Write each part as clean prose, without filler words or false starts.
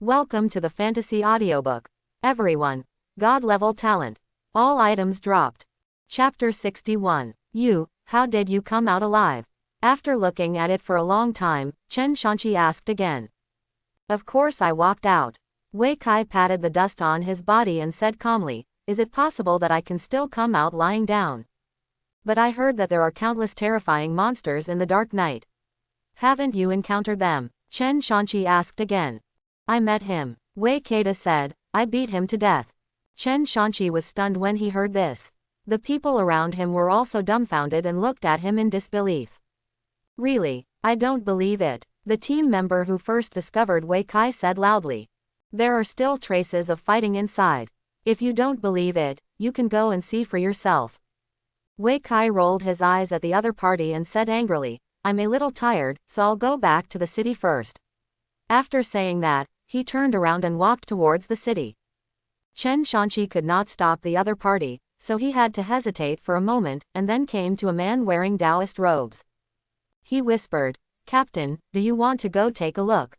Welcome to the fantasy audiobook. Everyone. God-level talent. All items dropped. Chapter 61. How did you come out alive? After looking at it for a long time, Chen Shanqi asked again. Of course I walked out. Wei Kai patted the dust on his body and said calmly, is it possible that I can still come out lying down? But I heard that there are countless terrifying monsters in the dark night. Haven't you encountered them? Chen Shanqi asked again. I met him. Wei Kai said, I beat him to death. Chen Shanqi was stunned when he heard this. The people around him were also dumbfounded and looked at him in disbelief. Really? I don't believe it. The team member who first discovered Wei Kai said loudly. There are still traces of fighting inside. If you don't believe it, you can go and see for yourself. Wei Kai rolled his eyes at the other party and said angrily, I'm a little tired, so I'll go back to the city first. After saying that, he turned around and walked towards the city. Chen Shanqi could not stop the other party, so he had to hesitate for a moment and then came to a man wearing Taoist robes. He whispered, Captain, do you want to go take a look?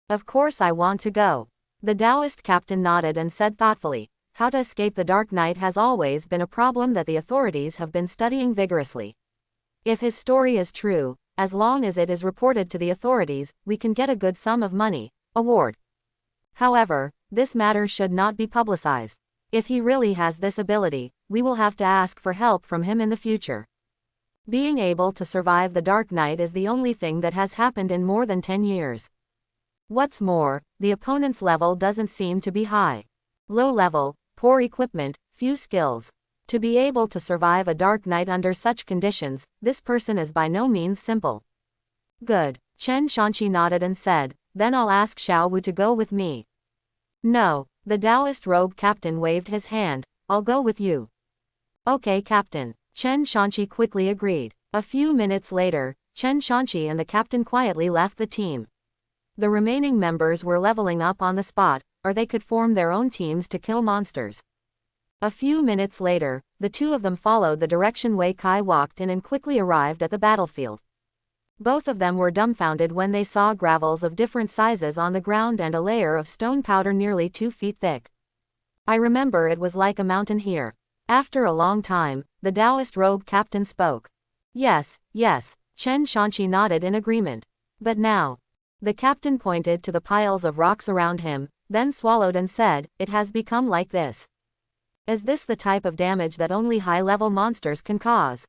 Of course I want to go. The Taoist captain nodded and said thoughtfully, how to escape the dark night has always been a problem that the authorities have been studying vigorously. If his story is true, as long as it is reported to the authorities, we can get a good sum of money. Award. However, this matter should not be publicized. If he really has this ability, we will have to ask for help from him in the future. Being able to survive the dark night is the only thing that has happened in more than 10 years. What's more, the opponent's level doesn't seem to be high. Low level, poor equipment, few skills. To be able to survive a dark night under such conditions, this person is by no means simple. Good. Chen Shanqi nodded and said, then I'll ask Xiao Wu to go with me. No, the Taoist robe captain waved his hand, I'll go with you. Okay, Captain. Chen Shanqi quickly agreed. A few minutes later, Chen Shanqi and the captain quietly left the team. The remaining members were leveling up on the spot, or they could form their own teams to kill monsters. A few minutes later, the two of them followed the direction Wei Kai walked in and quickly arrived at the battlefield. Both of them were dumbfounded when they saw gravels of different sizes on the ground and a layer of stone powder nearly 2 feet thick. I remember it was like a mountain here. After a long time, the Taoist robe captain spoke. Yes, Chen Shanqi nodded in agreement. But now. The captain pointed to the piles of rocks around him, then swallowed and said, it has become like this. Is this the type of damage that only high-level monsters can cause?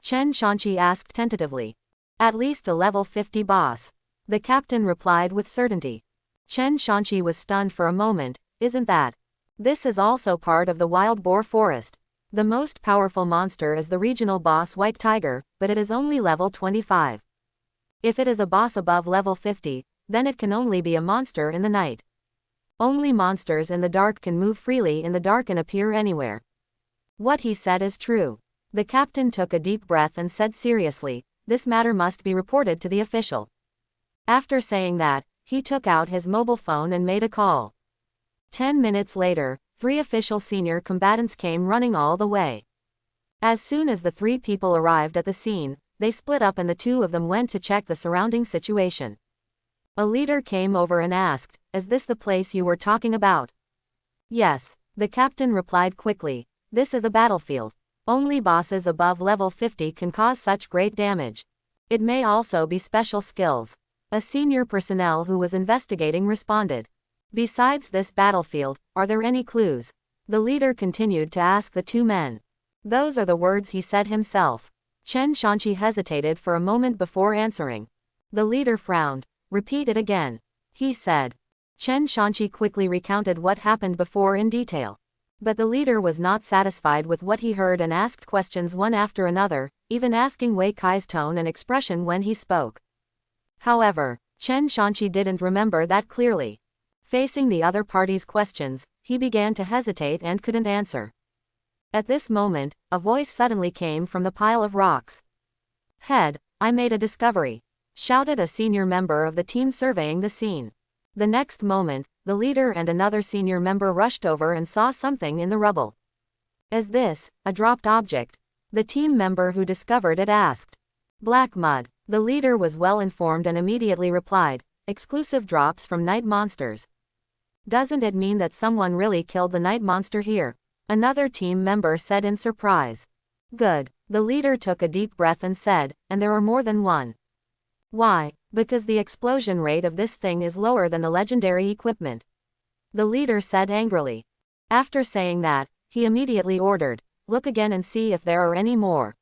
Chen Shanqi asked tentatively. At least a level 50 boss. The captain replied with certainty. Chen Shanqi was stunned for a moment, isn't that? This is also part of the wild boar forest. The most powerful monster is the regional boss White Tiger, but it is only level 25. If it is a boss above level 50, then it can only be a monster in the night. Only monsters in the dark can move freely in the dark and appear anywhere. What he said is true. The captain took a deep breath and said seriously, this matter must be reported to the official. After saying that, he took out his mobile phone and made a call. 10 minutes later, 3 official senior combatants came running all the way. As soon as the 3 people arrived at the scene, they split up and the 2 of them went to check the surrounding situation. A leader came over and asked, is this the place you were talking about? Yes, the captain replied quickly, this is a battlefield. Only bosses above level 50 can cause such great damage. It may also be special skills. A senior personnel who was investigating responded. Besides this battlefield, are there any clues? The leader continued to ask the 2 men. Those are the words he said himself. Chen Shanqi hesitated for a moment before answering. The leader frowned. Repeat it again. He said. Chen Shanqi quickly recounted what happened before in detail. But the leader was not satisfied with what he heard and asked questions one after another, even asking Wei Kai's tone and expression when he spoke. However, Chen Shanqi didn't remember that clearly. Facing the other party's questions, he began to hesitate and couldn't answer. At this moment, a voice suddenly came from the pile of rocks. Head, I made a discovery, shouted a senior member of the team surveying the scene. The next moment, the leader and another senior member rushed over and saw something in the rubble. Is this a dropped object? The team member who discovered it asked. Black mud. The leader was well informed and immediately replied, exclusive drops from night monsters. Doesn't it mean that someone really killed the night monster here? Another team member said in surprise. Good. The leader took a deep breath and said, and there are more than one. Why? Because the explosion rate of this thing is lower than the legendary equipment. The leader said angrily. After saying that, he immediately ordered, look again and see if there are any more.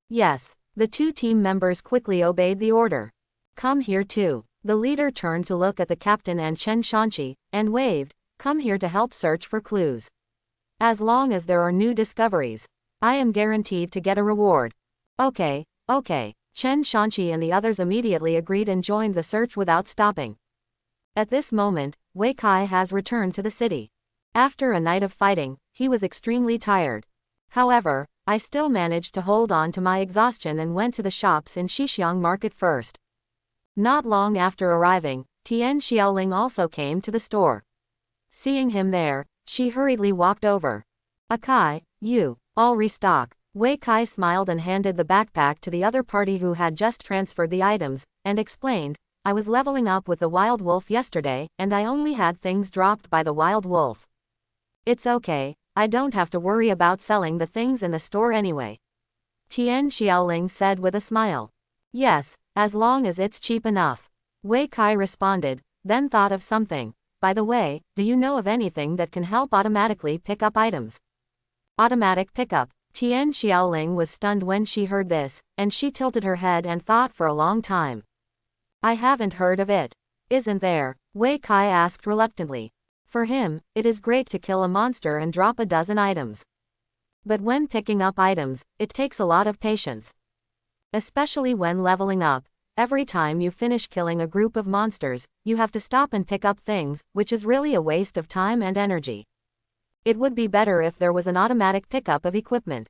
Yes. The two team members quickly obeyed the order. Come here too. The leader turned to look at the captain and Chen Shanqi, and waved, come here to help search for clues. As long as there are new discoveries, I am guaranteed to get a reward. Okay. Chen Shanqi and the others immediately agreed and joined the search without stopping. At this moment, Wei Kai has returned to the city. After a night of fighting, he was extremely tired. However, I still managed to hold on to my exhaustion and went to the shops in Xixiang Market first. Not long after arriving, Tian Xiaoling also came to the store. Seeing him there, she hurriedly walked over. Akai, you, all restock. Wei Kai smiled and handed the backpack to the other party who had just transferred the items, and explained, I was leveling up with the wild wolf yesterday, and I only had things dropped by the wild wolf. It's okay, I don't have to worry about selling the things in the store anyway. Tian Xiaoling said with a smile. Yes, as long as it's cheap enough. Wei Kai responded, then thought of something. By the way, do you know of anything that can help automatically pick up items? Automatic pickup. Tian Xiaoling was stunned when she heard this, and she tilted her head and thought for a long time. I haven't heard of it. Isn't there? Wei Kai asked reluctantly. For him, it is great to kill a monster and drop a dozen items. But when picking up items, it takes a lot of patience. Especially when leveling up, every time you finish killing a group of monsters, you have to stop and pick up things, which is really a waste of time and energy. It would be better if there was an automatic pickup of equipment.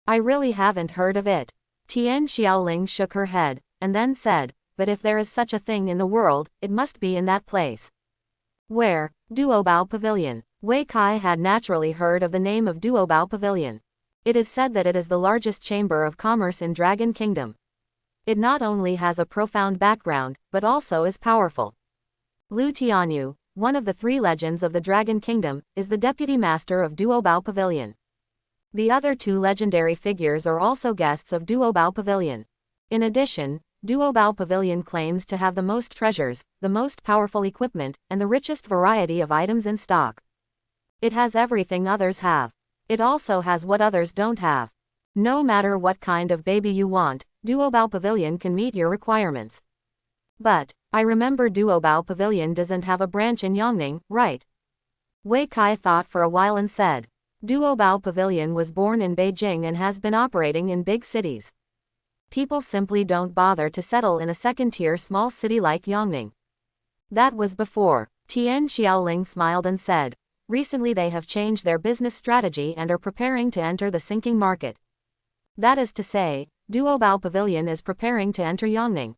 I really haven't heard of it. Tian Xiaoling shook her head, and then said, but if there is such a thing in the world, it must be in that place. Where? Duobao Pavilion. Wei Kai had naturally heard of the name of Duobao Pavilion. It is said that it is the largest chamber of commerce in Dragon Kingdom. It not only has a profound background, but also is powerful. Lu Tianyu, one of the three legends of the Dragon Kingdom, is the deputy master of Duobao Pavilion. The other two legendary figures are also guests of Duobao Pavilion. In addition, Duobao Pavilion claims to have the most treasures, the most powerful equipment, and the richest variety of items in stock. It has everything others have. It also has what others don't have. No matter what kind of baby you want, Duobao Pavilion can meet your requirements. But, I remember Duobao Pavilion doesn't have a branch in Yongning, right? Wei Kai thought for a while and said. Duobao Pavilion was born in Beijing and has been operating in big cities. People simply don't bother to settle in a second-tier small city like Yongning. That was before. Tian Xiaoling smiled and said. Recently they have changed their business strategy and are preparing to enter the sinking market. That is to say, Duobao Pavilion is preparing to enter Yongning.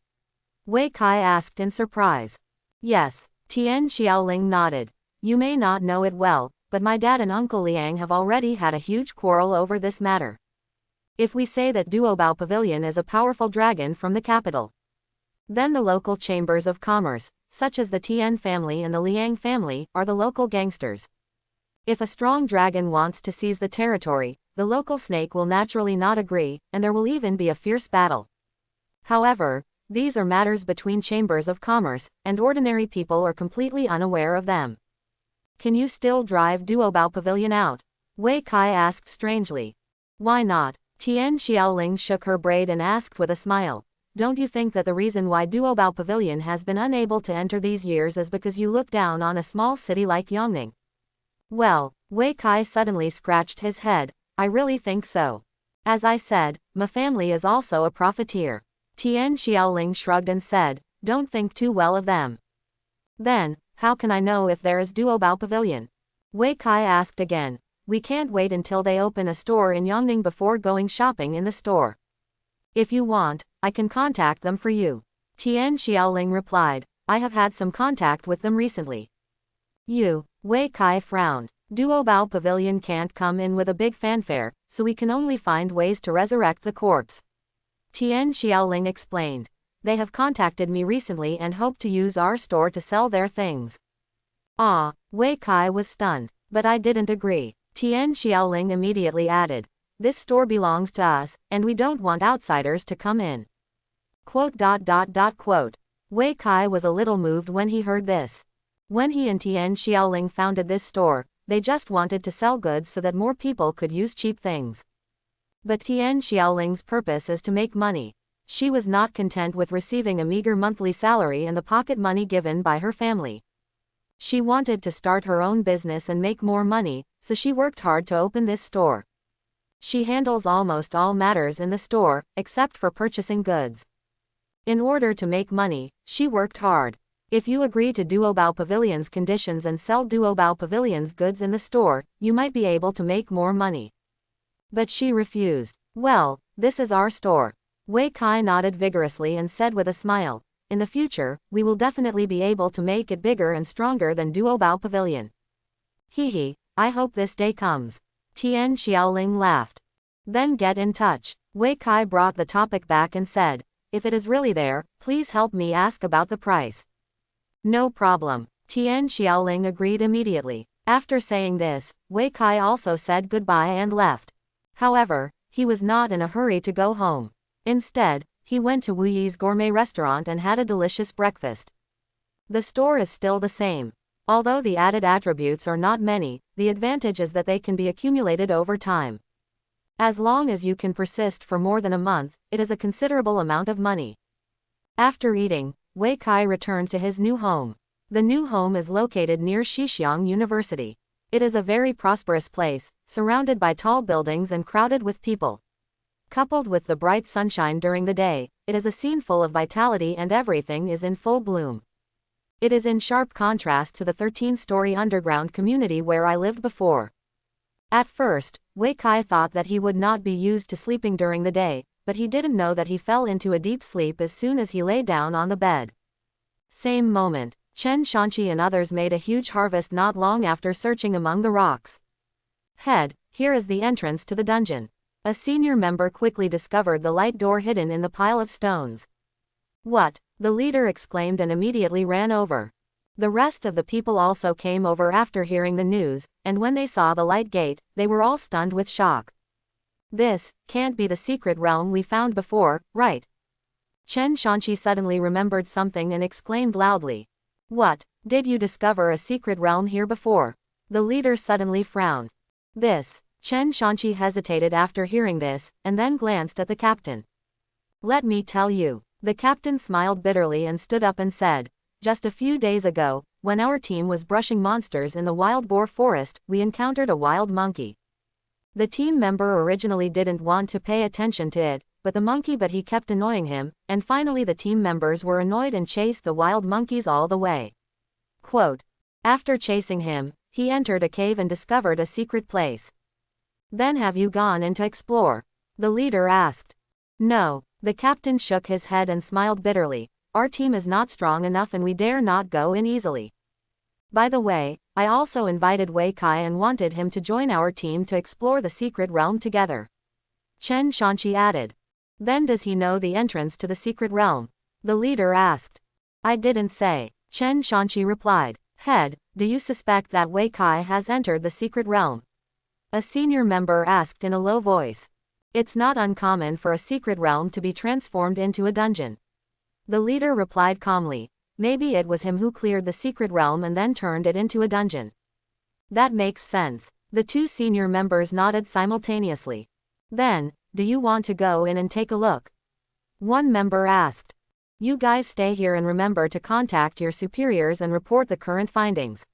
Wei Kai asked in surprise. Yes. Tian Xiaoling nodded. You may not know it well, but my dad and Uncle Liang have already had a huge quarrel over this matter. If we say that Duobao Pavilion is a powerful dragon from the capital, then the local chambers of commerce, such as the Tian family and the Liang family, are the local gangsters. If a strong dragon wants to seize the territory, the local snake will naturally not agree, and there will even be a fierce battle. However, these are matters between chambers of commerce, and ordinary people are completely unaware of them. Can you still drive Duobao Pavilion out? Wei Kai asked strangely. Why not? Tian Xiaoling shook her braid and asked with a smile. Don't you think that the reason why Duobao Pavilion has been unable to enter these years is because you look down on a small city like Yongning? Well, Wei Kai suddenly scratched his head. I really think so. As I said, my family is also a profiteer. Tian Xiaoling shrugged and said, don't think too well of them. Then, how can I know if there is Duobao Pavilion? Wei Kai asked again. We can't wait until they open a store in Yongning before going shopping in the store. If you want, I can contact them for you. Tian Xiaoling replied. I have had some contact with them recently. You, Wei Kai frowned. Duobao Pavilion can't come in with a big fanfare, so we can only find ways to resurrect the corpse. Tian Xiaoling explained. They have contacted me recently and hope to use our store to sell their things. Ah, Wei Kai was stunned, but I didn't agree. Tian Xiaoling immediately added, this store belongs to us, and we don't want outsiders to come in. Quote. Wei Kai was a little moved when he heard this. When he and Tian Xiaoling founded this store, they just wanted to sell goods so that more people could use cheap things. But Tian Xiaoling's purpose is to make money. She was not content with receiving a meager monthly salary and the pocket money given by her family. She wanted to start her own business and make more money, so she worked hard to open this store. She handles almost all matters in the store, except for purchasing goods. In order to make money, she worked hard. If you agree to Duobao Pavilion's conditions and sell Duobao Pavilion's goods in the store, you might be able to make more money. But she refused. Well, this is our store. Wei Kai nodded vigorously and said with a smile, in the future, we will definitely be able to make it bigger and stronger than Duobao Pavilion. Hehe, I hope this day comes. Tian Xiaoling laughed. Then get in touch. Wei Kai brought the topic back and said, if it is really there, please help me ask about the price. No problem. Tian Xiaoling agreed immediately. After saying this, Wei Kai also said goodbye and left. However, he was not in a hurry to go home. Instead, he went to Wu Yi's gourmet restaurant and had a delicious breakfast. The store is still the same. Although the added attributes are not many, the advantage is that they can be accumulated over time. As long as you can persist for more than a month, it is a considerable amount of money. After eating, Wei Kai returned to his new home. The new home is located near Xixiang University. It is a very prosperous place, surrounded by tall buildings and crowded with people. Coupled with the bright sunshine during the day, it is a scene full of vitality and everything is in full bloom. It is in sharp contrast to the 13-story underground community where I lived before. At first, Wei Kai thought that he would not be used to sleeping during the day, but he didn't know that he fell into a deep sleep as soon as he lay down on the bed. Same moment, Chen Shanqi and others made a huge harvest not long after searching among the rocks. Head, here is the entrance to the dungeon. A senior member quickly discovered the light door hidden in the pile of stones. What? The leader exclaimed and immediately ran over. The rest of the people also came over after hearing the news, and when they saw the light gate, they were all stunned with shock. This can't be the secret realm we found before, right? Chen Shanqi suddenly remembered something and exclaimed loudly. What? Did you discover a secret realm here before? The leader suddenly frowned. This. Chen Shanqi hesitated after hearing this, and then glanced at the captain. Let me tell you. The captain smiled bitterly and stood up and said, just a few days ago, when our team was brushing monsters in the wild boar forest, we encountered a wild monkey. The team member originally didn't want to pay attention to it, but he kept annoying him, and finally the team members were annoyed and chased the wild monkeys all the way. Quote. After chasing him, he entered a cave and discovered a secret place. Then have you gone in to explore? The leader asked. No. The captain shook his head and smiled bitterly. Our team is not strong enough and we dare not go in easily. By the way, I also invited Wei Kai and wanted him to join our team to explore the secret realm together. Chen Shanqi added. Then does he know the entrance to the secret realm? The leader asked. I didn't say. Chen Shanqi replied. Head, do you suspect that Wei Kai has entered the secret realm? A senior member asked in a low voice. It's not uncommon for a secret realm to be transformed into a dungeon. The leader replied calmly. Maybe it was him who cleared the secret realm and then turned it into a dungeon. That makes sense. The two senior members nodded simultaneously. Then, do you want to go in and take a look? One member asked. You guys stay here and remember to contact your superiors and report the current findings.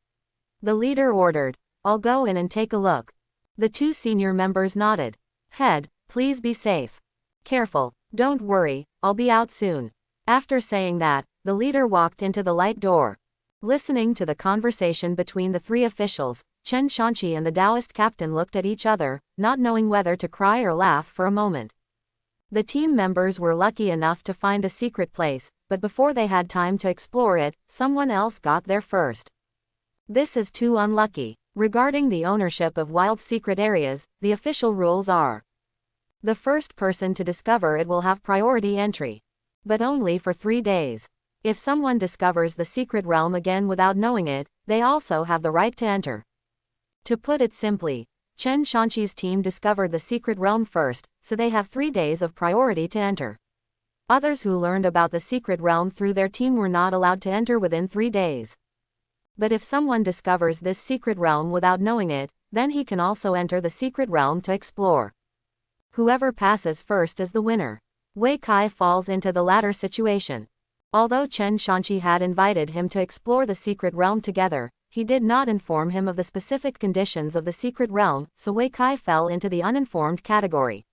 The leader ordered. I'll go in and take a look. The two senior members nodded. Head, please be safe. Careful, don't worry, I'll be out soon. After saying that, the leader walked into the light door. Listening to the conversation between the three officials, Chen Shanqi and the Taoist captain looked at each other, not knowing whether to cry or laugh for a moment. The team members were lucky enough to find a secret place, but before they had time to explore it, someone else got there first. This is too unlucky. Regarding the ownership of wild secret areas, the official rules are: the first person to discover it will have priority entry. But only for 3 days. If someone discovers the secret realm again without knowing it, they also have the right to enter. To put it simply, Chen Shanqi's team discovered the secret realm first, so they have 3 days of priority to enter. Others who learned about the secret realm through their team were not allowed to enter within 3 days. But if someone discovers this secret realm without knowing it, then he can also enter the secret realm to explore. Whoever passes first is the winner. Wei Kai falls into the latter situation. Although Chen Shanqi had invited him to explore the secret realm together, he did not inform him of the specific conditions of the secret realm, so Wei Kai fell into the uninformed category.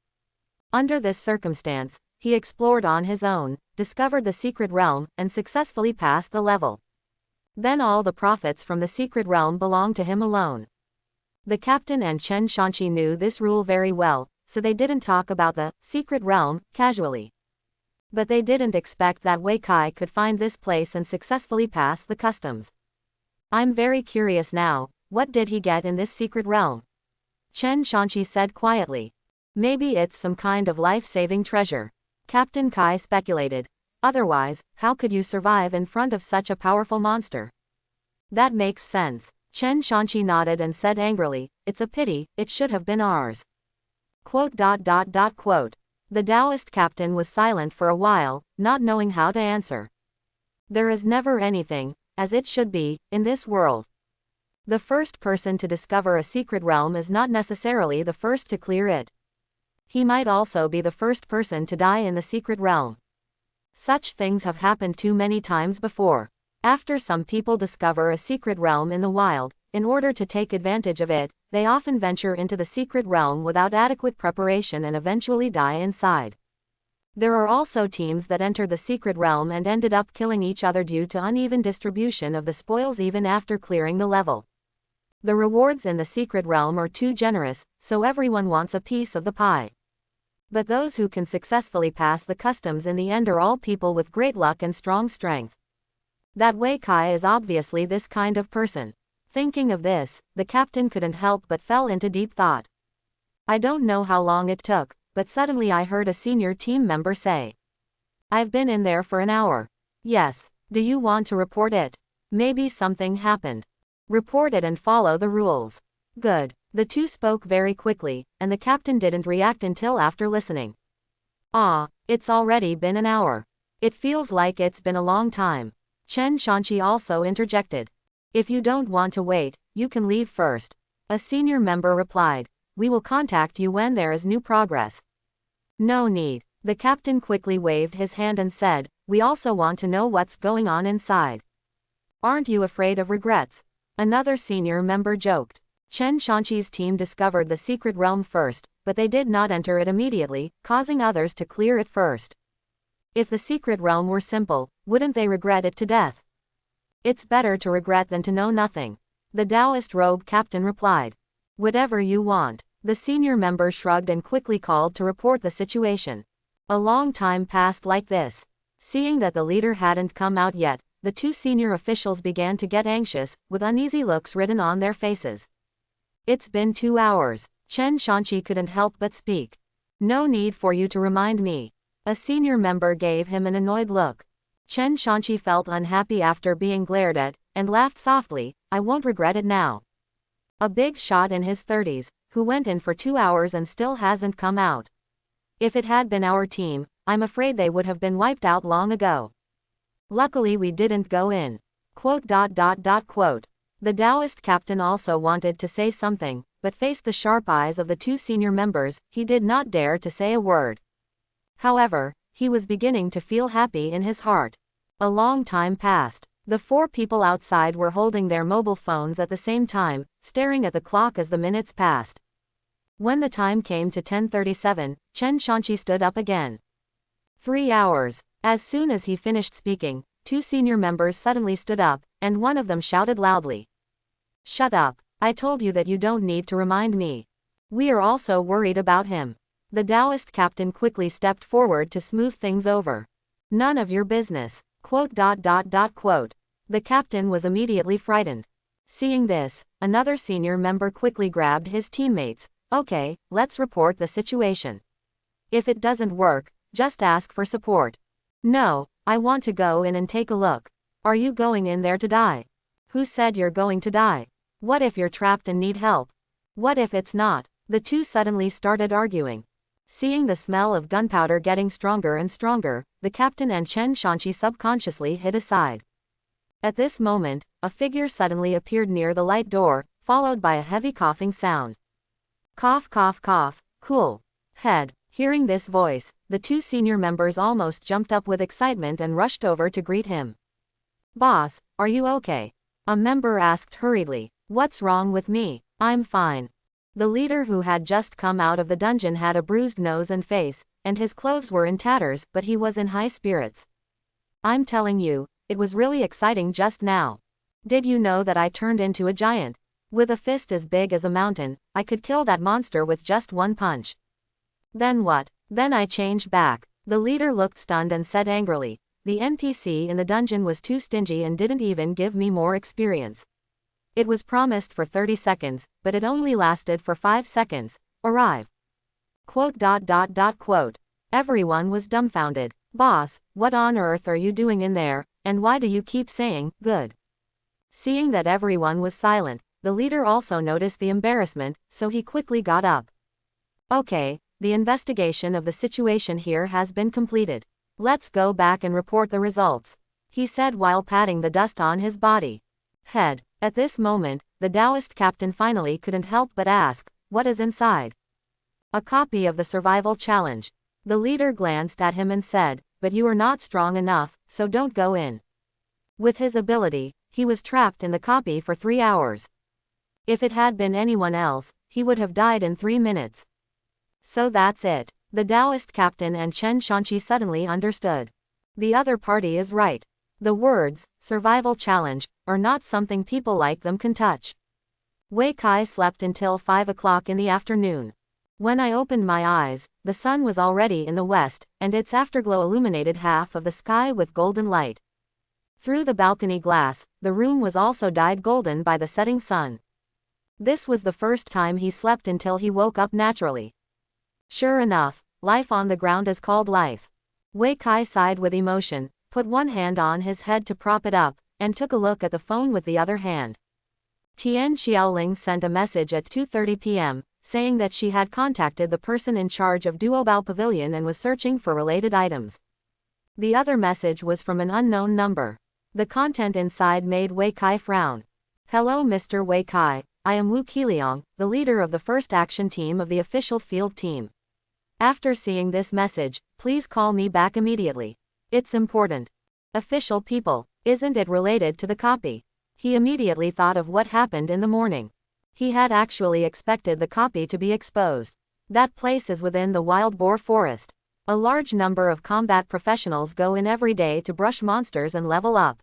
Under this circumstance, he explored on his own, discovered the secret realm, and successfully passed the level. Then all the profits from the secret realm belonged to him alone. The captain and Chen Shanqi knew this rule very well, so they didn't talk about the secret realm casually. But they didn't expect that Wei Kai could find this place and successfully pass the customs. I'm very curious now, what did he get in this secret realm? Chen Shanqi said quietly. Maybe it's some kind of life-saving treasure. Captain Kai speculated. Otherwise, how could you survive in front of such a powerful monster? That makes sense. Chen Shanqi nodded and said angrily, it's a pity, it should have been ours. Quote. The Taoist captain was silent for a while, not knowing how to answer. There is never anything, as it should be, in this world. The first person to discover a secret realm is not necessarily the first to clear it. He might also be the first person to die in the secret realm. Such things have happened too many times before. After some people discover a secret realm in the wild, in order to take advantage of it, they often venture into the secret realm without adequate preparation and eventually die inside. There are also teams that entered the secret realm and ended up killing each other due to uneven distribution of the spoils even after clearing the level. The rewards in the secret realm are too generous, so everyone wants a piece of the pie. But those who can successfully pass the customs in the end are all people with great luck and strong strength. That Wei Kai is obviously this kind of person. Thinking of this, the captain couldn't help but fell into deep thought. I don't know how long it took, but suddenly I heard a senior team member say, I've been in there for an hour. Yes. Do you want to report it? Maybe something happened. Report it and follow the rules. Good. The two spoke very quickly, and the captain didn't react until after listening. It's already been an hour. It feels like it's been a long time. Chen Shanqi also interjected. If you don't want to wait, you can leave first. A senior member replied. We will contact you when there is new progress. No need. The captain quickly waved his hand and said, we also want to know what's going on inside. Aren't you afraid of regrets? Another senior member joked. Chen Shanqi's team discovered the secret realm first, but they did not enter it immediately, causing others to clear it first. If the secret realm were simple, wouldn't they regret it to death? It's better to regret than to know nothing. The Taoist robe captain replied. Whatever you want. The senior member shrugged and quickly called to report the situation. A long time passed like this. Seeing that the leader hadn't come out yet, the two senior officials began to get anxious, with uneasy looks written on their faces. It's been 2 hours. Chen Shanqi couldn't help but speak. No need for you to remind me. A senior member gave him an annoyed look. Chen Shanqi felt unhappy after being glared at, and laughed softly, I won't regret it now. A big shot in his 30s, who went in for 2 hours and still hasn't come out. If it had been our team, I'm afraid they would have been wiped out long ago. Luckily we didn't go in. Quote. The Taoist captain also wanted to say something, but faced the sharp eyes of the two senior members, he did not dare to say a word. However, he was beginning to feel happy in his heart. A long time passed. The 4 people outside were holding their mobile phones at the same time, staring at the clock as the minutes passed. When the time came to 10:37, Chen Shanqi stood up again. 3 hours. As soon as he finished speaking, 2 senior members suddenly stood up, and one of them shouted loudly. Shut up. I told you that you don't need to remind me. We are also worried about him. The Taoist captain quickly stepped forward to smooth things over. None of your business. Quote. The captain was immediately frightened. Seeing this, another senior member quickly grabbed his teammates. Okay, let's report the situation. If it doesn't work, just ask for support. No, I want to go in and take a look. Are you going in there to die? Who said you're going to die? What if you're trapped and need help? What if it's not? The two suddenly started arguing. Seeing the smell of gunpowder getting stronger and stronger, the captain and Chen Shanqi subconsciously hid aside. At this moment, a figure suddenly appeared near the light door, followed by a heavy coughing sound. Cough, cough, cough, cool. Head. Hearing this voice, the two senior members almost jumped up with excitement and rushed over to greet him. Boss, are you okay? A member asked hurriedly. What's wrong with me? I'm fine. The leader, who had just come out of the dungeon, had a bruised nose and face, and his clothes were in tatters, but he was in high spirits. I'm telling you, it was really exciting just now. Did you know that I turned into a giant? With a fist as big as a mountain, I could kill that monster with just one punch. Then what? Then I changed back. The leader looked stunned and said angrily, the NPC in the dungeon was too stingy and didn't even give me more experience. It was promised for 30 seconds, but it only lasted for 5 seconds. Arrive. Quote. Everyone was dumbfounded. Boss, what on earth are you doing in there, and why do you keep saying, good? Seeing that everyone was silent, the leader also noticed the embarrassment, so he quickly got up. Okay, the investigation of the situation here has been completed. Let's go back and report the results, he said while patting the dust on his body. Head. At this moment, the Taoist captain finally couldn't help but ask, what is inside? A copy of the survival challenge. The leader glanced at him and said, but you are not strong enough, so don't go in. With his ability, he was trapped in the copy for 3 hours. If it had been anyone else, he would have died in 3 minutes. So that's it. The Taoist captain and Chen Shanqi suddenly understood. The other party is right. The words, survival challenge, are not something people like them can touch. Wei Kai slept until 5 o'clock in the afternoon. When I opened my eyes, the sun was already in the west, and its afterglow illuminated half of the sky with golden light. Through the balcony glass, the room was also dyed golden by the setting sun. This was the first time he slept until he woke up naturally. Sure enough, life on the ground is called life. Wei Kai sighed with emotion, put one hand on his head to prop it up, and took a look at the phone with the other hand. Tian Xiaoling sent a message at 2:30 p.m., saying that she had contacted the person in charge of Duobao Pavilion and was searching for related items. The other message was from an unknown number. The content inside made Wei Kai frown. Hello Mr. Wei Kai, I am Wu Qiliang, the leader of the first action team of the official field team. After seeing this message, please call me back immediately. It's important. Official people, isn't it related to the copy? He immediately thought of what happened in the morning. He had actually expected the copy to be exposed. That place is within the wild boar forest. A large number of combat professionals go in every day to brush monsters and level up.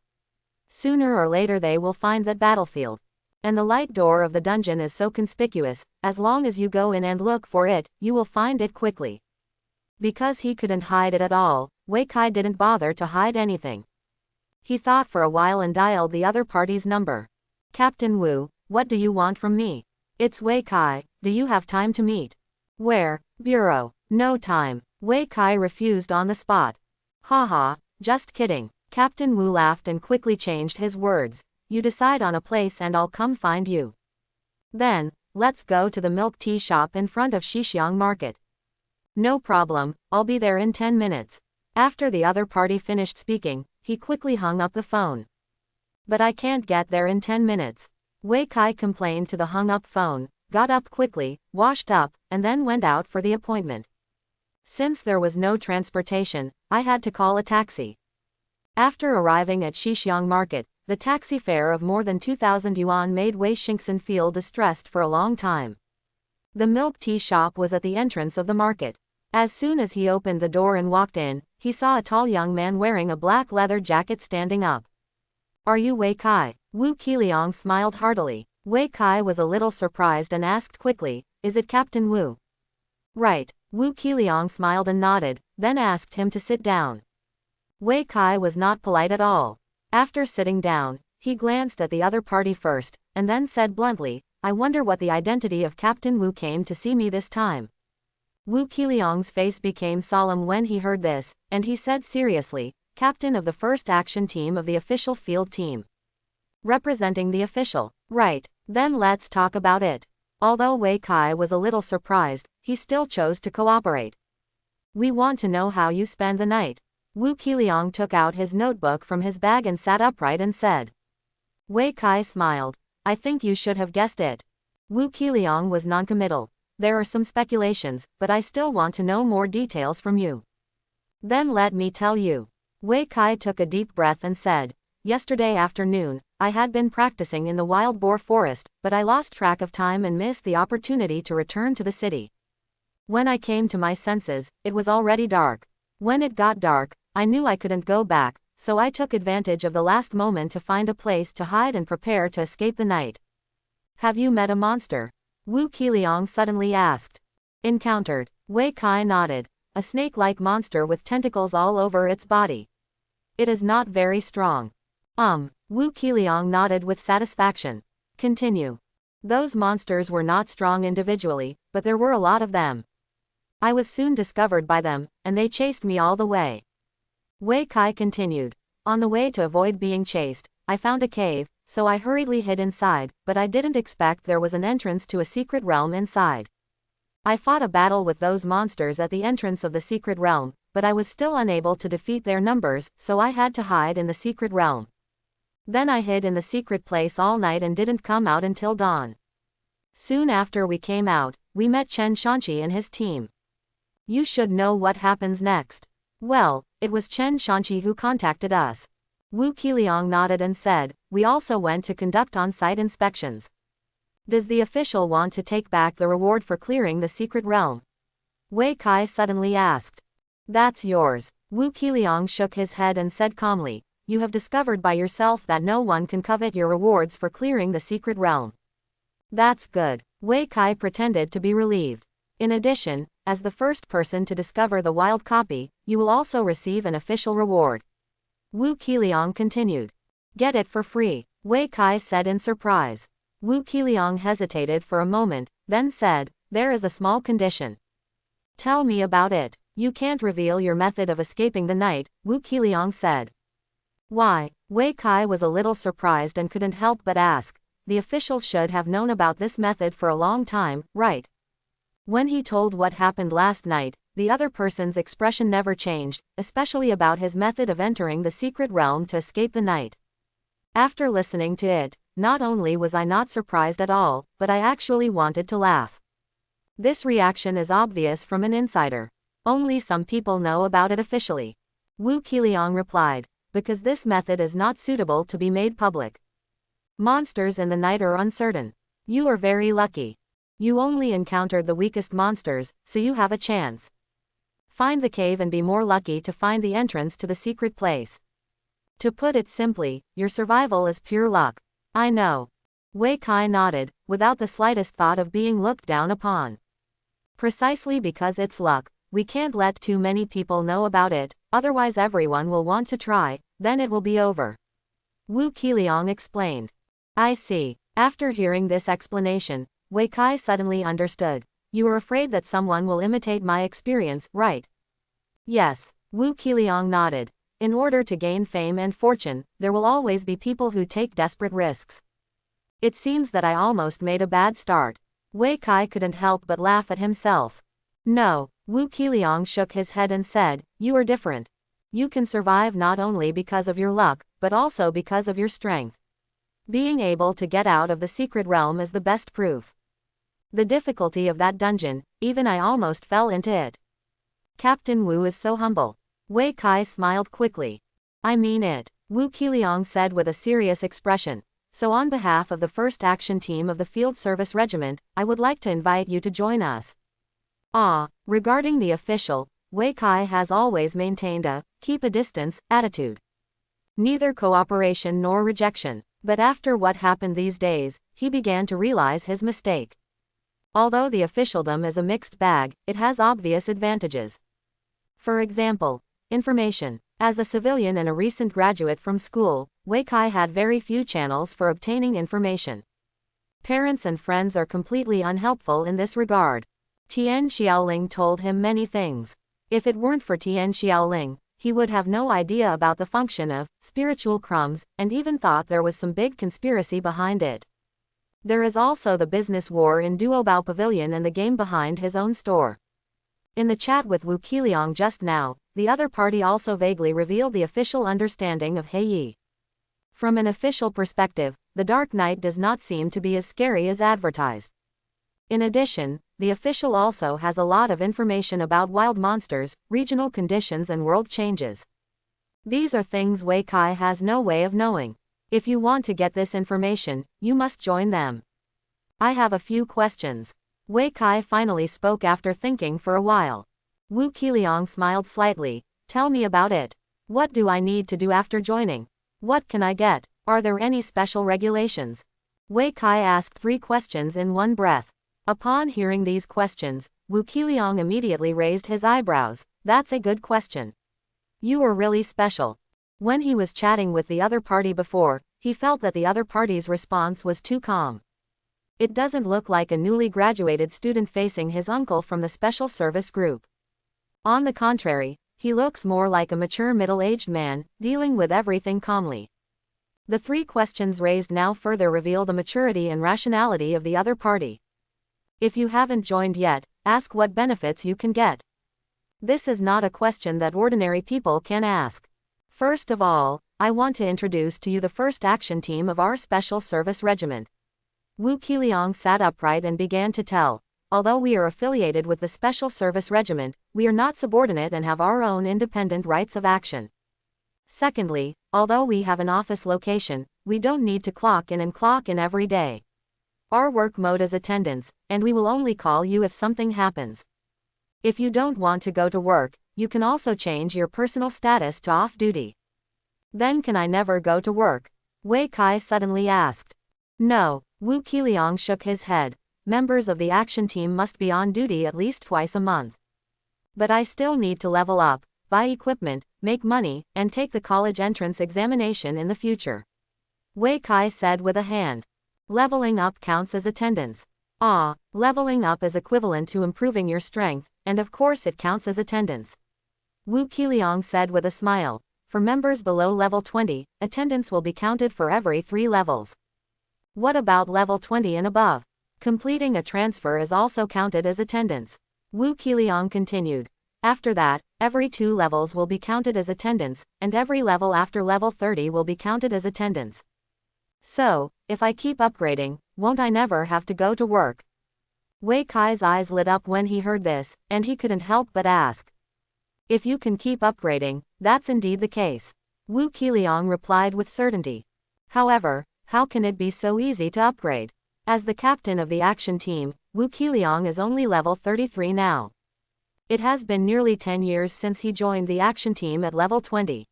Sooner or later they will find that battlefield. And the light door of the dungeon is so conspicuous, as long as you go in and look for it, you will find it quickly. Because he couldn't hide it at all, Wei Kai didn't bother to hide anything. He thought for a while and dialed the other party's number. Captain Wu, what do you want from me? It's Wei Kai, do you have time to meet? Where? Bureau. No time. Wei Kai refused on the spot. Haha, just kidding. Captain Wu laughed and quickly changed his words. You decide on a place and I'll come find you. Then, let's go to the milk tea shop in front of Xixiang Market. No problem, I'll be there in 10 minutes. After the other party finished speaking, he quickly hung up the phone. But I can't get there in 10 minutes. Wei Kai complained to the hung-up phone, got up quickly, washed up, and then went out for the appointment. Since there was no transportation, I had to call a taxi. After arriving at Xixiang Market, the taxi fare of more than 2,000 yuan made Wei Xingxin feel distressed for a long time. The milk tea shop was at the entrance of the market. As soon as he opened the door and walked in, he saw a tall young man wearing a black leather jacket standing up. Are you Wei Kai? Wu Qiliang smiled heartily. Wei Kai was a little surprised and asked quickly, is it Captain Wu? Right. Wu Qiliang smiled and nodded, then asked him to sit down. Wei Kai was not polite at all. After sitting down, he glanced at the other party first, and then said bluntly, I wonder what the identity of Captain Wu came to see me this time. Wu Qiliang's face became solemn when he heard this, and he said seriously, "Captain of the first action team of the official field team. Representing the official. Right, then let's talk about it." Although Wei Kai was a little surprised, he still chose to cooperate. "We want to know how you spend the night." Wu Qiliang took out his notebook from his bag and sat upright and said. Wei Kai smiled. "I think you should have guessed it." Wu Qiliang was noncommittal. "There are some speculations, but I still want to know more details from you." "Then let me tell you." Wei Kai took a deep breath and said, "Yesterday afternoon, I had been practicing in the wild boar forest, but I lost track of time and missed the opportunity to return to the city. When I came to my senses, it was already dark. When it got dark, I knew I couldn't go back, so I took advantage of the last moment to find a place to hide and prepare to escape the night." "Have you met a monster?" Wu Qiliang suddenly asked. "Encountered." Wei Kai nodded. "A snake-like monster with tentacles all over its body. It is not very strong." Wu Qiliang nodded with satisfaction. "Continue." "Those monsters were not strong individually, but there were a lot of them. I was soon discovered by them, and they chased me all the way." Wei Kai continued. "On the way to avoid being chased, I found a cave, so I hurriedly hid inside, but I didn't expect there was an entrance to a secret realm inside. I fought a battle with those monsters at the entrance of the secret realm, but I was still unable to defeat their numbers, so I had to hide in the secret realm. Then I hid in the secret place all night and didn't come out until dawn. Soon after we came out, we met Chen Shanqi and his team. You should know what happens next." "Well, it was Chen Shanqi who contacted us." Wu Qiliang nodded and said, "We also went to conduct on-site inspections. Does the official want to take back the reward for clearing the secret realm?" Wei Kai suddenly asked. "That's yours." Wu Qiliang shook his head and said calmly, "You have discovered by yourself that no one can covet your rewards for clearing the secret realm." "That's good." Wei Kai pretended to be relieved. "In addition, as the first person to discover the wild copy, you will also receive an official reward." Wu Qiliang continued. "Get it for free," Wei Kai said in surprise. Wu Qiliang hesitated for a moment, then said, "There is a small condition." "Tell me about it." "You can't reveal your method of escaping the night," Wu Qiliang said. "Why?" Wei Kai was a little surprised and couldn't help but ask. The officials should have known about this method for a long time, right? When he told what happened last night, the other person's expression never changed, especially about his method of entering the secret realm to escape the night. After listening to it, not only was I not surprised at all, but I actually wanted to laugh. This reaction is obvious from an insider. Only some people know about it officially. Wu Qiliang replied, "Because this method is not suitable to be made public. Monsters in the night are uncertain. You are very lucky. You only encountered the weakest monsters, so you have a chance. Find the cave and be more lucky to find the entrance to the secret place. To put it simply, your survival is pure luck." "I know." Wei Kai nodded, without the slightest thought of being looked down upon. "Precisely because it's luck, we can't let too many people know about it, otherwise everyone will want to try, then it will be over." Wu Qiliang explained. "I see." After hearing this explanation, Wei Kai suddenly understood. "You are afraid that someone will imitate my experience, right?" "Yes." Wu Qiliang nodded. "In order to gain fame and fortune, there will always be people who take desperate risks. It seems that I almost made a bad start." Wei Kai couldn't help but laugh at himself. "No." Wu Qiliang shook his head and said, "You are different. You can survive not only because of your luck, but also because of your strength. Being able to get out of the secret realm is the best proof. The difficulty of that dungeon, even I almost fell into it." "Captain Wu is so humble." Wei Kai smiled quickly. "I mean it," Wu Qiliang said with a serious expression. "So on behalf of the first action team of the Field Service Regiment, I would like to invite you to join us." Regarding the official, Wei Kai has always maintained a keep a distance attitude. Neither cooperation nor rejection. But after what happened these days, he began to realize his mistake. Although the officialdom is a mixed bag, it has obvious advantages. For example, information. As a civilian and a recent graduate from school, Wei Kai had very few channels for obtaining information. Parents and friends are completely unhelpful in this regard. Tian Xiaoling told him many things. If it weren't for Tian Xiaoling, he would have no idea about the function of spiritual crumbs, and even thought there was some big conspiracy behind it. There is also the business war in Duobao Pavilion and the game behind his own store. In the chat with Wu Qiliang just now, the other party also vaguely revealed the official understanding of Heiyi. From an official perspective, the Dark Knight does not seem to be as scary as advertised. In addition, the official also has a lot of information about wild monsters, regional conditions and world changes. These are things Wei Kai has no way of knowing. If you want to get this information, you must join them. I have a few questions. Wei Kai finally spoke after thinking for a while. Wu Qiliang smiled slightly. Tell me about it. What do I need to do after joining? What can I get? Are there any special regulations? Wei Kai asked 3 questions in one breath. Upon hearing these questions, Wu Qiliang immediately raised his eyebrows. That's a good question. You are really special. When he was chatting with the other party before, he felt that the other party's response was too calm. It doesn't look like a newly graduated student facing his uncle from the special service group. On the contrary, he looks more like a mature middle-aged man, dealing with everything calmly. The 3 questions raised now further reveal the maturity and rationality of the other party. If you haven't joined yet, ask what benefits you can get. This is not a question that ordinary people can ask. First of all, I want to introduce to you the first action team of our special service regiment. Wu Qiliang sat upright and began to tell. Although we are affiliated with the Special Service Regiment, we are not subordinate and have our own independent rights of action. Secondly, although we have an office location, we don't need to clock in and clock in every day. Our work mode is attendance, and we will only call you if something happens. If you don't want to go to work, you can also change your personal status to off-duty. Then can I never go to work? Wei Kai suddenly asked. No, Wu Qiliang shook his head. Members of the action team must be on duty at least twice a month. But I still need to level up, buy equipment, make money, and take the college entrance examination in the future. Wei Kai said with a hand. Leveling up counts as attendance. Ah, leveling up is equivalent to improving your strength, and of course it counts as attendance. Wu Qiliang said with a smile. For members below level 20, attendance will be counted for every 3 levels. What about level 20 and above? Completing a transfer is also counted as attendance. Wu Qiliang continued. After that, every 2 levels will be counted as attendance, and every level after level 30 will be counted as attendance. So, if I keep upgrading, won't I never have to go to work? Wei Kai's eyes lit up when he heard this, and he couldn't help but ask. If you can keep upgrading, that's indeed the case. Wu Qiliang replied with certainty. However, how can it be so easy to upgrade? As the captain of the action team, Wu Qiliang is only level 33 now. It has been nearly 10 years since he joined the action team at level 20.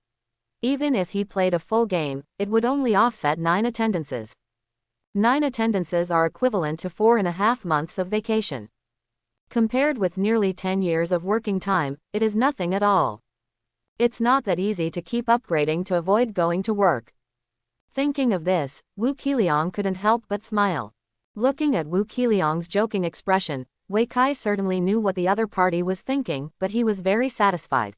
Even if he played a full game, it would only offset 9 attendances. 9 attendances are equivalent to 4.5 months of vacation. Compared with nearly 10 years of working time, it is nothing at all. It's not that easy to keep upgrading to avoid going to work. Thinking of this, Wu Qiliang couldn't help but smile. Looking at Wu Qiliang's joking expression, Wei Kai certainly knew what the other party was thinking, but he was very satisfied.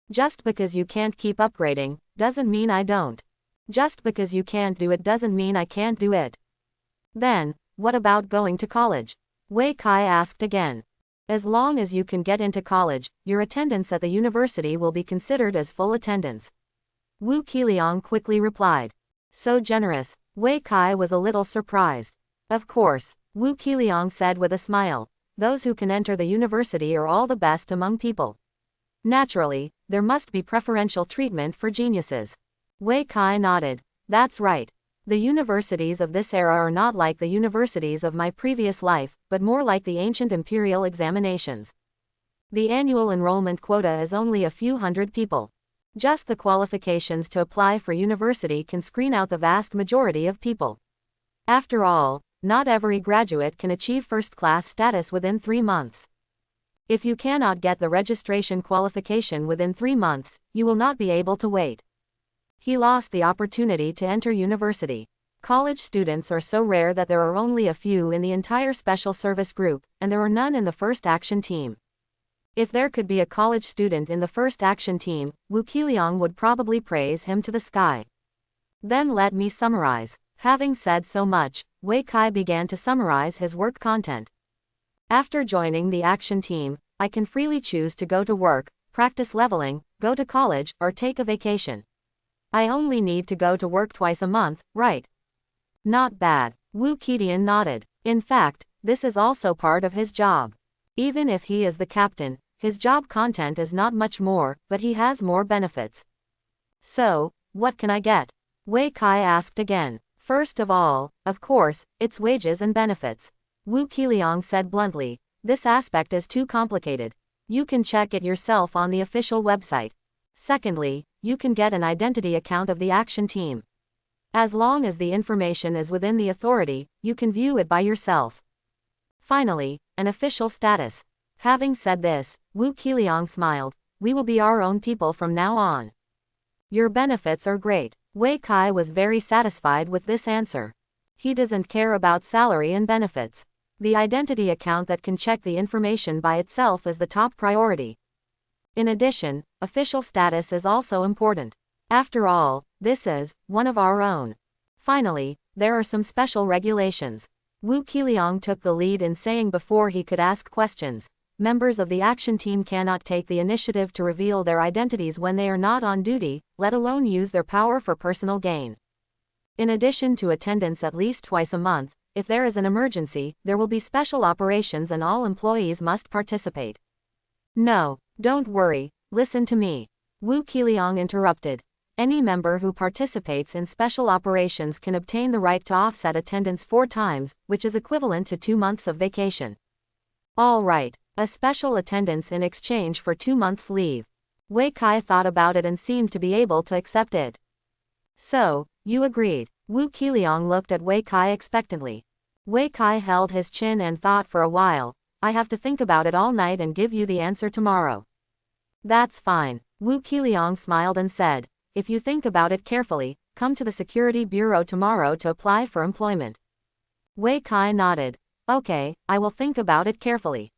Just because you can't keep upgrading, doesn't mean I don't. Just because you can't do it doesn't mean I can't do it. Then, what about going to college? Wei Kai asked again. As long as you can get into college, your attendance at the university will be considered as full attendance. Wu Qiliang quickly replied. So generous. Wei Kai was a little surprised. Of course, Wu Qiliang said with a smile. Those who can enter the university are all the best among people. Naturally, there must be preferential treatment for geniuses. Wei Kai nodded. That's right. The universities of this era are not like the universities of my previous life, but more like the ancient imperial examinations. The annual enrollment quota is only a few hundred people. Just the qualifications to apply for university can screen out the vast majority of people. After all, not every graduate can achieve first-class status within 3 months. If you cannot get the registration qualification within 3 months, you will not be able to wait. He lost the opportunity to enter university. College students are so rare that there are only a few in the entire special service group, and there are none in the first action team. If there could be a college student in the first action team, Wu Qiliang would probably praise him to the sky. Then let me summarize. Having said so much, Wei Kai began to summarize his work content. After joining the action team, I can freely choose to go to work, practice leveling, go to college, or take a vacation. I only need to go to work twice a month, right? Not bad. Wu Qidian nodded. In fact, this is also part of his job. Even if he is the captain, his job content is not much more, but he has more benefits. So, what can I get? Wei Kai asked again. First of all, of course, it's wages and benefits. Wu Qiliang said bluntly. This aspect is too complicated. You can check it yourself on the official website. Secondly, you can get an identity account of the action team. As long as the information is within the authority, you can view it by yourself. Finally, an official status. Having said this, Wu Qiliang smiled. We will be our own people from now on. Your benefits are great. Wei Kai was very satisfied with this answer. He doesn't care about salary and benefits. The identity account that can check the information by itself is the top priority. In addition, official status is also important. After all, this is one of our own. Finally, there are some special regulations. Wu Qiliang took the lead in saying before he could ask questions. Members of the action team cannot take the initiative to reveal their identities when they are not on duty, let alone use their power for personal gain. In addition to attendance at least twice a month, if there is an emergency, there will be special operations and all employees must participate. No, don't worry, listen to me. Wu Qiliang interrupted. Any member who participates in special operations can obtain the right to offset attendance 4 times, which is equivalent to 2 months of vacation. All right, a special attendance in exchange for 2 months' leave. Wei Kai thought about it and seemed to be able to accept it. So, you agreed. Wu Qiliang looked at Wei Kai expectantly. Wei Kai held his chin and thought for a while. I have to think about it all night and give you the answer tomorrow. That's fine. Wu Qiliang smiled and said, if you think about it carefully, come to the Security Bureau tomorrow to apply for employment. Wei Kai nodded. Okay, I will think about it carefully.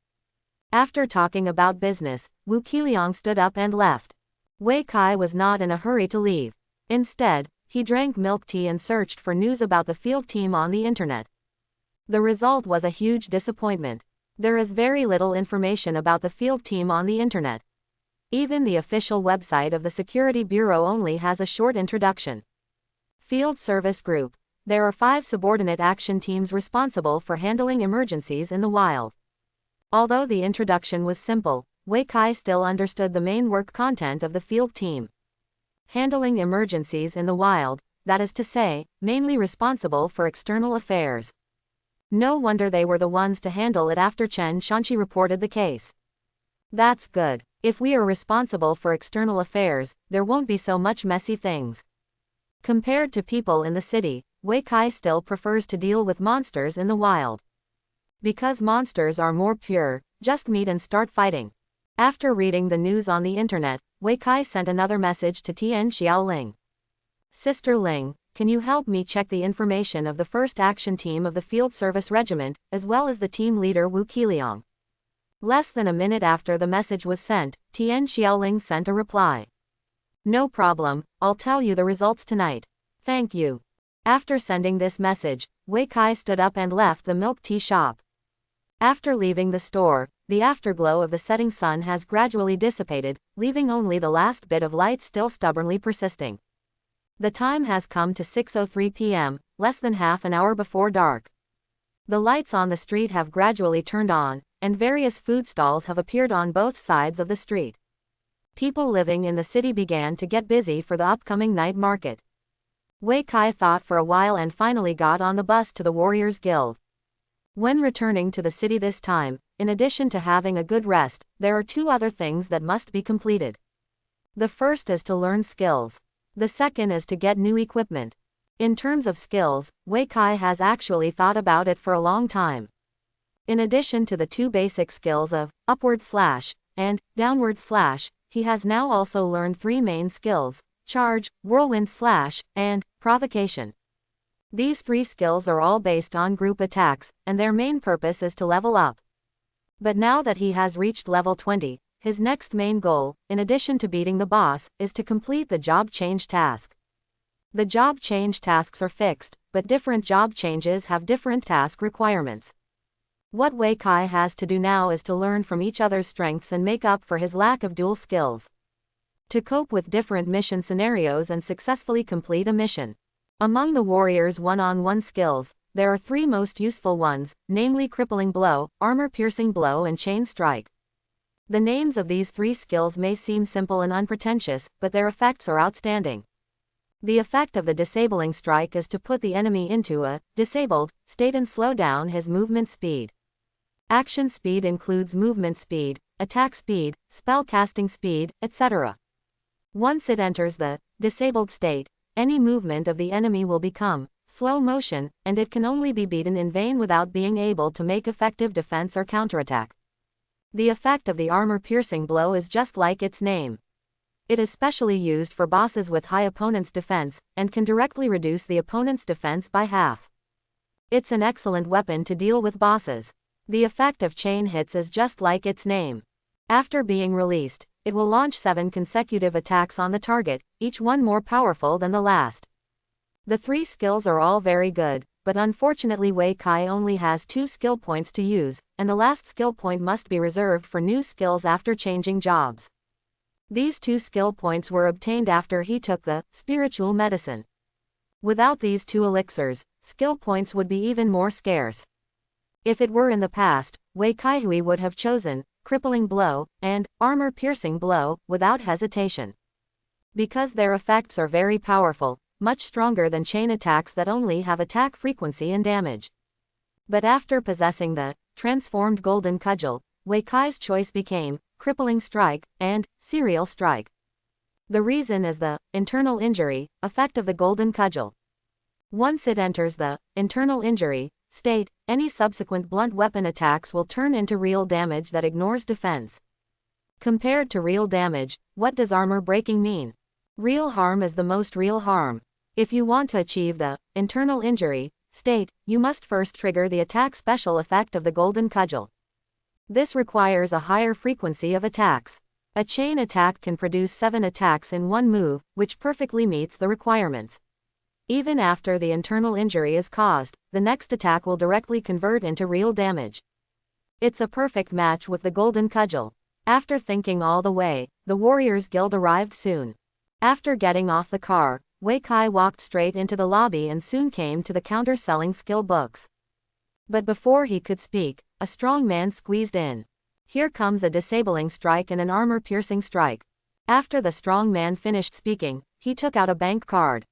After talking about business, Wu Qiliang stood up and left. Wei Kai was not in a hurry to leave. Instead, he drank milk tea and searched for news about the field team on the internet. The result was a huge disappointment. There is very little information about the field team on the internet. Even the official website of the Security Bureau only has a short introduction. Field Service Group. There are 5 subordinate action teams responsible for handling emergencies in the wild. Although the introduction was simple, Wei Kai still understood the main work content of the field team. Handling emergencies in the wild, that is to say, mainly responsible for external affairs. No wonder they were the ones to handle it after Chen Shanqi reported the case. That's good. If we are responsible for external affairs, there won't be so much messy things. Compared to people in the city, Wei Kai still prefers to deal with monsters in the wild. Because monsters are more pure, just meet and start fighting. After reading the news on the internet, Wei Kai sent another message to Tian Xiaoling. Sister Ling, can you help me check the information of the first action team of the Field Service Regiment, as well as the team leader Wu Qiliang? Less than a minute after the message was sent, Tian Xiaoling sent a reply. No problem, I'll tell you the results tonight. Thank you. After sending this message, Wei Kai stood up and left the milk tea shop. After leaving the store, the afterglow of the setting sun has gradually dissipated, leaving only the last bit of light still stubbornly persisting. The time has come to 6:03 p.m., less than half an hour before dark. The lights on the street have gradually turned on, and various food stalls have appeared on both sides of the street. People living in the city began to get busy for the upcoming night market. Wei Kai thought for a while and finally got on the bus to the Warriors Guild. When returning to the city this time, in addition to having a good rest, there are 2 other things that must be completed. The first is to learn skills. The second is to get new equipment. In terms of skills, Wei Kai has actually thought about it for a long time. In addition to the 2 basic skills of upward slash and downward slash, he has now also learned 3 main skills: charge, whirlwind slash, and provocation. These 3 skills are all based on group attacks, and their main purpose is to level up. But now that he has reached level 20, his next main goal, in addition to beating the boss, is to complete the job change task. The job change tasks are fixed, but different job changes have different task requirements. What Wei Kai has to do now is to learn from each other's strengths and make up for his lack of dual skills. To cope with different mission scenarios and successfully complete a mission. Among the warrior's one-on-one skills, there are 3 most useful ones, namely Crippling Blow, Armor-Piercing Blow and Chain Strike. The names of these 3 skills may seem simple and unpretentious, but their effects are outstanding. The effect of the disabling strike is to put the enemy into a disabled state and slow down his movement speed. Action speed includes movement speed, attack speed, spell casting speed, etc. Once it enters the disabled state, any movement of the enemy will become slow motion, and it can only be beaten in vain without being able to make effective defense or counterattack. The effect of the armor-piercing blow is just like its name. It is specially used for bosses with high opponent's defense, and can directly reduce the opponent's defense by half. It's an excellent weapon to deal with bosses. The effect of chain hits is just like its name. After being released, it will launch 7 consecutive attacks on the target, each one more powerful than the last. The 3 skills are all very good, but unfortunately Wei Kai only has 2 skill points to use, and the last skill point must be reserved for new skills after changing jobs. These 2 skill points were obtained after he took the spiritual medicine. Without these 2 elixirs, skill points would be even more scarce. If it were in the past, Wei Kai Hui would have chosen Crippling Blow and Armor-Piercing Blow without hesitation. Because their effects are very powerful, much stronger than chain attacks that only have attack frequency and damage. But after possessing the transformed Golden Cudgel, Wei Kai's choice became Crippling Strike and Serial Strike. The reason is the internal injury effect of the Golden Cudgel. Once it enters the internal injury state, any subsequent blunt weapon attacks will turn into real damage that ignores defense. Compared to real damage, what does armor breaking mean? Real harm is the most real harm. If you want to achieve the internal injury state, you must first trigger the attack special effect of the Golden Cudgel. This requires a higher frequency of attacks. A chain attack can produce 7 attacks in one move, which perfectly meets the requirements. Even after the internal injury is caused, the next attack will directly convert into real damage. It's a perfect match with the Golden Cudgel. After thinking all the way, the Warriors Guild arrived soon. After getting off the car, Wei Kai walked straight into the lobby and soon came to the counter selling skill books. But before he could speak, a strong man squeezed in. Here comes a disabling strike and an armor-piercing strike. After the strong man finished speaking, he took out a bank card.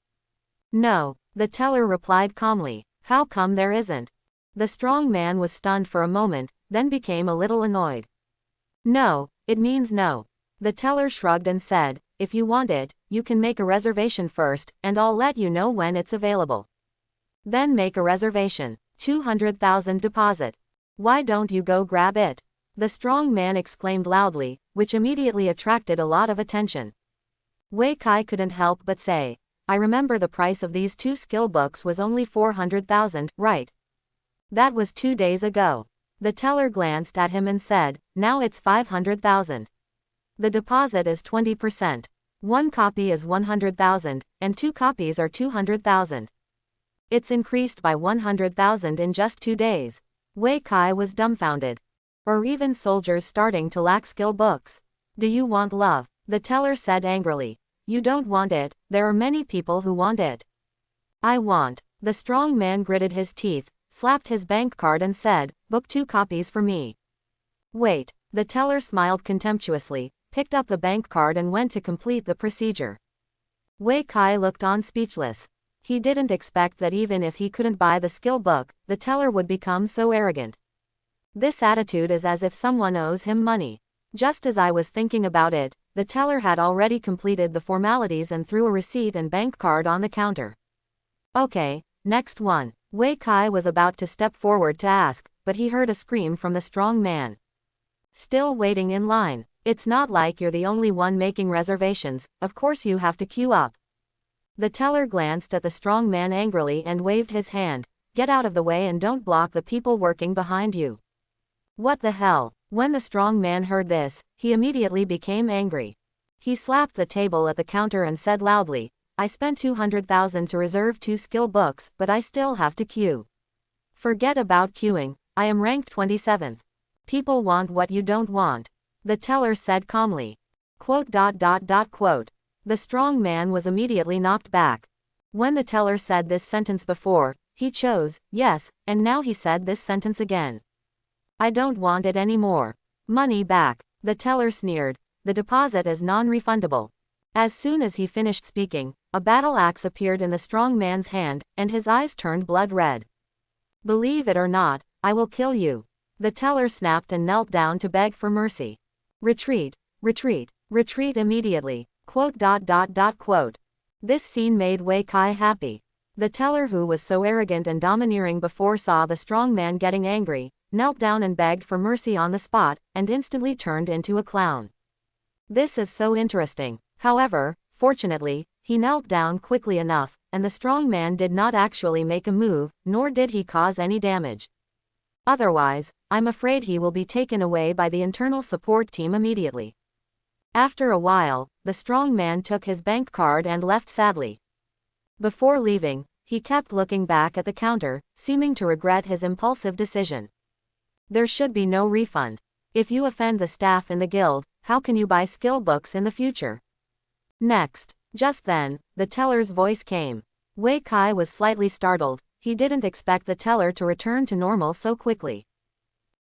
No, the teller replied calmly. How come there isn't? The strong man was stunned for a moment, then became a little annoyed. No, it means no. The teller shrugged and said, if you want it, you can make a reservation first, and I'll let you know when it's available. Then make a reservation. 200,000 deposit. Why don't you go grab it? The strong man exclaimed loudly, which immediately attracted a lot of attention. Wei Kai couldn't help but say, I remember the price of these 2 skill books was only 400,000, right? That was 2 days ago. The teller glanced at him and said, now it's 500,000. The deposit is 20%. 1 copy is 100,000, and 2 copies are 200,000. It's increased by 100,000 in just 2 days. Wei Kai was dumbfounded. Or even soldiers starting to lack skill books. Do you want love? The teller said angrily. You don't want it, there are many people who want it. I want. The strong man gritted his teeth, slapped his bank card and said, book 2 copies for me. Wait. The teller smiled contemptuously, picked up the bank card and went to complete the procedure. Wei Kai looked on speechless. He didn't expect that even if he couldn't buy the skill book, the teller would become so arrogant. This attitude is as if someone owes him money. Just as I was thinking about it, the teller had already completed the formalities and threw a receipt and bank card on the counter. Okay, next one. Wei Kai was about to step forward to ask, but he heard a scream from the strong man. Still waiting in line. It's not like you're the only one making reservations, of course you have to queue up. The teller glanced at the strong man angrily and waved his hand. Get out of the way and don't block the people working behind you. What the hell? When the strong man heard this, he immediately became angry. He slapped the table at the counter and said loudly, I spent 200,000 to reserve 2 skill books, but I still have to queue. Forget about queuing. I am ranked 27th. People want what you don't want. The teller said calmly. Quote. The strong man was immediately knocked back. When the teller said this sentence before, he chose, yes, and now he said this sentence again. I don't want it anymore. Money back. The teller sneered. The deposit is non-refundable. As soon as he finished speaking, a battle axe appeared in the strong man's hand, and his eyes turned blood red. Believe it or not, I will kill you. The teller snapped and knelt down to beg for mercy. Retreat, retreat, retreat immediately. Quote. This scene made Wei Kai happy. The teller, who was so arrogant and domineering before, saw the strong man getting angry, knelt down and begged for mercy on the spot, and instantly turned into a clown. This is so interesting. However, fortunately, he knelt down quickly enough, and the strong man did not actually make a move, nor did he cause any damage. Otherwise, I'm afraid he will be taken away by the internal support team immediately. After a while, the strong man took his bank card and left sadly. Before leaving, he kept looking back at the counter, seeming to regret his impulsive decision. There should be no refund. If you offend the staff in the guild, how can you buy skill books in the future? Next. Just then, the teller's voice came. Wei Kai was slightly startled. He didn't expect the teller to return to normal so quickly.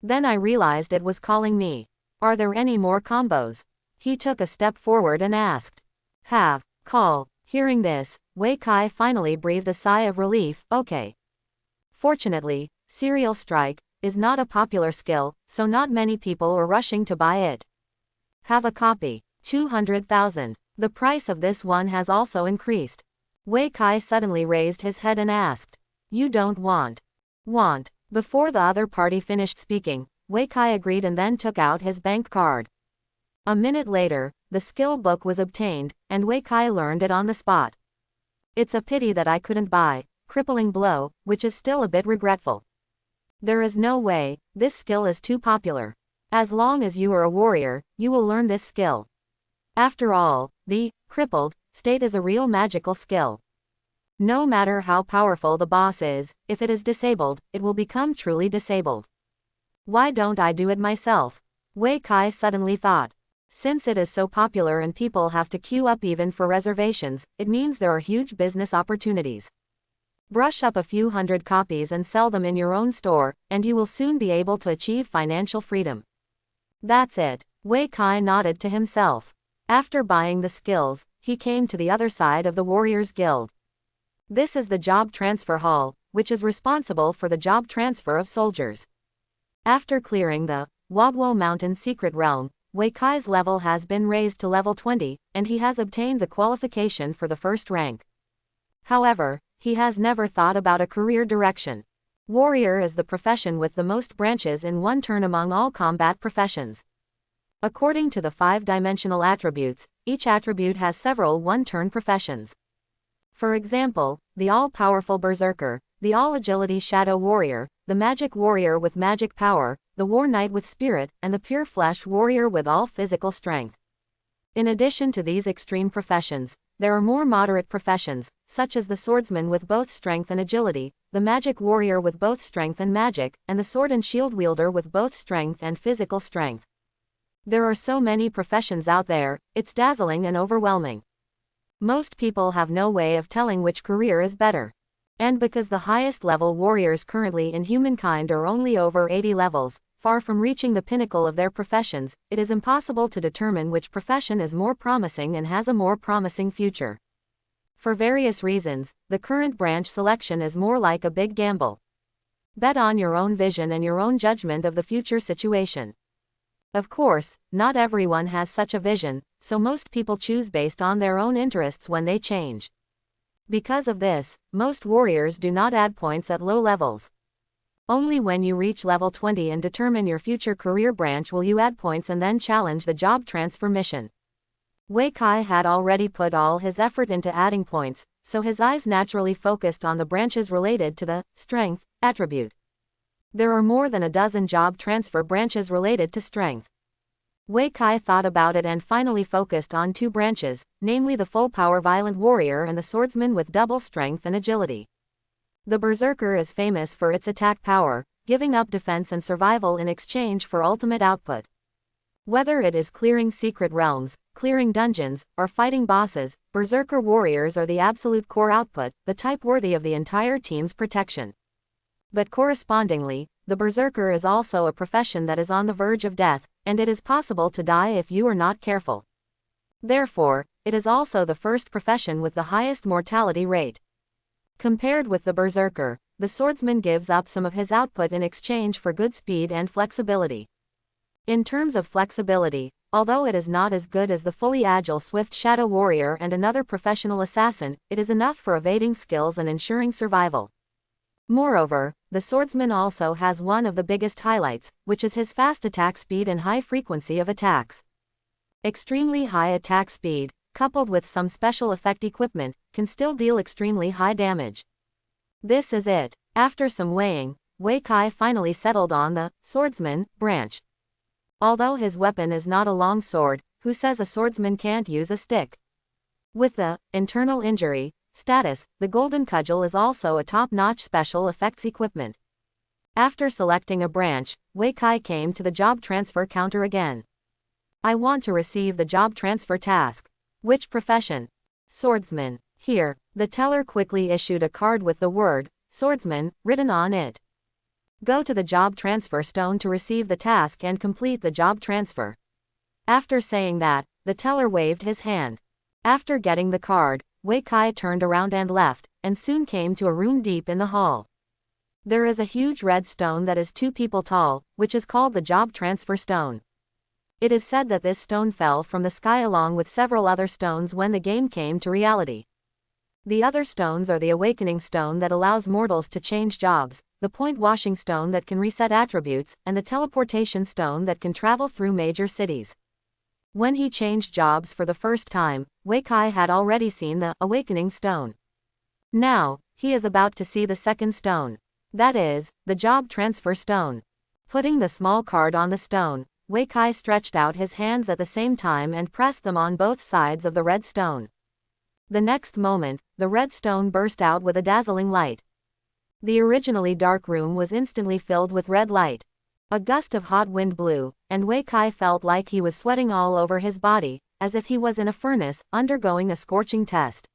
Then I realized it was calling me. Are there any more combos? He took a step forward and asked. Have. Call. Hearing this, Wei Kai finally breathed a sigh of relief. Okay. Fortunately, Serial Strike is not a popular skill, so not many people are rushing to buy it. Have a copy. 200,000. The price of this one has also increased. Wei Kai suddenly raised his head and asked. You don't want. Want. Before the other party finished speaking, Wei Kai agreed and then took out his bank card. A minute later, the skill book was obtained, and Wei Kai learned it on the spot. It's a pity that I couldn't buy. Crippling blow, which is still a bit regretful. There is no way, this skill is too popular. As long as you are a warrior, you will learn this skill. After all, the crippled state is a real magical skill. No matter how powerful the boss is, if it is disabled, it will become truly disabled. Why don't I do it myself? Wei Kai suddenly thought. Since it is so popular and people have to queue up even for reservations, it means there are huge business opportunities. Brush up a few hundred copies and sell them in your own store, and you will soon be able to achieve financial freedom. That's it. Wei Kai nodded to himself. After buying the skills, he came to the other side of the Warriors Guild. This is the job transfer hall, which is responsible for the job transfer of soldiers. After clearing the Wagwo Mountain Secret Realm, Wei Kai's level has been raised to level 20, and he has obtained the qualification for the first rank. However, he has never thought about a career direction. Warrior is the profession with the most branches in one turn among all combat professions. According to the 5-dimensional attributes, each attribute has several one-turn professions. For example, the all-powerful Berserker, the all-agility Shadow Warrior, the Magic Warrior with magic power, the War Knight with spirit, and the Pure Flesh Warrior with all physical strength. In addition to these extreme professions, there are more moderate professions, such as the Swordsman with both strength and agility, the Magic Warrior with both strength and magic, and the Sword and Shield Wielder with both strength and physical strength. There are so many professions out there, it's dazzling and overwhelming. Most people have no way of telling which career is better. And because the highest level warriors currently in humankind are only over 80 levels, far from reaching the pinnacle of their professions, it is impossible to determine which profession is more promising and has a more promising future. For various reasons, the current branch selection is more like a big gamble. Bet on your own vision and your own judgment of the future situation. Of course, not everyone has such a vision, so most people choose based on their own interests when they change. Because of this, most warriors do not add points at low levels. Only when you reach level 20 and determine your future career branch will you add points and then challenge the job transfer mission. Wei Kai had already put all his effort into adding points, so his eyes naturally focused on the branches related to the strength attribute. There are more than a dozen job transfer branches related to strength. Wei Kai thought about it and finally focused on 2 branches, namely the full-power violent warrior and the swordsman with double strength and agility. The berserker is famous for its attack power, giving up defense and survival in exchange for ultimate output. Whether it is clearing secret realms, clearing dungeons, or fighting bosses, berserker warriors are the absolute core output, the type worthy of the entire team's protection. But correspondingly, the berserker is also a profession that is on the verge of death, and it is possible to die if you are not careful. Therefore, it is also the first profession with the highest mortality rate. Compared with the berserker, the swordsman gives up some of his output in exchange for good speed and flexibility. In terms of flexibility, although it is not as good as the fully agile swift shadow warrior and another professional assassin, it is enough for evading skills and ensuring survival. Moreover, the swordsman also has one of the biggest highlights, which is his fast attack speed and high frequency of attacks. Extremely high attack speed, coupled with some special effect equipment, can still deal extremely high damage. This is it. After some weighing, Wei Kai finally settled on the swordsman branch. Although his weapon is not a long sword, who says a swordsman can't use a stick? With the internal injury status, the golden cudgel is also a top-notch special effects equipment. After selecting a branch, Wei Kai came to the job transfer counter again. I want to receive the job transfer task. Which profession? Swordsman. Here, the teller quickly issued a card with the word swordsman written on it. Go to the job transfer stone to receive the task and complete the job transfer. After saying that, the teller waved his hand. After getting the card, Wei Kai turned around and left, and soon came to a room deep in the hall. There is a huge red stone that is 2 people tall, which is called the job transfer stone. It is said that this stone fell from the sky along with several other stones when the game came to reality. The other stones are the awakening stone that allows mortals to change jobs, the point washing stone that can reset attributes, and the teleportation stone that can travel through major cities. When he changed jobs for the first time, Wei Kai had already seen the awakening stone. Now, he is about to see the second stone. That is, the job transfer stone. Putting the small card on the stone, Wei Kai stretched out his hands at the same time and pressed them on both sides of the red stone. The next moment, the red stone burst out with a dazzling light. The originally dark room was instantly filled with red light. A gust of hot wind blew, and Wei Kai felt like he was sweating all over his body, as if he was in a furnace, undergoing a scorching test.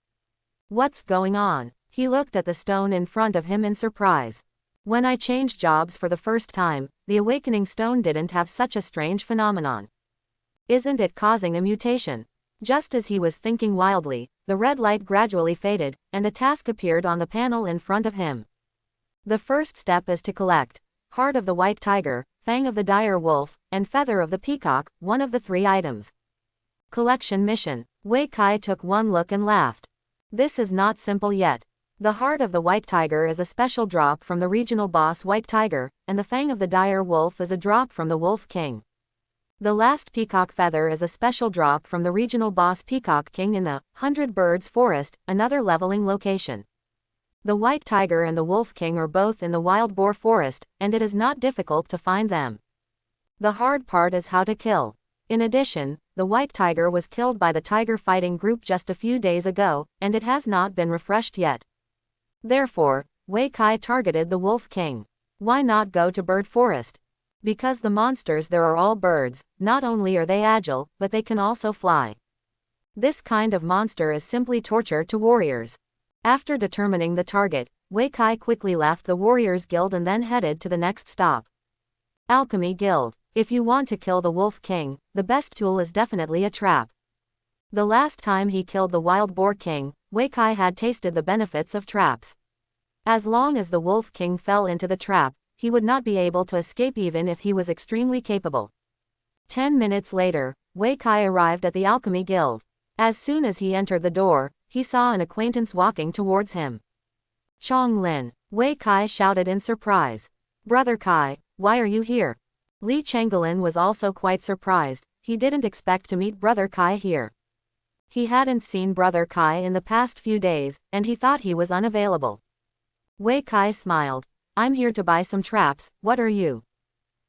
What's going on? He looked at the stone in front of him in surprise. When I changed jobs for the first time, the awakening stone didn't have such a strange phenomenon. Isn't it causing a mutation? Just as he was thinking wildly, the red light gradually faded, and a task appeared on the panel in front of him. The first step is to collect Heart of the White Tiger, Fang of the Dire Wolf, and Feather of the Peacock, one of the 3 items. Collection mission. Wei Kai took one look and laughed. This is not simple yet. The Heart of the White Tiger is a special drop from the regional boss White Tiger, and the Fang of the Dire Wolf is a drop from the Wolf King. The last Peacock Feather is a special drop from the regional boss Peacock King in the 100 Birds Forest, another leveling location. The White Tiger and the Wolf King are both in the Wild Boar Forest, and it is not difficult to find them. The hard part is how to kill. In addition, the White Tiger was killed by the Tiger Fighting Group just a few days ago, and it has not been refreshed yet. Therefore, Wei Kai targeted the Wolf King. Why not go to Bird Forest? Because the monsters there are all birds, not only are they agile, but they can also fly. This kind of monster is simply torture to warriors. After determining the target, Wei Kai quickly left the Warriors Guild and then headed to the next stop. Alchemy Guild. If you want to kill the Wolf King, the best tool is definitely a trap. The last time he killed the Wild Boar King, Wei Kai had tasted the benefits of traps. As long as the Wolf King fell into the trap, he would not be able to escape even if he was extremely capable. 10 minutes later, Wei Kai arrived at the Alchemy Guild. As soon as he entered the door, he saw an acquaintance walking towards him. Chong Lin. Wei Kai shouted in surprise. Brother Kai, why are you here? Li Changelin was also quite surprised. He didn't expect to meet Brother Kai here. He hadn't seen Brother Kai in the past few days, and he thought he was unavailable. Wei Kai smiled. I'm here to buy some traps, what are you?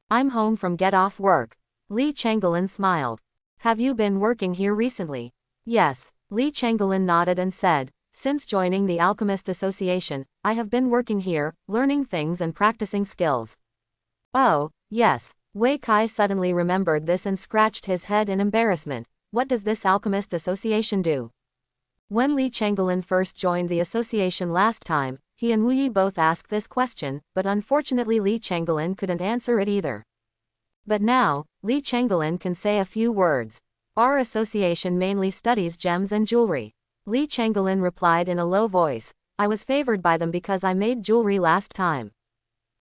I'm home from get off work. Li Changelin smiled. Have you been working here recently? Yes. Li Changelin nodded and said, since joining the Alchemist Association, I have been working here, learning things and practicing skills. Oh, yes. Wei Kai suddenly remembered this and scratched his head in embarrassment. What does this Alchemist Association do? When Li Changelin first joined the association last time, he and Wu Yi both asked this question, but unfortunately Li Changelin couldn't answer it either. But now, Li Changelin can say a few words. Our association mainly studies gems and jewelry. Li Changelin replied in a low voice. I was favored by them because I made jewelry last time.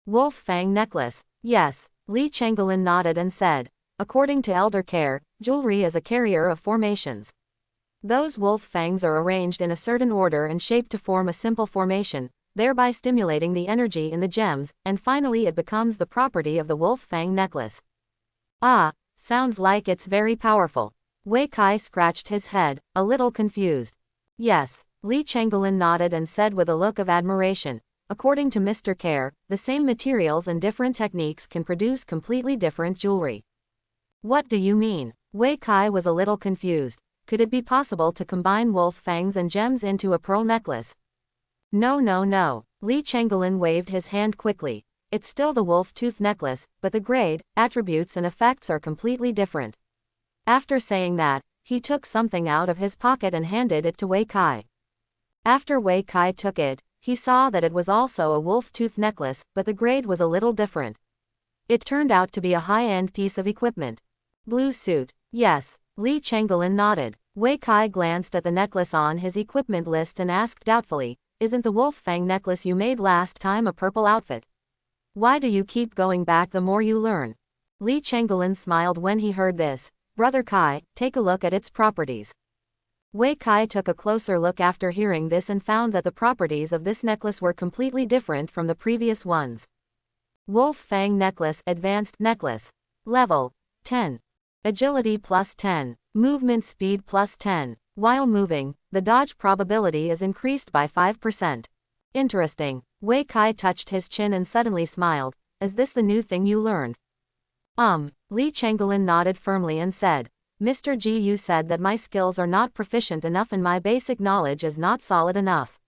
Wolf Fang necklace. Yes. Li Changelin nodded and said. According to Elder Care, jewelry is a carrier of formations. Those wolf fangs are arranged in a certain order and shaped to form a simple formation, thereby stimulating the energy in the gems, and finally it becomes the property of the wolf fang necklace. Ah, sounds like it's very powerful. Wei Kai scratched his head, a little confused. Yes. Li Changelin nodded and said with a look of admiration. According to Mr. Care, the same materials and different techniques can produce completely different jewelry. What do you mean? Wei Kai was a little confused. Could it be possible to combine wolf fangs and gems into a pearl necklace? No. Li Changelin waved his hand quickly. It's still the wolf tooth necklace, but the grade, attributes and effects are completely different. After saying that, he took something out of his pocket and handed it to Wei Kai. After Wei Kai took it, he saw that it was also a wolf tooth necklace, but the grade was a little different. It turned out to be a high-end piece of equipment. Blue suit. Yes. Li Changelin nodded. Wei Kai glanced at the necklace on his equipment list and asked doubtfully, isn't the wolf fang necklace you made last time a purple outfit? Why do you keep going back the more you learn? Li Changelin smiled when he heard this. Brother Kai, take a look at its properties. Wei Kai took a closer look after hearing this and found that the properties of this necklace were completely different from the previous ones. Wolf Fang Necklace Advanced Necklace. Level 10. Agility plus 10. Movement speed plus 10. While moving, the dodge probability is increased by 5%. Interesting. Wei Kai touched his chin and suddenly smiled. Is this the new thing you learned? Li Changelin nodded firmly and said, Mr. Ji, you said that my skills are not proficient enough and my basic knowledge is not solid enough.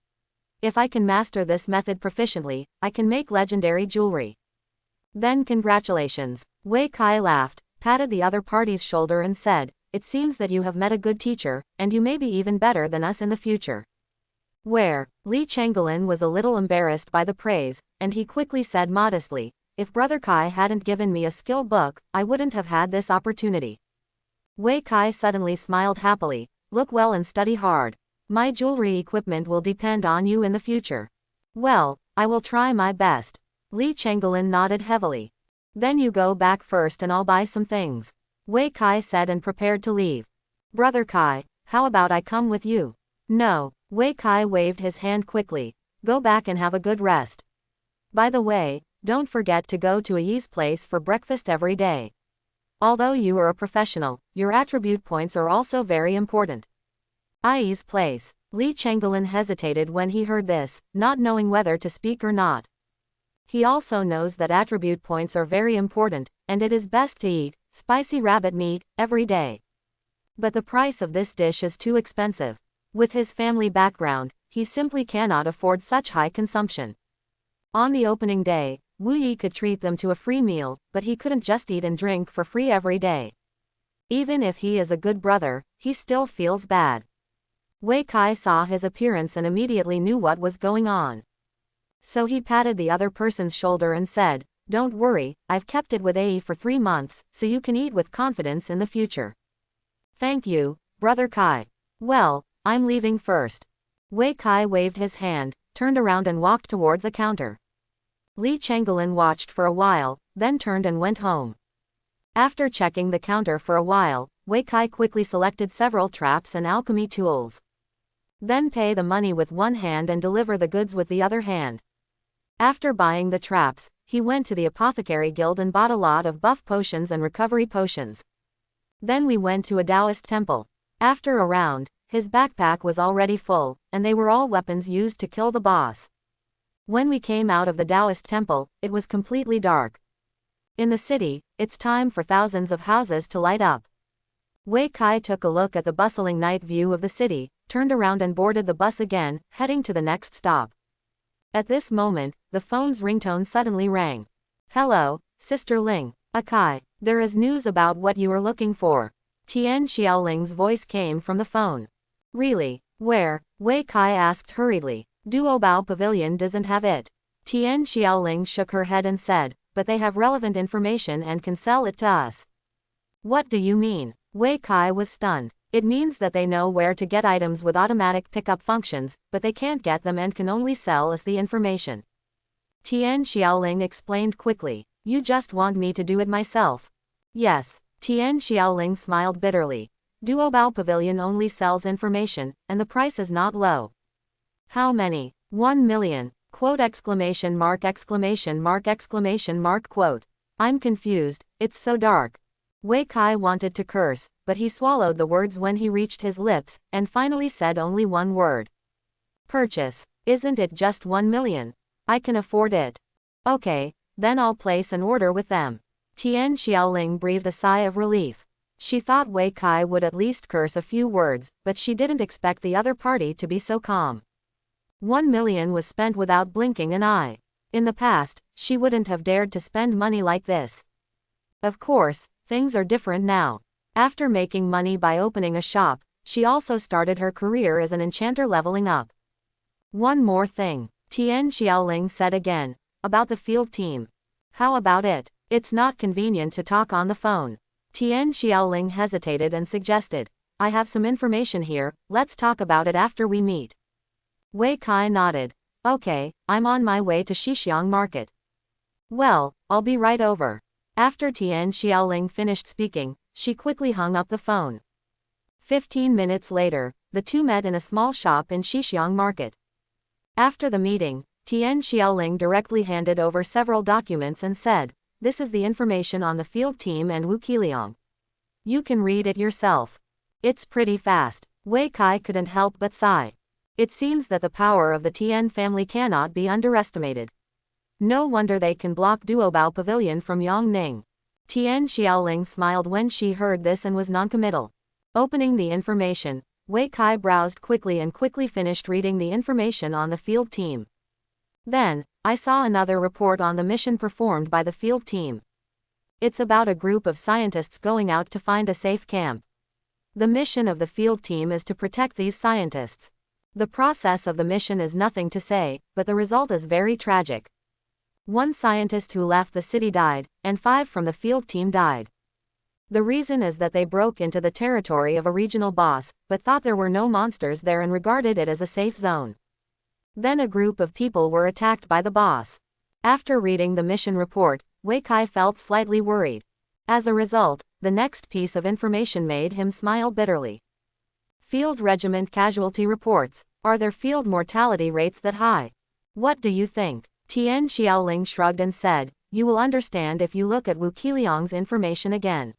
If I can master this method proficiently, I can make legendary jewelry. Then congratulations. Wei Kai laughed, patted the other party's shoulder and said, it seems that you have met a good teacher, and you may be even better than us in the future. Where? Li Changelin was a little embarrassed by the praise, and he quickly said modestly, if Brother Kai hadn't given me a skill book, I wouldn't have had this opportunity. Wei Kai suddenly smiled happily. Look well and study hard. My jewelry equipment will depend on you in the future. Well, I will try my best. Li Changelin nodded heavily. Then you go back first and I'll buy some things. Wei Kai said and prepared to leave. Brother Kai, how about I come with you? No. Wei Kai waved his hand quickly. Go back and have a good rest. By the way, don't forget to go to Yi's place for breakfast every day. Although you are a professional, your attribute points are also very important. Yi's place. Li Changelin hesitated when he heard this, not knowing whether to speak or not. He also knows that attribute points are very important, and it is best to eat spicy rabbit meat every day. But the price of this dish is too expensive. With his family background, he simply cannot afford such high consumption. On the opening day, Wu Yi could treat them to a free meal, but he couldn't just eat and drink for free every day. Even if he is a good brother, he still feels bad. Wei Kai saw his appearance and immediately knew what was going on. So he patted the other person's shoulder and said, don't worry, I've kept it with Yi for 3 months, so you can eat with confidence in the future. Thank you, Brother Kai. Well, I'm leaving first. Wei Kai waved his hand, turned around and walked towards a counter. Li Changelin watched for a while, then turned and went home. After checking the counter for a while, Wei Kai quickly selected several traps and alchemy tools. Then pay the money with one hand and deliver the goods with the other hand. After buying the traps, he went to the apothecary guild and bought a lot of buff potions and recovery potions. Then we went to a Taoist temple. After a round, His backpack was already full, and they were all weapons used to kill the boss. When we came out of the Taoist temple, it was completely dark. In the city, it's time for thousands of houses to light up. Wei Kai took a look at the bustling night view of the city, turned around and boarded the bus again, heading to the next stop. At this moment, the phone's ringtone suddenly rang. Hello, Sister Ling. Kai. There is news about what you are looking for. Tian Xiaoling's voice came from the phone. Really? Where? Wei Kai asked hurriedly. Duobao Pavilion doesn't have it. Tian Xiaoling shook her head and said, but they have relevant information and can sell it to us. What do you mean? Wei Kai was stunned. It means that they know where to get items with automatic pickup functions, but they can't get them and can only sell us the information. Tian Xiaoling explained quickly. You just want me to do it myself. Yes. Tian Xiaoling smiled bitterly. Duobao Pavilion only sells information, and the price is not low. How many? 1 million. Quote exclamation mark exclamation mark exclamation mark quote. I'm confused, it's so dark. Wei Kai wanted to curse, but he swallowed the words when he reached his lips, and finally said only one word. Purchase. Isn't it just 1 million? I can afford it. Okay, then I'll place an order with them. Tian Xiaoling breathed a sigh of relief. She thought Wei Kai would at least curse a few words, but she didn't expect the other party to be so calm. 1 million was spent without blinking an eye. In the past, she wouldn't have dared to spend money like this. Of course, things are different now. After making money by opening a shop, she also started her career as an enchanter leveling up. One more thing, Tian Xiaoling said again, about the field team. How about it? It's not convenient to talk on the phone. Tian Xiaoling hesitated and suggested, I have some information here, let's talk about it after we meet. Wei Kai nodded. Okay, I'm on my way to Xixiang Market. Well, I'll be right over. After Tian Xiaoling finished speaking, she quickly hung up the phone. 15 minutes later, the two met in a small shop in Xixiang Market. After the meeting, Tian Xiaoling directly handed over several documents and said, this is the information on the field team and Wu Qiliang. You can read it yourself. It's pretty fast. Wei Kai couldn't help but sigh. It seems that the power of the Tian family cannot be underestimated. No wonder they can block Duobao Pavilion from Yongning. Tian Xiaoling smiled when she heard this and was noncommittal. Opening the information, Wei Kai browsed quickly and quickly finished reading the information on the field team. Then, I saw another report on the mission performed by the field team. It's about a group of scientists going out to find a safe camp. The mission of the field team is to protect these scientists. The process of the mission is nothing to say, but the result is very tragic. 1 scientist who left the city died, and 5 from the field team died. The reason is that they broke into the territory of a regional boss, but thought there were no monsters there and regarded it as a safe zone. Then a group of people were attacked by the boss. After reading the mission report, Wei Kai felt slightly worried. As a result, the next piece of information made him smile bitterly. Field regiment casualty reports. Are their field mortality rates that high? What do you think? Tian Xiaoling shrugged and said, you will understand if you look at Wu Qiliang's information again.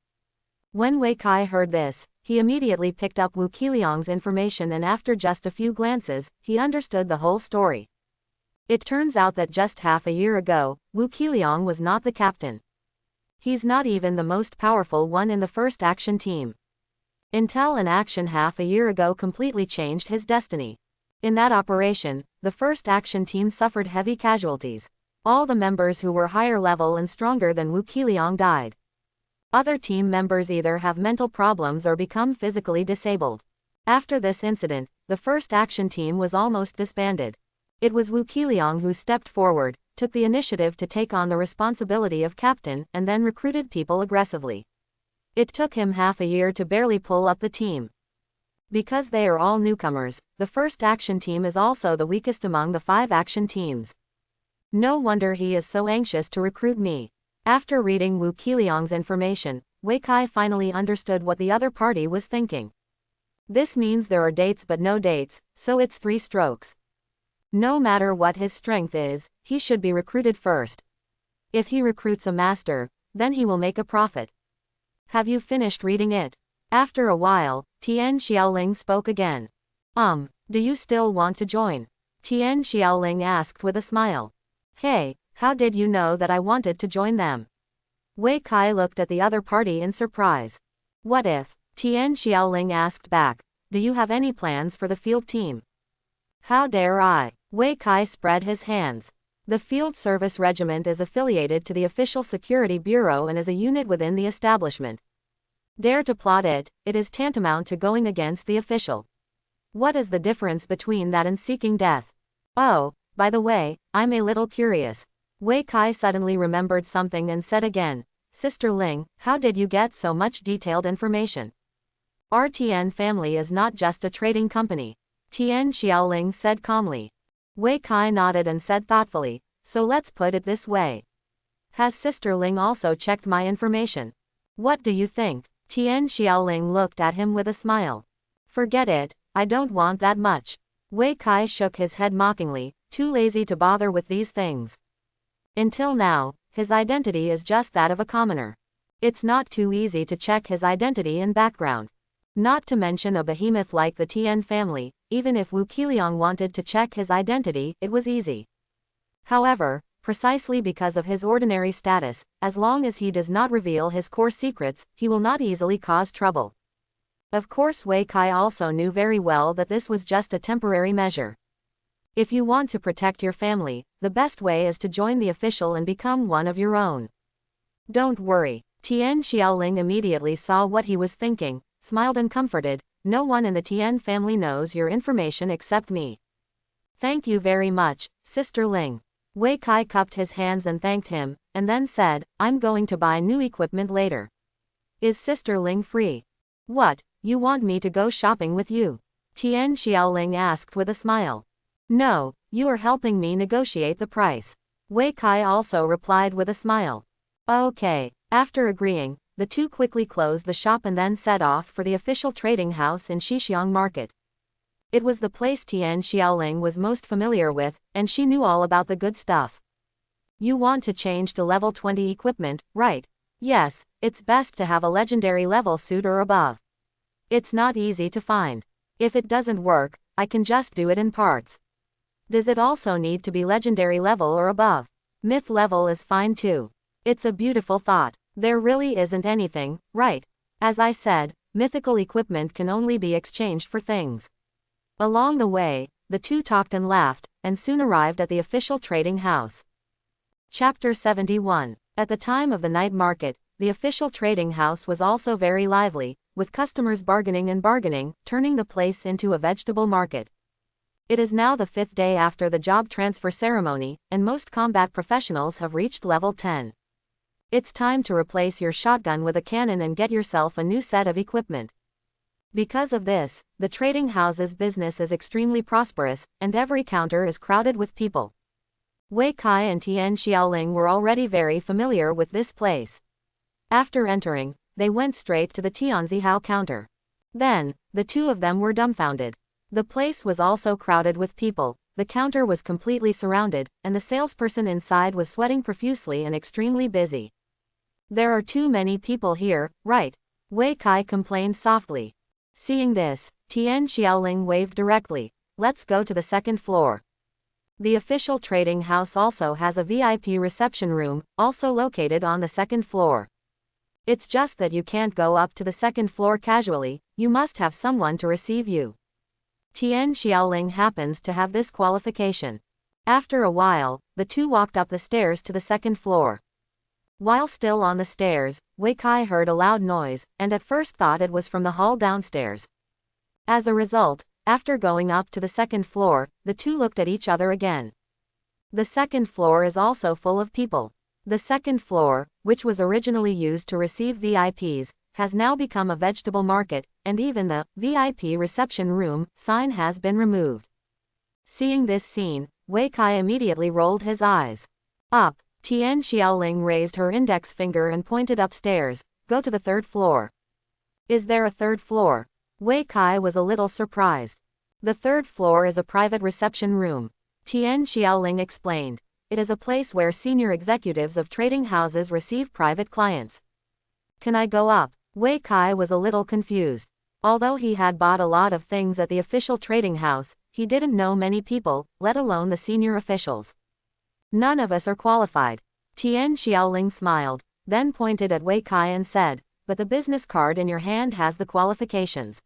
When Wei Kai heard this, he immediately picked up Wu Qiliang's information and after just a few glances, he understood the whole story. It turns out that just half a year ago, Wu Qiliang was not the captain. He's not even the most powerful one in the first action team. Until an action half a year ago completely changed his destiny. In that operation, the first action team suffered heavy casualties. All the members who were higher level and stronger than Wu Qiliang died. Other team members either have mental problems or become physically disabled. After this incident, the first action team was almost disbanded. It was Wu Qiliang who stepped forward, took the initiative to take on the responsibility of captain, and then recruited people aggressively. It took him half a year to barely pull up the team. Because they are all newcomers, the first action team is also the weakest among the 5 action teams. No wonder he is so anxious to recruit me. After reading Wu Qiliang's information, Wei Kai finally understood what the other party was thinking. This means there are dates but no dates, so it's 3 strokes. No matter what his strength is, he should be recruited first. If he recruits a master, then he will make a profit. Have you finished reading it? After a while, Tian Xiaoling spoke again. Do you still want to join? Tian Xiaoling asked with a smile. Hey, how did you know that I wanted to join them? Wei Kai looked at the other party in surprise. What if? Tian Xiaoling asked back. Do you have any plans for the field team? How dare I? Wei Kai spread his hands. The Field Service Regiment is affiliated to the Official Security Bureau and is a unit within the establishment. Dare to plot it, it is tantamount to going against the official. What is the difference between that and seeking death? Oh, by the way, I'm a little curious. Wei Kai suddenly remembered something and said again, Sister Ling, how did you get so much detailed information? Our Tian family is not just a trading company. Tian Xiaoling said calmly. Wei Kai nodded and said thoughtfully, so let's put it this way. Has Sister Ling also checked my information? What do you think? Tian Xiaoling looked at him with a smile. Forget it, I don't want that much. Wei Kai shook his head mockingly, too lazy to bother with these things. Until now, his identity is just that of a commoner. It's not too easy to check his identity and background. Not to mention a behemoth like the Tian family, even if Wu Qiliang wanted to check his identity, it was easy. However, precisely because of his ordinary status, as long as he does not reveal his core secrets, he will not easily cause trouble. Of course, Wei Kai also knew very well that this was just a temporary measure. If you want to protect your family, the best way is to join the official and become one of your own. Don't worry. Tian Xiaoling immediately saw what he was thinking, smiled and comforted. No one in the Tian family knows your information except me. Thank you very much, Sister Ling. Wei Kai cupped his hands and thanked him, and then said, I'm going to buy new equipment later. Is Sister Ling free? What, you want me to go shopping with you? Tian Xiaoling asked with a smile. No, you are helping me negotiate the price. Wei Kai also replied with a smile. Okay. After agreeing, the two quickly closed the shop and then set off for the official trading house in Xixiang Market. It was the place Tian Xiaoling was most familiar with, and she knew all about the good stuff. You want to change to level 20 equipment, right? Yes, it's best to have a legendary level suit or above. It's not easy to find. If it doesn't work, I can just do it in parts. Does it also need to be legendary level or above? Myth level is fine too. It's a beautiful thought. There really isn't anything, right? As I said, mythical equipment can only be exchanged for things. Along the way, the two talked and laughed, and soon arrived at the official trading house. Chapter 71. At the time of the night market, the official trading house was also very lively, with customers bargaining and bargaining, turning the place into a vegetable market. It is now the 5th day after the job transfer ceremony, and most combat professionals have reached level 10. It's time to replace your shotgun with a cannon and get yourself a new set of equipment. Because of this, the trading house's business is extremely prosperous, and every counter is crowded with people. Wei Kai and Tian Xiaoling were already very familiar with this place. After entering, they went straight to the Tianzihao counter. Then, the two of them were dumbfounded. The place was also crowded with people, the counter was completely surrounded, and the salesperson inside was sweating profusely and extremely busy. There are too many people here, right? Wei Kai complained softly. Seeing this, Tian Xiaoling waved directly. Let's go to the second floor. The official trading house also has a VIP reception room, also located on the second floor. It's just that you can't go up to the second floor casually, you must have someone to receive you. Tian Xiaoling happens to have this qualification. After a while, the two walked up the stairs to the second floor. While still on the stairs, Wei Kai heard a loud noise, and at first thought it was from the hall downstairs. As a result, after going up to the second floor, the two looked at each other again. The second floor is also full of people. The second floor, which was originally used to receive VIPs, has now become a vegetable market, and even the VIP reception room sign has been removed. Seeing this scene, Wei Kai immediately rolled his eyes. Up. Tian Xiaoling raised her index finger and pointed upstairs. Go to the third floor. Is there a third floor? Wei Kai was a little surprised. The third floor is a private reception room. Tian Xiaoling explained. It is a place where senior executives of trading houses receive private clients. Can I go up? Wei Kai was a little confused. Although he had bought a lot of things at the official trading house, he didn't know many people, let alone the senior officials. None of us are qualified. Tian Xiaoling smiled, then pointed at Wei Kai and said, but the business card in your hand has the qualifications.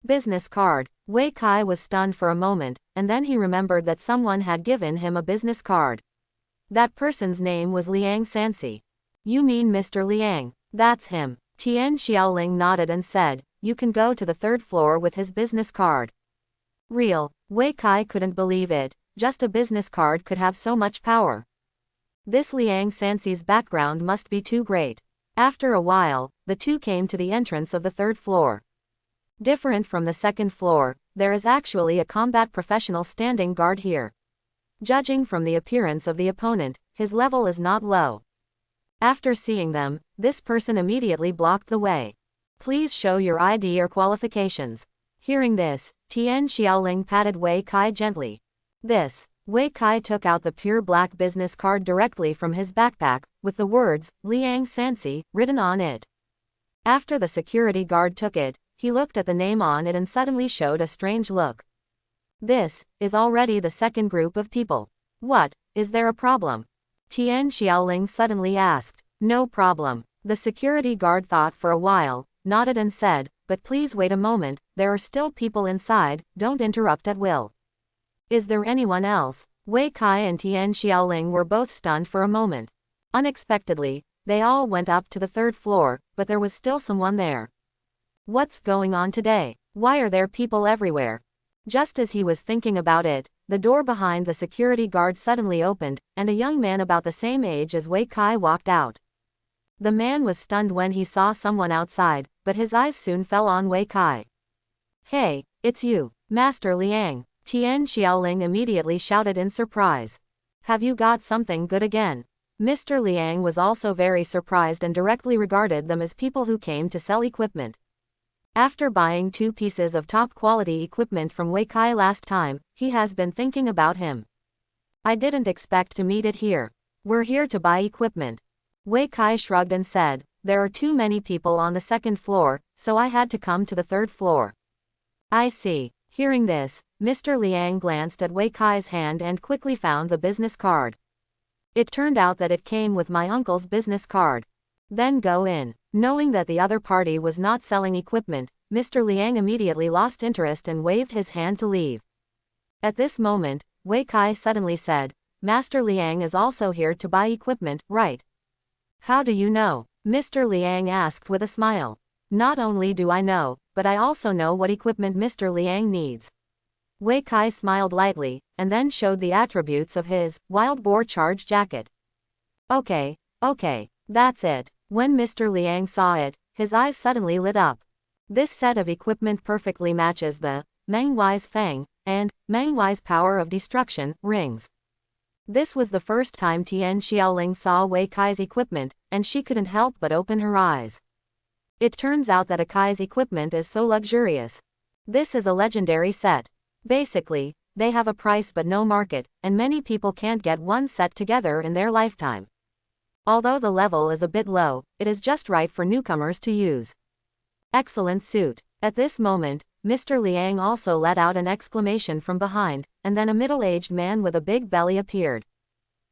Business card. Wei Kai was stunned for a moment, and then he remembered that someone had given him a business card. That person's name was Liang Sansi. You mean Mr. Liang? That's him. Tian Xiaoling nodded and said, you can go to the 3rd floor with his business card. Real. Wei Kai couldn't believe it, just a business card could have so much power. This Liang Sansi's background must be too great. After a while, the two came to the entrance of the 3rd floor. Different from the 2nd floor, there is actually a combat professional standing guard here. Judging from the appearance of the opponent, his level is not low. After seeing them, this person immediately blocked the way. Please show your ID or qualifications. Hearing this, Tian Xiaoling patted Wei Kai gently. Wei Kai took out the pure black business card directly from his backpack, with the words, Liang Sansi, written on it. After the security guard took it, he looked at the name on it and suddenly showed a strange look. This is already the 2nd group of people. What, is there a problem? Tian Xiaoling suddenly asked. No problem. The security guard thought for a while, nodded and said, but please wait a moment, there are still people inside, don't interrupt at will. Is there anyone else? Wei Kai and Tian Xiaoling were both stunned for a moment. Unexpectedly, they all went up to the 3rd floor, but there was still someone there. What's going on today? Why are there people everywhere? Just as he was thinking about it, the door behind the security guard suddenly opened, and a young man about the same age as Wei Kai walked out. The man was stunned when he saw someone outside, but his eyes soon fell on Wei Kai. Hey, it's you, Master Liang. Tian Xiaoling immediately shouted in surprise. Have you got something good again? Mr. Liang was also very surprised and directly regarded them as people who came to sell equipment. After buying 2 pieces of top-quality equipment from Wei Kai last time, he has been thinking about him. I didn't expect to meet it here. We're here to buy equipment. Wei Kai shrugged and said, there are too many people on the 2nd floor, so I had to come to the 3rd floor. I see. Hearing this, Mr. Liang glanced at Wei Kai's hand and quickly found the business card. It turned out that it came with my uncle's business card. Then go in. Knowing that the other party was not selling equipment, Mr. Liang immediately lost interest and waved his hand to leave. At this moment, Wei Kai suddenly said, Master Liang is also here to buy equipment, right? How do you know? Mr. Liang asked with a smile. Not only do I know, but I also know what equipment Mr. Liang needs. Wei Kai smiled lightly, and then showed the attributes of his wild boar charge jacket. Okay, that's it. When Mr. Liang saw it, his eyes suddenly lit up. This set of equipment perfectly matches the Meng Wei's Fang and Meng Wei's Power of Destruction rings. This was the first time Tian Xiaoling saw Wei Kai's equipment, and she couldn't help but open her eyes. It turns out that Akai's equipment is so luxurious. This is a legendary set. Basically, they have a price but no market, and many people can't get one set together in their lifetime. Although the level is a bit low, it is just right for newcomers to use. Excellent suit. At this moment, Mr. Liang also let out an exclamation from behind, and then a middle-aged man with a big belly appeared.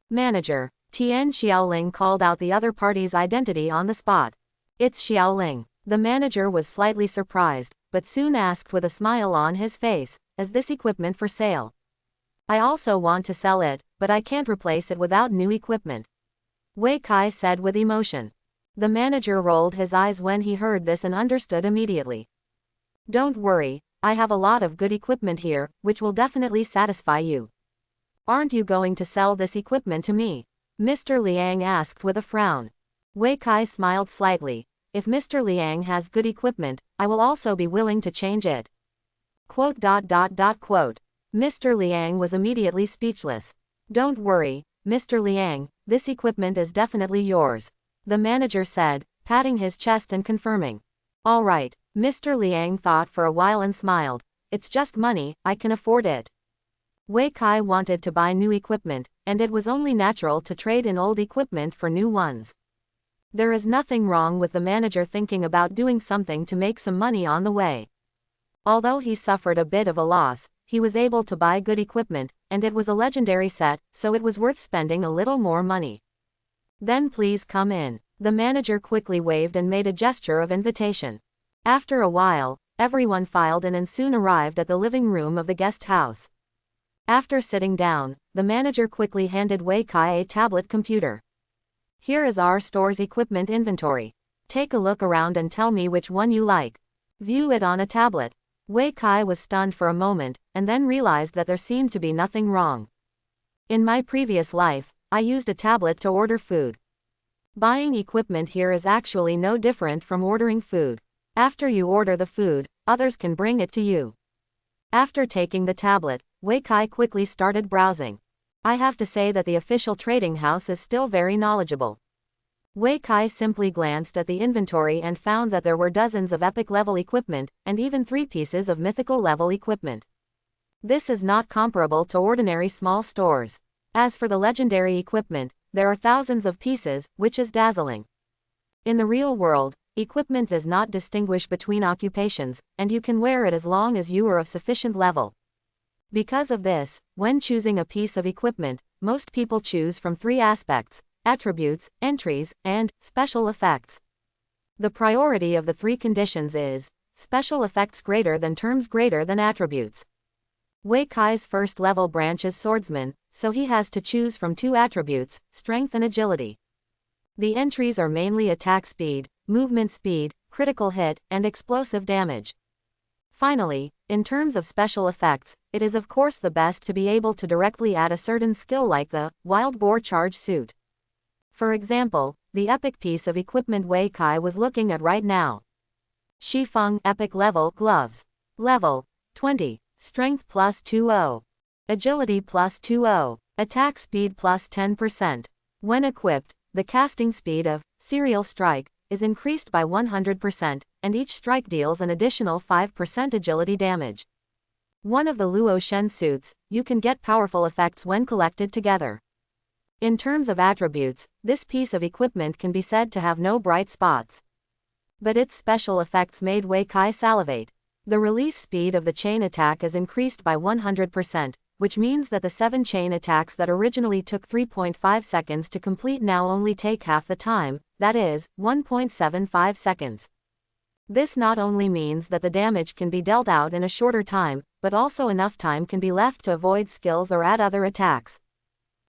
Manager. Tian Xiaoling called out the other party's identity on the spot. It's Xiaoling. The manager was slightly surprised, but soon asked with a smile on his face, is this equipment for sale? I also want to sell it, but I can't replace it without new equipment. Wei Kai said with emotion. The manager rolled his eyes when he heard this and understood immediately. Don't worry, I have a lot of good equipment here, which will definitely satisfy you. Aren't you going to sell this equipment to me? Mr. Liang asked with a frown. Wei Kai smiled slightly. If Mr. Liang has good equipment, I will also be willing to change it. Mr. Liang was immediately speechless. Don't worry, Mr. Liang, this equipment is definitely yours. The manager said, patting his chest and confirming. All right. Mr. Liang thought for a while and smiled. It's just money, I can afford it. Wei Kai wanted to buy new equipment, and it was only natural to trade in old equipment for new ones. There is nothing wrong with the manager thinking about doing something to make some money on the way. Although he suffered a bit of a loss, he was able to buy good equipment, and it was a legendary set, so it was worth spending a little more money. Then please come in. The manager quickly waved and made a gesture of invitation. After a while, everyone filed in and soon arrived at the living room of the guest house. After sitting down, the manager quickly handed Wei Kai a tablet computer. Here is our store's equipment inventory. Take a look around and tell me which one you like. View it on a tablet. Wei Kai was stunned for a moment, and then realized that there seemed to be nothing wrong. In my previous life, I used a tablet to order food. Buying equipment here is actually no different from ordering food. After you order the food, others can bring it to you. After taking the tablet, Wei Kai quickly started browsing. I have to say that the official trading house is still very knowledgeable. Wei Kai simply glanced at the inventory and found that there were dozens of epic level equipment, and even 3 pieces of mythical level equipment. This is not comparable to ordinary small stores. As for the legendary equipment, there are thousands of pieces, which is dazzling. In the real world, equipment does not distinguish between occupations, and you can wear it as long as you are of sufficient level. Because of this, when choosing a piece of equipment, most people choose from 3 aspects: attributes, entries, and special effects. The priority of the 3 conditions is special effects greater than terms greater than attributes. Wei Kai's first level branch is swordsman, so he has to choose from 2 attributes, strength and agility. The entries are mainly attack speed, movement speed, critical hit, and explosive damage. Finally, in terms of special effects, it is of course the best to be able to directly add a certain skill like the Wild Boar Charge suit. For example, the epic piece of equipment Wei Kai was looking at right now. Shifeng Epic Level Gloves. Level 20. Strength plus 20. Agility plus 20. Attack speed plus 10%. When equipped, the casting speed of Serial Strike is increased by 100%, and each strike deals an additional 5% agility damage. One of the Luo Shen suits, you can get powerful effects when collected together. In terms of attributes, this piece of equipment can be said to have no bright spots. But its special effects made Wei Kai salivate. The release speed of the chain attack is increased by 100%, which means that the 7 chain attacks that originally took 3.5 seconds to complete now only take half the time, that is, 1.75 seconds. This not only means that the damage can be dealt out in a shorter time, but also enough time can be left to avoid skills or add other attacks.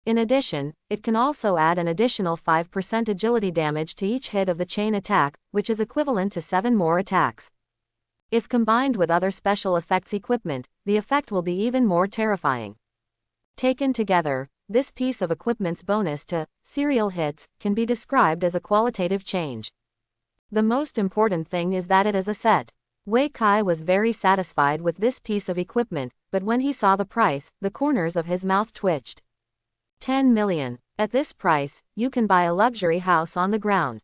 In addition, it can also add an additional 5% agility damage to each hit of the chain attack, which is equivalent to 7 more attacks. If combined with other special effects equipment, the effect will be even more terrifying. Taken together, this piece of equipment's bonus to serial hits can be described as a qualitative change. The most important thing is that it is a set. Wei Kai was very satisfied with this piece of equipment, but when he saw the price, the corners of his mouth twitched. 10 million. At this price, you can buy a luxury house on the ground.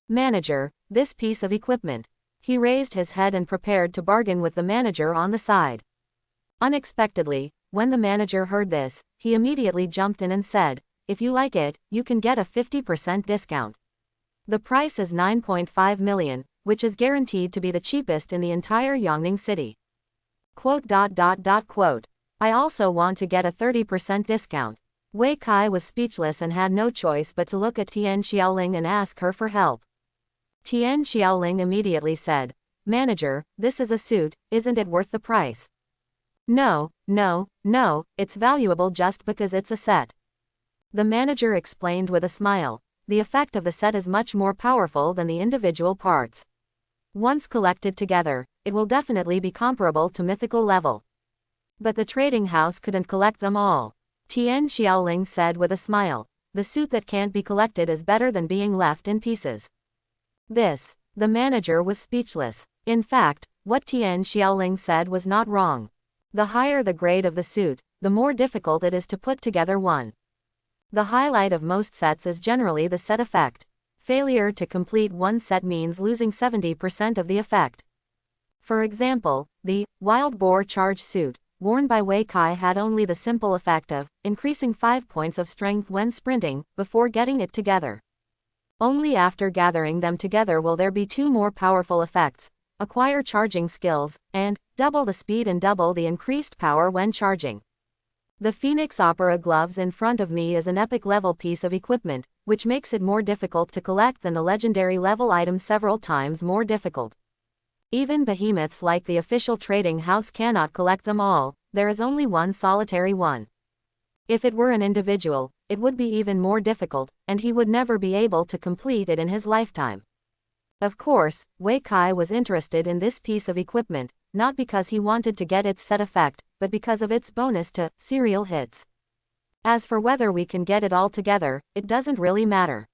Manager, this piece of equipment. He raised his head and prepared to bargain with the manager on the side. Unexpectedly, when the manager heard this, he immediately jumped in and said, "If you like it, you can get a 50% discount. The price is 9.5 million, which is guaranteed to be the cheapest in the entire Yongning city." Quote. I also want to get a 30% discount. Wei Kai was speechless and had no choice but to look at Tian Xiaoling and ask her for help. Tian Xiaoling immediately said, "Manager, this is a suit, isn't it worth the price?" No, it's valuable just because it's a set." The manager explained with a smile. The effect of the set is much more powerful than the individual parts. Once collected together, it will definitely be comparable to mythical level. But the trading house couldn't collect them all. Tian Xiaoling said with a smile, "The suit that can't be collected is better than being left in pieces." The manager was speechless. In fact, what Tian Xiaoling said was not wrong. The higher the grade of the suit, the more difficult it is to put together one. The highlight of most sets is generally the set effect. Failure to complete one set means losing 70% of the effect. For example, the Wild Boar Charge suit, worn by Wei Kai, had only the simple effect of increasing 5 points of strength when sprinting, before getting it together. Only after gathering them together will there be two more powerful effects: acquire charging skills, and double the speed and double the increased power when charging. The Phoenix Opera gloves in front of me is an epic level piece of equipment, which makes it more difficult to collect than the legendary level item, several times more difficult. Even behemoths like the official trading house cannot collect them all. There is only one solitary one. If it were an individual, it would be even more difficult, and he would never be able to complete it in his lifetime. Of course, Wei Kai was interested in this piece of equipment, not because he wanted to get its set effect, but because of its bonus to serial hits. As for whether we can get it all together, it doesn't really matter.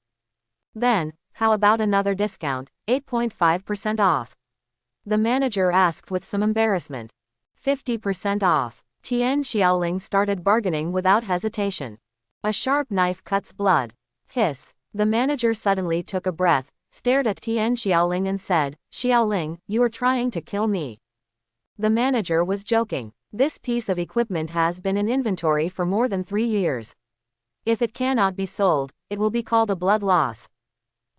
Then, how about another discount, 8.5% off? The manager asked with some embarrassment. 50% off. Tian Xiaoling started bargaining without hesitation. A sharp knife cuts blood. Hiss. The manager suddenly took a breath, stared at Tian Xiaoling and said, "Xiaoling, you are trying to kill me." The manager was joking. This piece of equipment has been in inventory for more than 3 years. If it cannot be sold, it will be called a blood loss.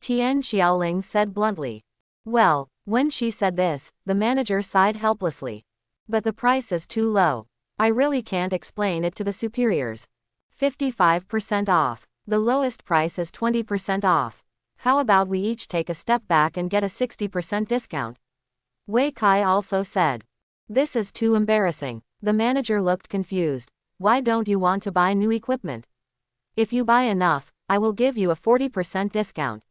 Tian Xiaoling said bluntly. Well, when she said this, the manager sighed helplessly. But the price is too low. I really can't explain it to the superiors. 55% off. The lowest price is 20% off. How about we each take a step back and get a 60% discount? Wei Kai also said. This is too embarrassing. The manager looked confused. Why don't you want to buy new equipment? If you buy enough, I will give you a 40% discount.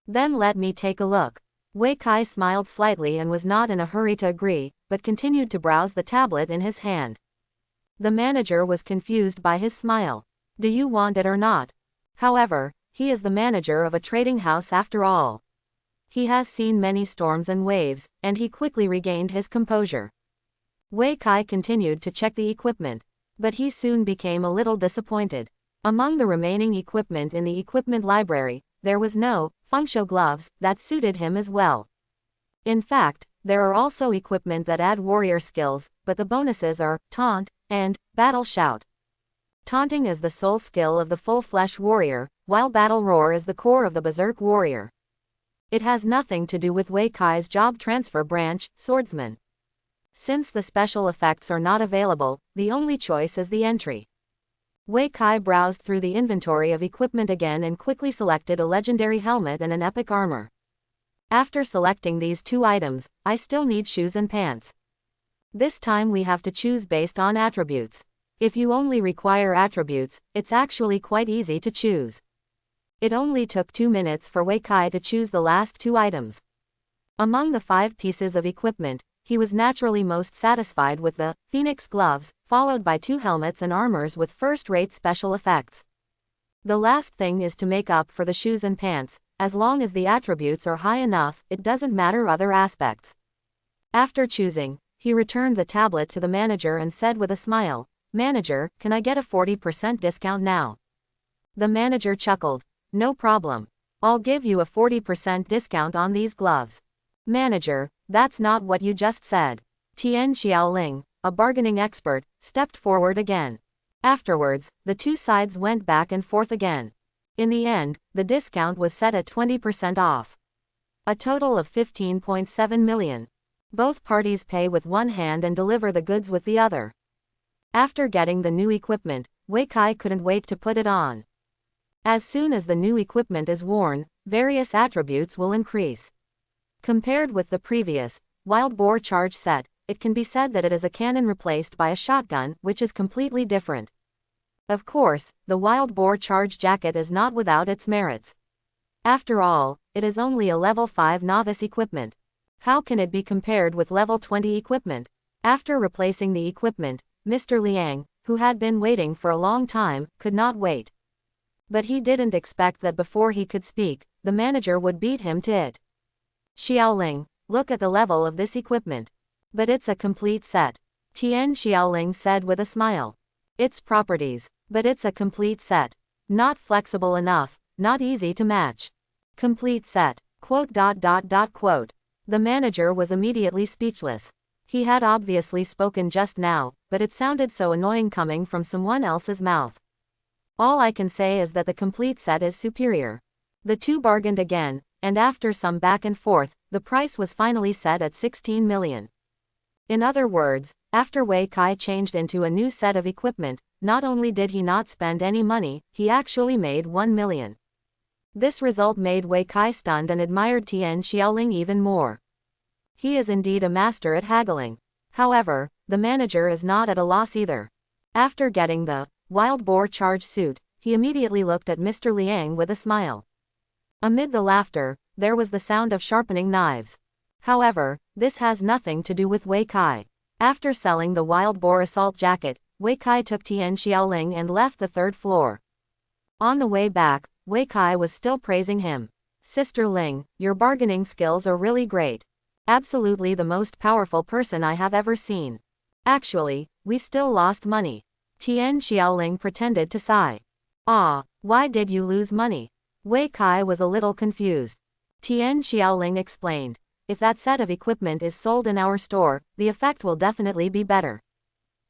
Then let me take a look. Wei Kai smiled slightly and was not in a hurry to agree, but continued to browse the tablet in his hand. The manager was confused by his smile. Do you want it or not? However, he is the manager of a trading house after all. He has seen many storms and waves, and he quickly regained his composure. Wei Kai continued to check the equipment, but he soon became a little disappointed. Among the remaining equipment in the equipment library, there was no functional gloves that suited him as well. In fact, there are also equipment that add warrior skills, but the bonuses are taunt and battle shout. Taunting is the sole skill of the full-flesh warrior, while battle roar is the core of the berserk warrior. It has nothing to do with Wei Kai's job transfer branch, swordsman. Since the special effects are not available, the only choice is the entry. Wei Kai browsed through the inventory of equipment again and quickly selected a legendary helmet and an epic armor. After selecting these two items, I still need shoes and pants. This time we have to choose based on attributes. If you only require attributes, it's actually quite easy to choose. It only took 2 minutes for Wei Kai to choose the last two items. Among the 5 pieces of equipment, he was naturally most satisfied with the Phoenix gloves, followed by 2 helmets and armors with first-rate special effects. The last thing is to make up for the shoes and pants. As long as the attributes are high enough, it doesn't matter other aspects. After choosing, he returned the tablet to the manager and said with a smile, "Manager, can I get a 40% discount now?" The manager chuckled. "No problem. I'll give you a 40% discount on these gloves." "Manager, that's not what you just said." Tian Xiaoling, a bargaining expert, stepped forward again. Afterwards, the two sides went back and forth again. In the end, the discount was set at 20% off. A total of 15.7 million. Both parties pay with one hand and deliver the goods with the other. After getting the new equipment, Wei Kai couldn't wait to put it on. As soon as the new equipment is worn, various attributes will increase. Compared with the previous, Wild Boar Charge set, it can be said that it is a cannon replaced by a shotgun, which is completely different. Of course, the Wild Boar Charge jacket is not without its merits. After all, it is only a level 5 novice equipment. How can it be compared with level 20 equipment? After replacing the equipment, Mr. Liang, who had been waiting for a long time, could not wait. But he didn't expect that before he could speak, the manager would beat him to it. "Xiaoling, look at the level of this equipment. But it's a complete set." Tian Xiaoling said with a smile. "Its properties. But it's a complete set. Not flexible enough, not easy to match. Complete set. Quote. The manager was immediately speechless. He had obviously spoken just now, but it sounded so annoying coming from someone else's mouth. All I can say is that the complete set is superior. The two bargained again, and after some back and forth, the price was finally set at 16 million. In other words, after Wei Kai changed into a new set of equipment, not only did he not spend any money, he actually made 1 million. This result made Wei Kai stunned and admired Tian Xiaoling even more. He is indeed a master at haggling. However, the manager is not at a loss either. After getting the wild boar charge suit, he immediately looked at Mr. Liang with a smile. Amid the laughter, there was the sound of sharpening knives. However, this has nothing to do with Wei Kai. After selling the wild boar assault jacket, Wei Kai took Tian Xiaoling and left the third floor. On the way back, Wei Kai was still praising him. Sister Ling, your bargaining skills are really great. Absolutely the most powerful person I have ever seen. Actually, we still lost money. Tian Xiaoling pretended to sigh. Ah, why did you lose money? Wei Kai was a little confused. Tian Xiaoling explained. If that set of equipment is sold in our store, the effect will definitely be better.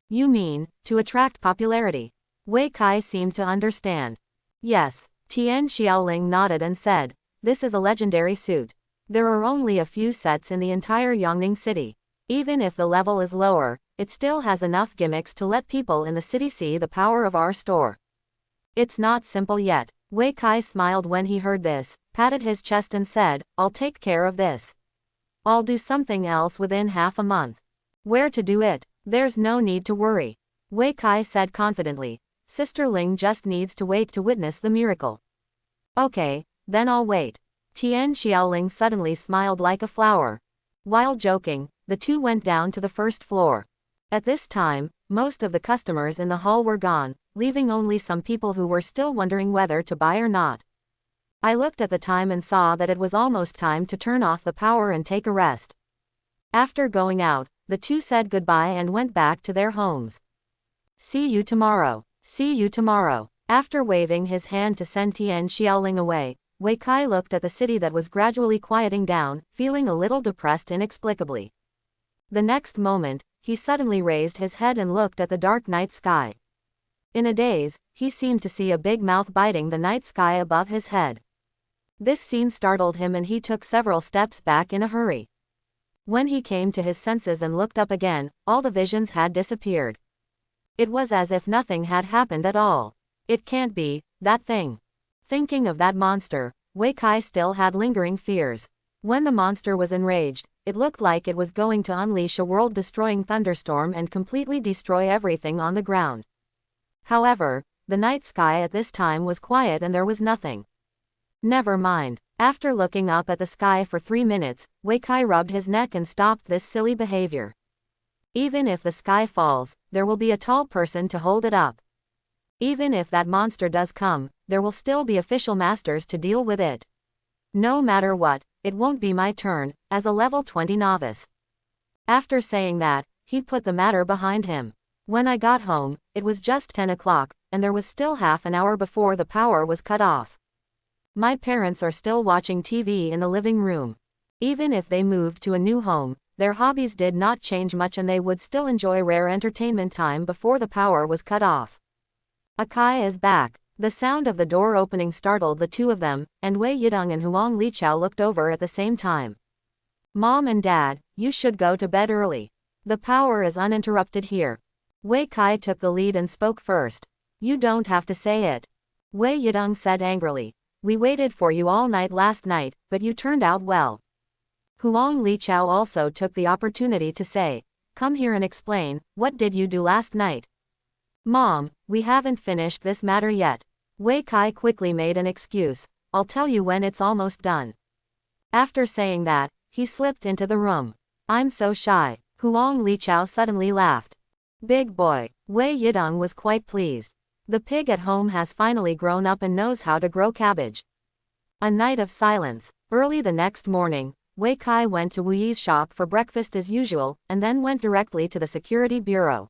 You mean, to attract popularity? Wei Kai seemed to understand. Yes. Tian Xiaoling nodded and said, this is a legendary suit. There are only a few sets in the entire Yongning city. Even if the level is lower, it still has enough gimmicks to let people in the city see the power of our store. It's not simple yet. Wei Kai smiled when he heard this, patted his chest and said, I'll take care of this. I'll do something else within half a month. Where to do it? There's no need to worry. Wei Kai said confidently. Sister Ling just needs to wait to witness the miracle. Okay, then I'll wait. Tian Xiaoling suddenly smiled like a flower. While joking, the two went down to the first floor. At this time, most of the customers in the hall were gone, leaving only some people who were still wondering whether to buy or not. I looked at the time and saw that it was almost time to turn off the power and take a rest. After going out, the two said goodbye and went back to their homes. See you tomorrow. See you tomorrow. After waving his hand to send Tian Xiaoling away, Wei Kai looked at the city that was gradually quieting down, feeling a little depressed inexplicably. The next moment, he suddenly raised his head and looked at the dark night sky. In a daze, he seemed to see a big mouth biting the night sky above his head. This scene startled him and he took several steps back in a hurry. When he came to his senses and looked up again, all the visions had disappeared. It was as if nothing had happened at all. It can't be, that thing. Thinking of that monster, Wei Kai still had lingering fears. When the monster was enraged, it looked like it was going to unleash a world-destroying thunderstorm and completely destroy everything on the ground. However, the night sky at this time was quiet and there was nothing. Never mind. After looking up at the sky for 3 minutes, Wei Kai rubbed his neck and stopped this silly behavior. Even if the sky falls, there will be a tall person to hold it up. Even if that monster does come, there will still be official masters to deal with it. No matter what, it won't be my turn, as a level 20 novice. After saying that, he put the matter behind him. When I got home, it was just 10 o'clock, and there was still half an hour before the power was cut off. My parents are still watching TV in the living room. Even if they moved to a new home, their hobbies did not change much and they would still enjoy rare entertainment time before the power was cut off. Akai is back. The sound of the door opening startled the two of them, and Wei Yidong and Huang Liqiao looked over at the same time. Mom and Dad, you should go to bed early. The power is uninterrupted here. Wei Kai took the lead and spoke first. You don't have to say it. Wei Yidong said angrily. We waited for you all night last night, but you turned out well. Huang Liqiao also took the opportunity to say, come here and explain, what did you do last night? Mom, we haven't finished this matter yet. Wei Kai quickly made an excuse. I'll tell you when it's almost done. After saying that, he slipped into the room. I'm so shy. Huang Liqiao suddenly laughed. Big boy. Wei Yidong was quite pleased. The pig at home has finally grown up and knows how to grow cabbage. A night of silence. Early the next morning, Wei Kai went to Wu Yi's shop for breakfast as usual, and then went directly to the security bureau.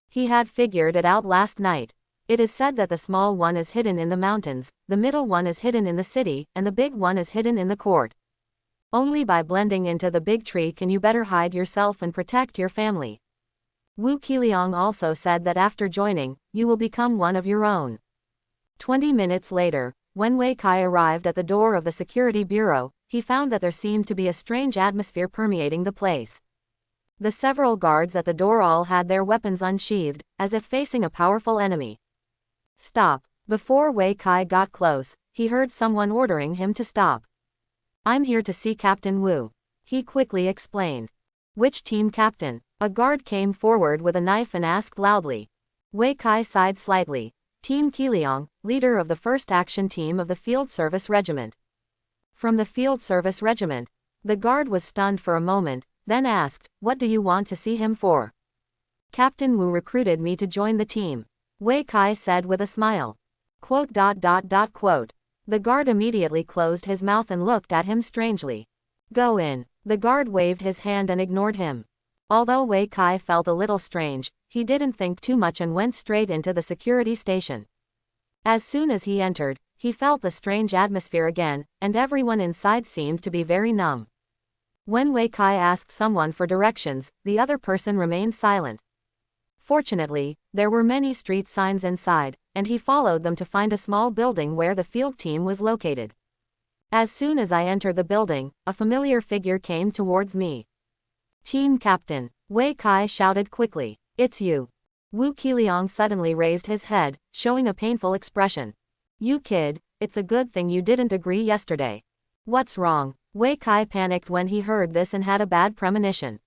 He had figured it out last night. It is said that the small one is hidden in the mountains, the middle one is hidden in the city, and the big one is hidden in the court. Only by blending into the big tree can you better hide yourself and protect your family. Wu Qiliang also said that after joining, you will become one of your own. 20 minutes later, When Wei Kai arrived at the door of the security bureau, he found that there seemed to be a strange atmosphere permeating the place. The several guards at the door all had their weapons unsheathed, as if facing a powerful enemy. Stop. Before Wei Kai got close, he heard someone ordering him to stop. I'm here to see Captain Wu, he quickly explained. Which team captain? A guard came forward with a knife and asked loudly. Wei Kai sighed slightly. Team Qiliang, leader of the 1st Action Team of the Field Service Regiment. From the Field Service Regiment. The guard was stunned for a moment, then asked, what do you want to see him for? Captain Wu recruited me to join the team, Wei Kai said with a smile. Quote. The guard immediately closed his mouth and looked at him strangely. Go in. The guard waved his hand and ignored him. Although Wei Kai felt a little strange, he didn't think too much and went straight into the security station. As soon as he entered, he felt the strange atmosphere again, and everyone inside seemed to be very numb. When Wei Kai asked someone for directions, the other person remained silent. Fortunately, there were many street signs inside, and he followed them to find a small building where the field team was located. As soon as I entered the building, a familiar figure came towards me. Team Captain, Wei Kai shouted quickly. It's you. Wu Qiliang suddenly raised his head, showing a painful expression. You kid, it's a good thing you didn't agree yesterday. What's wrong? Wei Kai panicked when he heard this and had a bad premonition.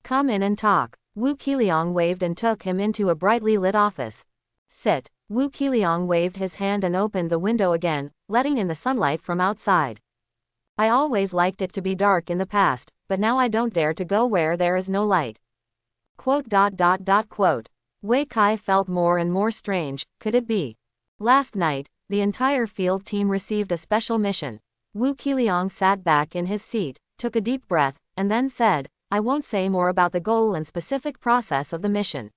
Come in and talk. Wu Qiliang waved and took him into a brightly lit office. Sit. Wu Qiliang waved his hand and opened the window again, letting in the sunlight from outside. I always liked it to be dark in the past, but now I don't dare to go where there is no light. Quote. Wei Kai felt more and more strange. Could it be? Last night, the entire field team received a special mission. Wu Qiliang sat back in his seat, took a deep breath, and then said, I won't say more about the goal and specific process of the mission.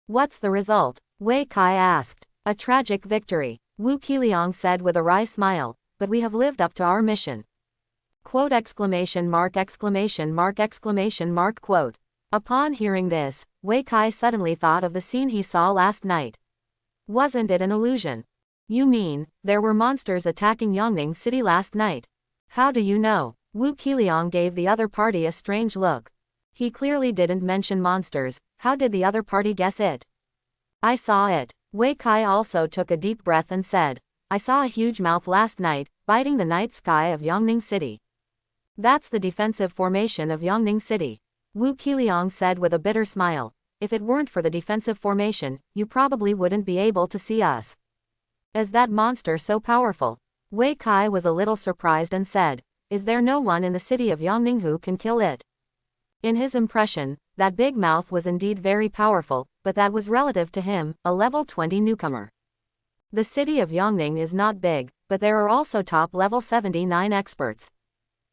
What's the result? Wei Kai asked. A tragic victory, Wu Qiliang said with a wry smile, but we have lived up to our mission. Quote. Quote. Upon hearing this, Wei Kai suddenly thought of the scene he saw last night. Wasn't it an illusion? You mean, there were monsters attacking Yongning City last night? How do you know? Wu Qiliang gave the other party a strange look. He clearly didn't mention monsters. How did the other party guess it? I saw it. Wei Kai also took a deep breath and said, I saw a huge mouth last night, biting the night sky of Yongning City. That's the defensive formation of Yongning City, Wu Qiliang said with a bitter smile. If it weren't for the defensive formation, you probably wouldn't be able to see us. Is that monster so powerful? Wei Kai was a little surprised and said, is there no one in the city of Yongning who can kill it? In his impression, that big mouth was indeed very powerful, but that was relative to him, a level 20 newcomer. The city of Yongning is not big, but there are also top level 79 experts.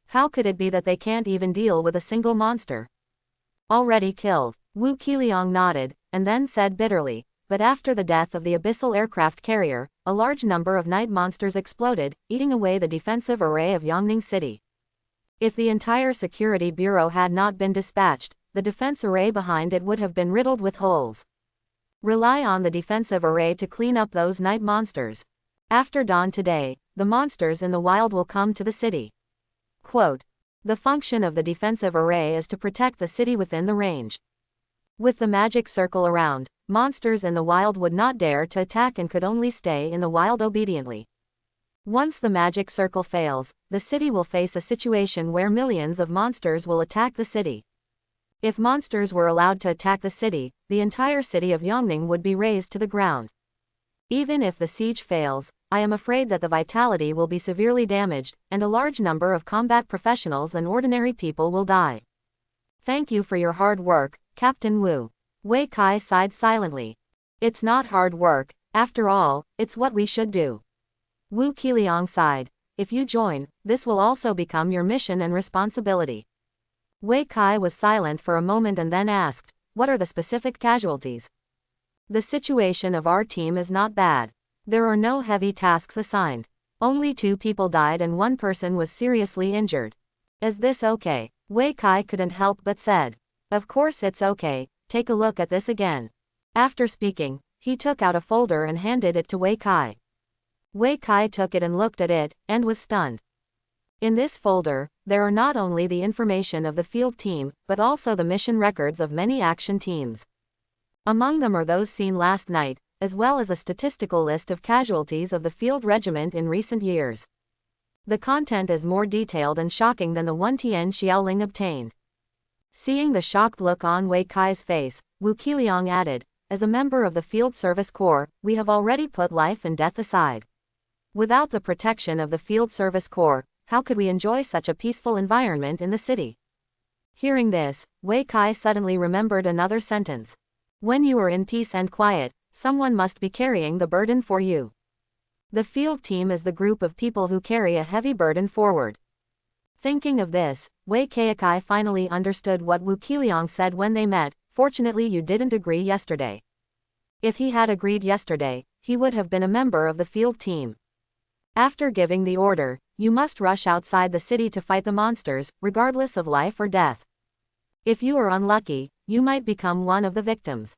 How could it be that they can't even deal with a single monster? Already killed, Wu Qiliang nodded, and then said bitterly, but after the death of the abyssal aircraft carrier, a large number of night monsters exploded, eating away the defensive array of Yongning City. If the entire security bureau had not been dispatched, the defense array behind it would have been riddled with holes. Rely on the defensive array to clean up those night monsters. After dawn today, the monsters in the wild will come to the city. Quote. The function of the defensive array is to protect the city within the range. With the magic circle around, monsters in the wild would not dare to attack and could only stay in the wild obediently. Once the magic circle fails, the city will face a situation where millions of monsters will attack the city. If monsters were allowed to attack the city, the entire city of Yongning would be razed to the ground. Even if the siege fails, I am afraid that the vitality will be severely damaged, and a large number of combat professionals and ordinary people will die. Thank you for your hard work, Captain Wu. Wei Kai sighed silently. It's not hard work, after all, it's what we should do. Wu Qiliang sighed. If you join, this will also become your mission and responsibility. Wei Kai was silent for a moment and then asked, what are the specific casualties? The situation of our team is not bad. There are no heavy tasks assigned. Only 2 people died and 1 person was seriously injured. Is this okay? Wei Kai couldn't help but said. Of course it's okay, take a look at this again. After speaking, he took out a folder and handed it to Wei Kai. Wei Kai took it and looked at it, and was stunned. In this folder, there are not only the information of the field team, but also the mission records of many action teams. Among them are those seen last night, as well as a statistical list of casualties of the field regiment in recent years. The content is more detailed and shocking than the one Tian Xiaoling obtained. Seeing the shocked look on Wei Kai's face, Wu Qiliang added, as a member of the Field Service Corps, we have already put life and death aside. Without the protection of the Field Service Corps, how could we enjoy such a peaceful environment in the city? Hearing this, Wei Kai suddenly remembered another sentence. When you are in peace and quiet, someone must be carrying the burden for you. The field team is the group of people who carry a heavy burden forward. Thinking of this, Wei Kai finally understood what Wu Qiliang said when they met. Fortunately, you didn't agree yesterday. If he had agreed yesterday, he would have been a member of the field team. After giving the order, you must rush outside the city to fight the monsters, regardless of life or death. If you are unlucky, you might become one of the victims.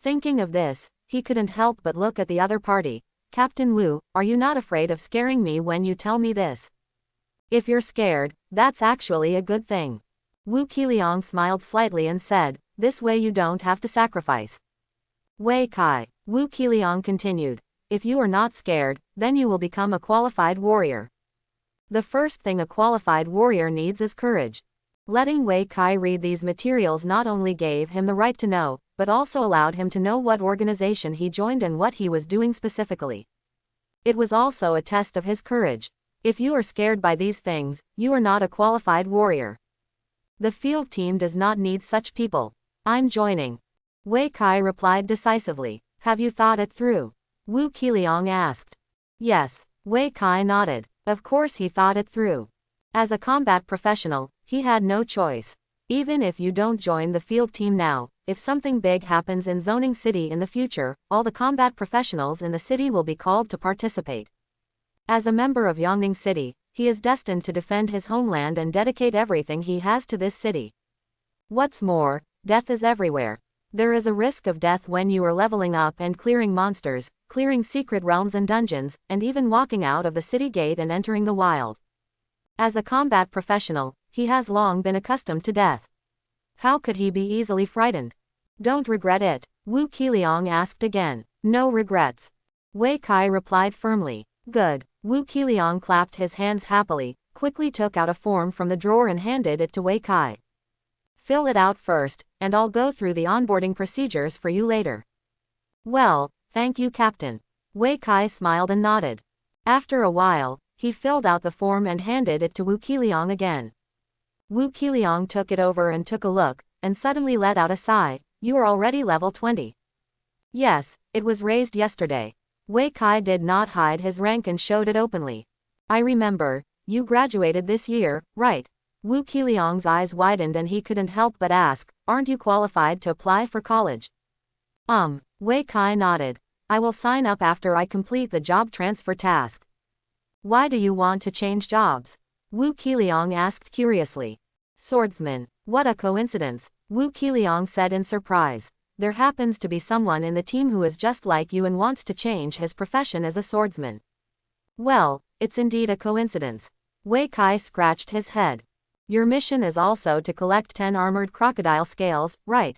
Thinking of this, he couldn't help but look at the other party. Captain Wu, are you not afraid of scaring me when you tell me this? If you're scared, that's actually a good thing. Wu Qiliang smiled slightly and said, this way you don't have to sacrifice. Wei Kai, Wu Qiliang continued, if you are not scared, then you will become a qualified warrior. The first thing a qualified warrior needs is courage. Letting Wei Kai read these materials not only gave him the right to know, but also allowed him to know what organization he joined and what he was doing specifically. It was also a test of his courage. If you are scared by these things, you are not a qualified warrior. The field team does not need such people. I'm joining. Wei Kai replied decisively. Have you thought it through? Wu Qiliang asked. Yes, Wei Kai nodded. Of course he thought it through. As a combat professional, he had no choice. Even if you don't join the field team now, if something big happens in Zoning City in the future, all the combat professionals in the city will be called to participate. As a member of Yongning City, he is destined to defend his homeland and dedicate everything he has to this city. What's more, death is everywhere. There is a risk of death when you are leveling up and clearing monsters, clearing secret realms and dungeons, and even walking out of the city gate and entering the wild. As a combat professional, he has long been accustomed to death. How could he be easily frightened? Don't regret it, Wu Qiliang asked again. No regrets. Wei Kai replied firmly. Good. Wu Qiliang clapped his hands happily, quickly took out a form from the drawer and handed it to Wei Kai. Fill it out first, and I'll go through the onboarding procedures for you later. Well, thank you, Captain. Wei Kai smiled and nodded. After a while, he filled out the form and handed it to Wu Qiliang again. Wu Qiliang took it over and took a look, and suddenly let out a sigh. You are already level 20. Yes, it was raised yesterday. Wei Kai did not hide his rank and showed it openly. I remember, you graduated this year, right? Wu Qiliang's eyes widened and he couldn't help but ask, aren't you qualified to apply for college? Wei Kai nodded. I will sign up after I complete the job transfer task. Why do you want to change jobs? Wu Qiliang asked curiously. Swordsman, what a coincidence, Wu Qiliang said in surprise. There happens to be someone in the team who is just like you and wants to change his profession as a swordsman. Well, it's indeed a coincidence. Wei Kai scratched his head. Your mission is also to collect 10 armored crocodile scales, right?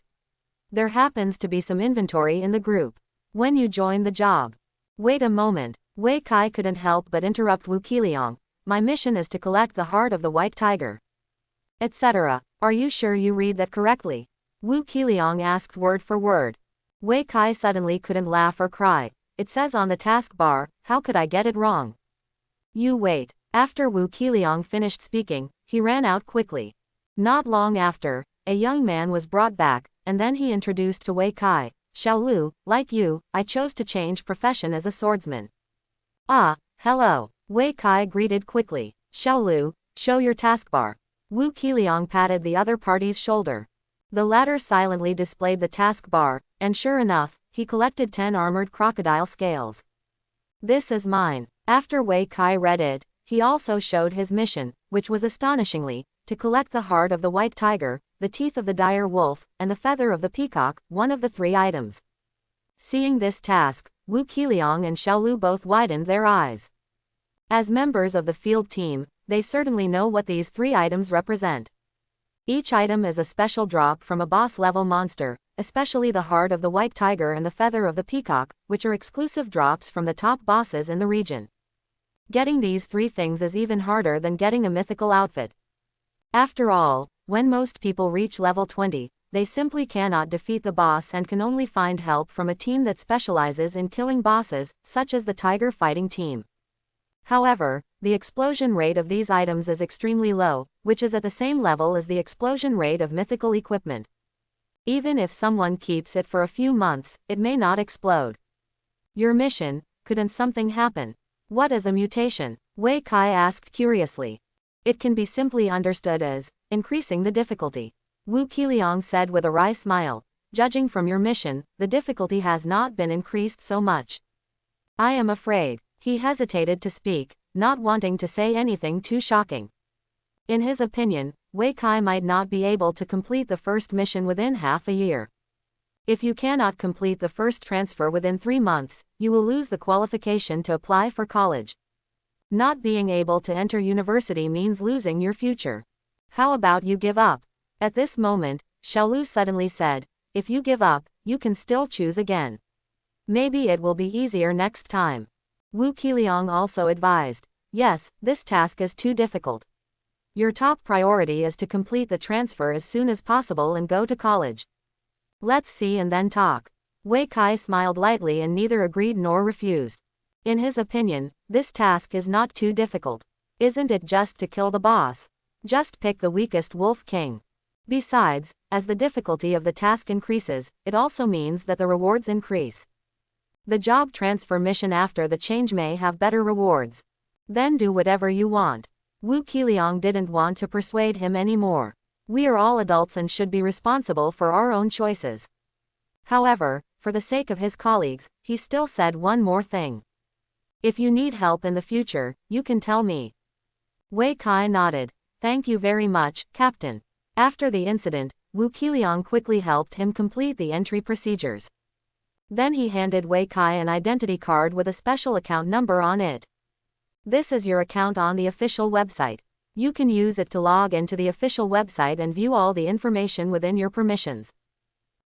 There happens to be some inventory in the group. When you join the job. Wait a moment, Wei Kai couldn't help but interrupt Wu Qiliang. My mission is to collect the heart of the white tiger. Etc. Are you sure you read that correctly? Wu Qiliang asked word for word. Wei Kai suddenly couldn't laugh or cry. It says on the taskbar, how could I get it wrong? You wait. After Wu Qiliang finished speaking, he ran out quickly. Not long after, a young man was brought back, and then he introduced to Wei Kai. Xiaolu, like you, I chose to change profession as a swordsman. Ah, hello. Wei Kai greeted quickly. Xiaolu, show your taskbar. Wu Qiliang patted the other party's shoulder. The latter silently displayed the taskbar, and sure enough, he collected 10 armored crocodile scales. This is mine. After Wei Kai read it, he also showed his mission, which was astonishingly, to collect the heart of the white tiger, the teeth of the dire wolf, and the feather of the peacock, one of the 3 items. Seeing this task, Wu Qiliang and Xiaolu both widened their eyes. As members of the field team, they certainly know what these 3 items represent. Each item is a special drop from a boss-level monster, especially the heart of the white tiger and the feather of the peacock, which are exclusive drops from the top bosses in the region. Getting these 3 things is even harder than getting a mythical outfit. After all, when most people reach level 20, they simply cannot defeat the boss and can only find help from a team that specializes in killing bosses, such as the tiger fighting team. However, the explosion rate of these items is extremely low, which is at the same level as the explosion rate of mythical equipment. Even if someone keeps it for a few months, it may not explode. Your mission, couldn't something happen? What is a mutation? Wei Kai asked curiously. It can be simply understood as increasing the difficulty. Wu Qiliang said with a wry smile. Judging from your mission, the difficulty has not been increased so much. I am afraid. He hesitated to speak, not wanting to say anything too shocking. In his opinion, Wei Kai might not be able to complete the first mission within half a year. If you cannot complete the first transfer within 3 months, you will lose the qualification to apply for college. Not being able to enter university means losing your future. How about you give up? At this moment, Xiaolu suddenly said, if you give up, you can still choose again. Maybe it will be easier next time. Wu Qiliang also advised, yes, this task is too difficult. Your top priority is to complete the transfer as soon as possible and go to college. Let's see and then talk. Wei Kai smiled lightly and neither agreed nor refused. In his opinion, this task is not too difficult. Isn't it just to kill the boss? Just pick the weakest wolf king. Besides, as the difficulty of the task increases, it also means that the rewards increase. The job transfer mission after the change may have better rewards. Then do whatever you want. Wu Qiliang didn't want to persuade him anymore. We are all adults and should be responsible for our own choices. However, for the sake of his colleagues, he still said one more thing. If you need help in the future, you can tell me. Wei Kai nodded. Thank you very much, Captain. After the incident, Wu Qiliang quickly helped him complete the entry procedures. Then he handed Wei Kai an identity card with a special account number on it. This is your account on the official website. You can use it to log into the official website and view all the information within your permissions.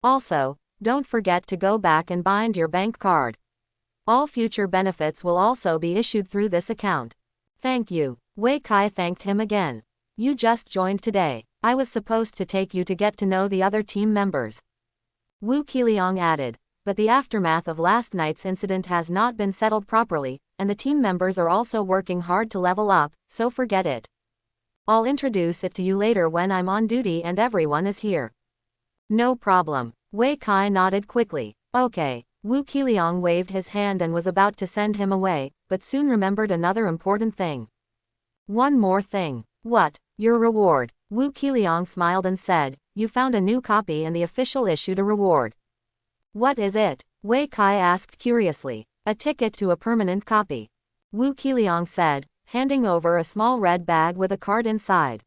Also, don't forget to go back and bind your bank card. All future benefits will also be issued through this account. Thank you. Wei Kai thanked him again. You just joined today. I was supposed to take you to get to know the other team members. Wu Qiliang added. But the aftermath of last night's incident has not been settled properly, and the team members are also working hard to level up, so forget it. I'll introduce it to you later when I'm on duty and everyone is here. No problem. Wei Kai nodded quickly. Okay. Wu Qiliang waved his hand and was about to send him away, but soon remembered another important thing. One more thing. What? Your reward. Wu Qiliang smiled and said, you found a new copy and the official issued a reward. What is it? Wei Kai asked curiously. A ticket to a permanent copy. Wu Qiliang said, handing over a small red bag with a card inside.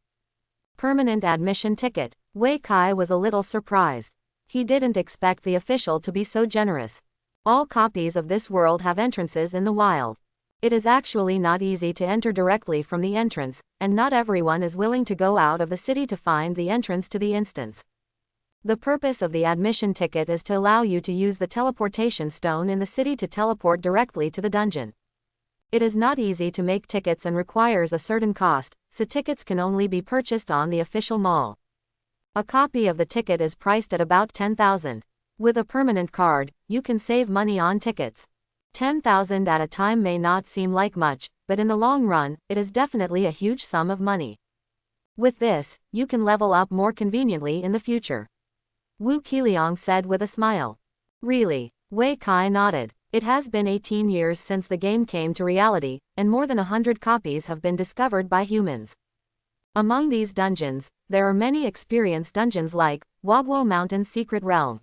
Permanent admission ticket. Wei Kai was a little surprised. He didn't expect the official to be so generous. All copies of this world have entrances in the wild. It is actually not easy to enter directly from the entrance, and not everyone is willing to go out of the city to find the entrance to the instance. The purpose of the admission ticket is to allow you to use the teleportation stone in the city to teleport directly to the dungeon. It is not easy to make tickets and requires a certain cost, so tickets can only be purchased on the official mall. A copy of the ticket is priced at about 10,000. With a permanent card, you can save money on tickets. 10,000 at a time may not seem like much, but in the long run, it is definitely a huge sum of money. With this, you can level up more conveniently in the future. Wu Qiliang said with a smile. Really? Wei Kai nodded. It has been 18 years since the game came to reality, and more than 100 copies have been discovered by humans. Among these dungeons, there are many experienced dungeons like Wagwo Mountain Secret Realm.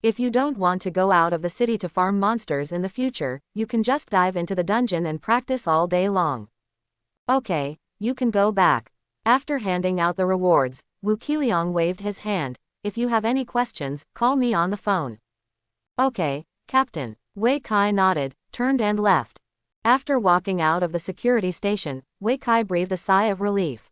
If you don't want to go out of the city to farm monsters in the future, you can just dive into the dungeon and practice all day long. Okay, you can go back. After handing out the rewards, Wu Qiliang waved his hand. If you have any questions, call me on the phone. Okay, Captain. Wei Kai nodded, turned and left. After walking out of the security station, Wei Kai breathed a sigh of relief.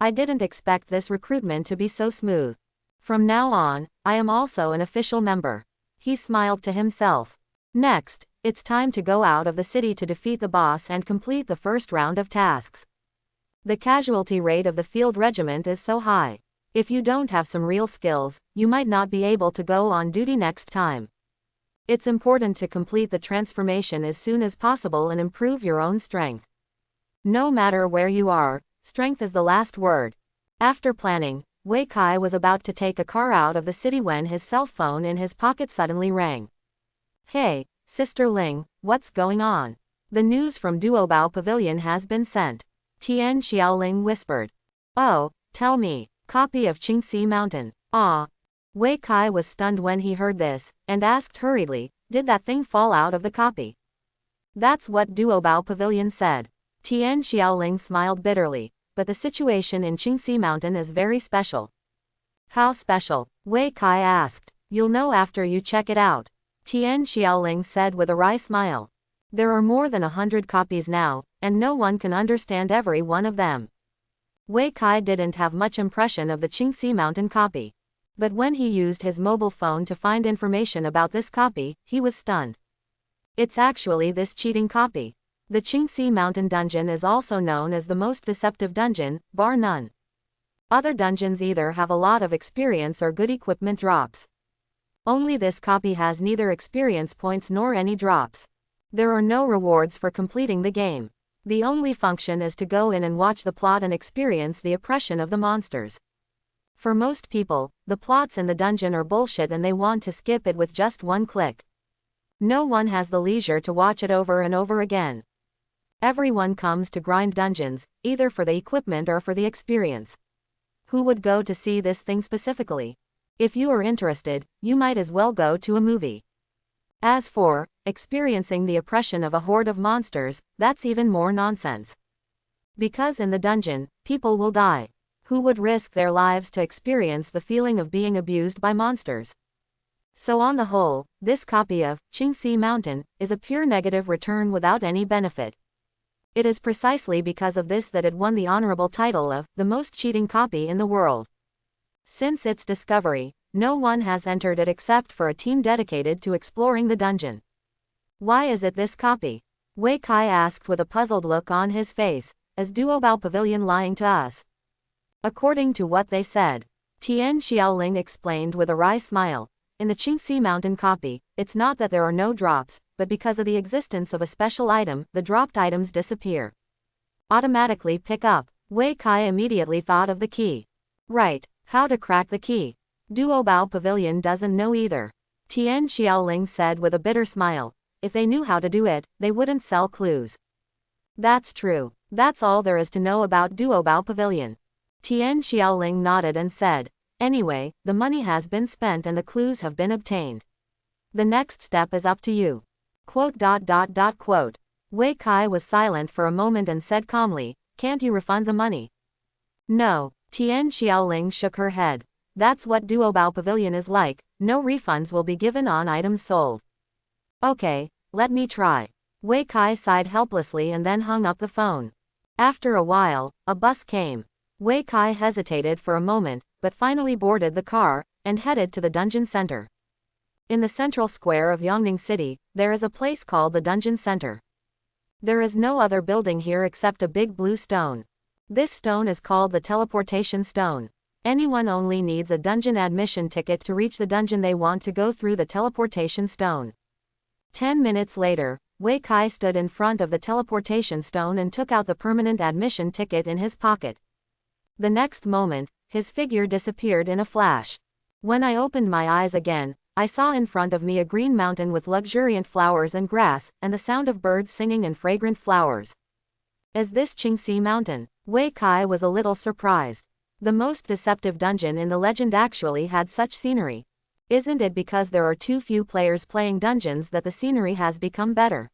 I didn't expect this recruitment to be so smooth. From now on, I am also an official member. He smiled to himself. Next, it's time to go out of the city to defeat the boss and complete the first round of tasks. The casualty rate of the field regiment is so high. If you don't have some real skills, you might not be able to go on duty next time. It's important to complete the transformation as soon as possible and improve your own strength. No matter where you are, strength is the last word. After planning, Wei Kai was about to take a car out of the city when his cell phone in his pocket suddenly rang. Hey, Sister Ling, what's going on? The news from Duobao Pavilion has been sent. Tian Xiaoling whispered. Oh, tell me. Copy of Qingxi Mountain. Ah. Wei Kai was stunned when he heard this, and asked hurriedly, did that thing fall out of the copy? That's what Duobao Pavilion said. Tian Xiaoling smiled bitterly, but the situation in Qingxi Mountain is very special. How special? Wei Kai asked. You'll know after you check it out. Tian Xiaoling said with a wry smile. There are more than 100 copies now, and no one can understand every one of them. Wei Kai didn't have much impression of the Qingxi Mountain copy. But when he used his mobile phone to find information about this copy, he was stunned. It's actually this cheating copy. The Qingxi Mountain dungeon is also known as the most deceptive dungeon, bar none. Other dungeons either have a lot of experience or good equipment drops. Only this copy has neither experience points nor any drops. There are no rewards for completing the game. The only function is to go in and watch the plot and experience the oppression of the monsters. For most people, the plots in the dungeon are bullshit and they want to skip it with just one click. No one has the leisure to watch it over and over again. Everyone comes to grind dungeons, either for the equipment or for the experience. Who would go to see this thing specifically? If you are interested, you might as well go to a movie. As for experiencing the oppression of a horde of monsters, that's even more nonsense. Because in the dungeon, people will die. Who would risk their lives to experience the feeling of being abused by monsters? So on the whole, this copy of Qingxi Mountain is a pure negative return without any benefit. It is precisely because of this that it won the honorable title of the most cheating copy in the world. Since its discovery, no one has entered it except for a team dedicated to exploring the dungeon. Why is it this copy? Wei Kai asked with a puzzled look on his face. Is Duobao Pavilion lying to us? According to what they said, Tian Xiaoling explained with a wry smile, in the Qingxi Mountain copy, it's not that there are no drops, but because of the existence of a special item, the dropped items disappear. Automatically pick up. Wei Kai immediately thought of the key. Right, how to crack the key. Duobao Pavilion doesn't know either. Tian Xiaoling said with a bitter smile, if they knew how to do it, they wouldn't sell clues. That's true. That's all there is to know about Duobao Pavilion. Tian Xiaoling nodded and said, anyway, the money has been spent and the clues have been obtained. The next step is up to you. Quote. Wei Kai was silent for a moment and said calmly, can't you refund the money? No. Tian Xiaoling shook her head. That's what Duobao Pavilion is like, no refunds will be given on items sold. Okay, let me try. Wei Kai sighed helplessly and then hung up the phone. After a while, a bus came. Wei Kai hesitated for a moment, but finally boarded the car, and headed to the dungeon center. In the central square of Yongning City, there is a place called the Dungeon Center. There is no other building here except a big blue stone. This stone is called the Teleportation Stone. Anyone only needs a dungeon admission ticket to reach the dungeon they want to go through the Teleportation Stone. 10 minutes later, Wei Kai stood in front of the Teleportation Stone and took out the permanent admission ticket in his pocket. The next moment, his figure disappeared in a flash. When I opened my eyes again, I saw in front of me a green mountain with luxuriant flowers and grass, and the sound of birds singing and fragrant flowers. Is this Qingxi Mountain? Wei Kai was a little surprised. The most deceptive dungeon in the legend actually had such scenery. Isn't it because there are too few players playing dungeons that the scenery has become better?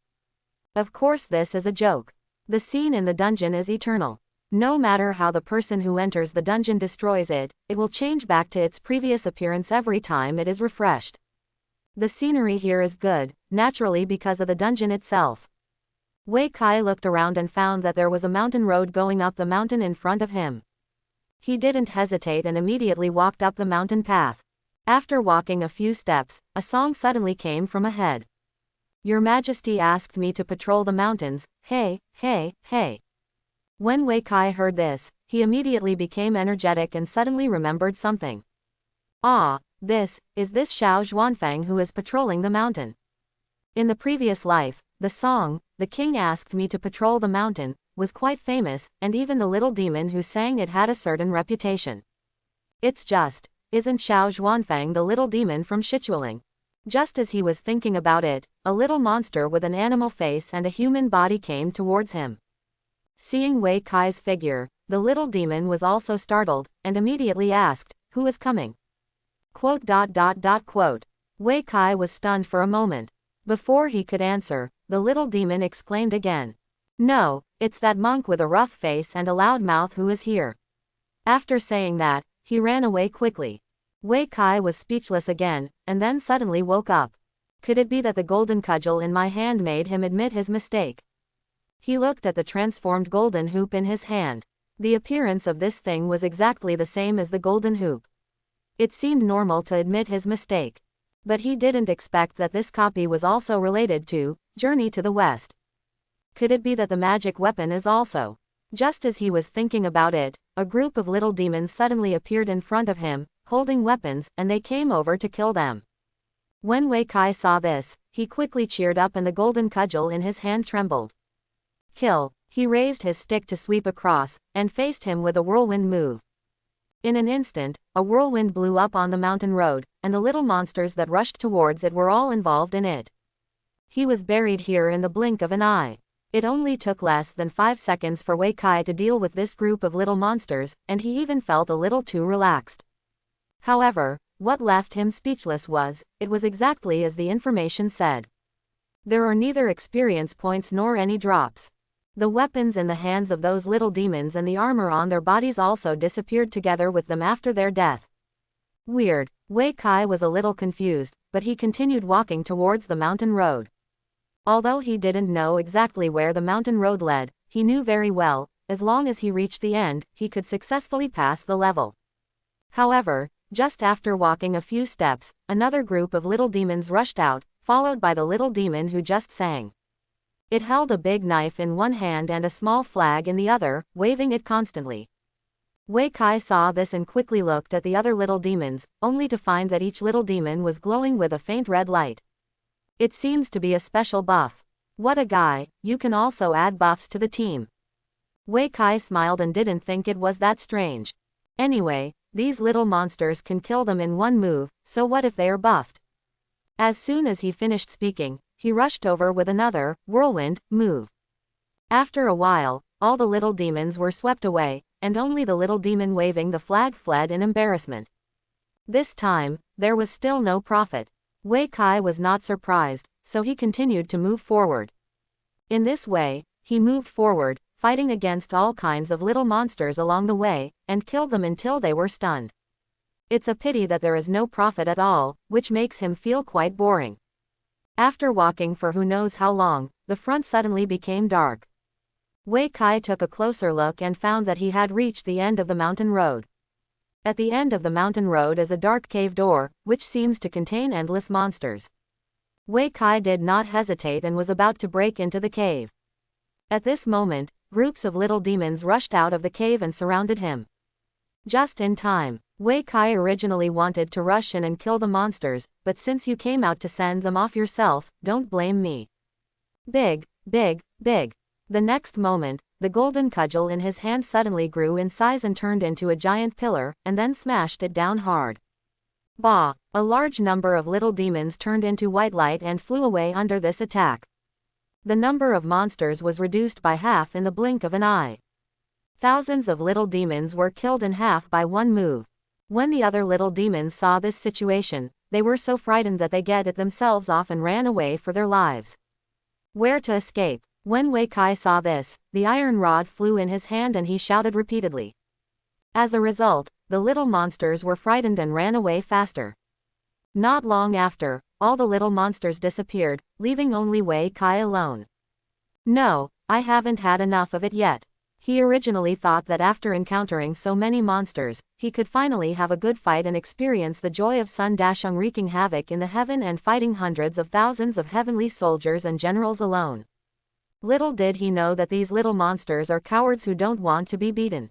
Of course this is a joke. The scene in the dungeon is eternal. No matter how the person who enters the dungeon destroys it, it will change back to its previous appearance every time it is refreshed. The scenery here is good, naturally because of the dungeon itself. Wei Kai looked around and found that there was a mountain road going up the mountain in front of him. He didn't hesitate and immediately walked up the mountain path. After walking a few steps, a song suddenly came from ahead. Your Majesty asked me to patrol the mountains, hey, hey, hey. When Wei Kai heard this, he immediately became energetic and suddenly remembered something. Ah, is this Xiao Zhuanfang who is patrolling the mountain? In the previous life, the song, The King Asked Me to Patrol the Mountain, was quite famous, and even the little demon who sang it had a certain reputation. Isn't Xiao Zhuanfang the little demon from Shichualing? Just as he was thinking about it, a little monster with an animal face and a human body came towards him. Seeing Wei Kai's figure, the little demon was also startled, and immediately asked, who is coming? Wei Kai was stunned for a moment. Before he could answer, the little demon exclaimed again. No, it's that monk with a rough face and a loud mouth who is here. After saying that, he ran away quickly. Wei Kai was speechless again, and then suddenly woke up. Could it be that the golden cudgel in my hand made him admit his mistake? He looked at the transformed golden hoop in his hand. The appearance of this thing was exactly the same as the golden hoop. It seemed normal to admit his mistake. But he didn't expect that this copy was also related to Journey to the West. Could it be that the magic weapon is also? Just as he was thinking about it, a group of little demons suddenly appeared in front of him, holding weapons, and they came over to kill them. When Wei Kai saw this, he quickly cheered up and the golden cudgel in his hand trembled. Kill! He raised his stick to sweep across, and faced him with a whirlwind move. In an instant, a whirlwind blew up on the mountain road, and the little monsters that rushed towards it were all involved in it. He was buried here in the blink of an eye. It only took less than 5 seconds for Wei Kai to deal with this group of little monsters, and he even felt a little too relaxed. However, what left him speechless was, it was exactly as the information said. There are neither experience points nor any drops. The weapons in the hands of those little demons and the armor on their bodies also disappeared together with them after their death. Weird. Wei Kai was a little confused, but he continued walking towards the mountain road. Although he didn't know exactly where the mountain road led, he knew very well, as long as he reached the end, he could successfully pass the level. However, just after walking a few steps, another group of little demons rushed out, followed by the little demon who just sang. It held a big knife in one hand and a small flag in the other, waving it constantly. Wei Kai saw this and quickly looked at the other little demons, only to find that each little demon was glowing with a faint red light. It seems to be a special buff. What a guy, you can also add buffs to the team. Wei Kai smiled and didn't think it was that strange. Anyway, these little monsters can kill them in one move, so what if they are buffed? As soon as he finished speaking, he rushed over with another, whirlwind, move. After a while, all the little demons were swept away, and only the little demon waving the flag fled in embarrassment. This time, there was still no profit. Wei Kai was not surprised, so he continued to move forward. In this way, he moved forward, fighting against all kinds of little monsters along the way, and killed them until they were stunned. It's a pity that there is no profit at all, which makes him feel quite boring. After walking for who knows how long, the front suddenly became dark. Wei Kai took a closer look and found that he had reached the end of the mountain road. At the end of the mountain road is a dark cave door, which seems to contain endless monsters. Wei Kai did not hesitate and was about to break into the cave. At this moment, groups of little demons rushed out of the cave and surrounded him. Just in time. Wei Kai originally wanted to rush in and kill the monsters, but since you came out to send them off yourself, don't blame me. Big, big, big. The next moment, the golden cudgel in his hand suddenly grew in size and turned into a giant pillar, and then smashed it down hard. Bah! A large number of little demons turned into white light and flew away under this attack. The number of monsters was reduced by half in the blink of an eye. Thousands of little demons were killed in half by one move. When the other little demons saw this situation, they were so frightened that they get it themselves off and ran away for their lives. Where to escape? When Wei Kai saw this, the iron rod flew in his hand and he shouted repeatedly. As a result, the little monsters were frightened and ran away faster. Not long after, all the little monsters disappeared, leaving only Wei Kai alone. No, I haven't had enough of it yet. He originally thought that after encountering so many monsters, he could finally have a good fight and experience the joy of Sun Dashung wreaking havoc in the heaven and fighting hundreds of thousands of heavenly soldiers and generals alone. Little did he know that these little monsters are cowards who don't want to be beaten.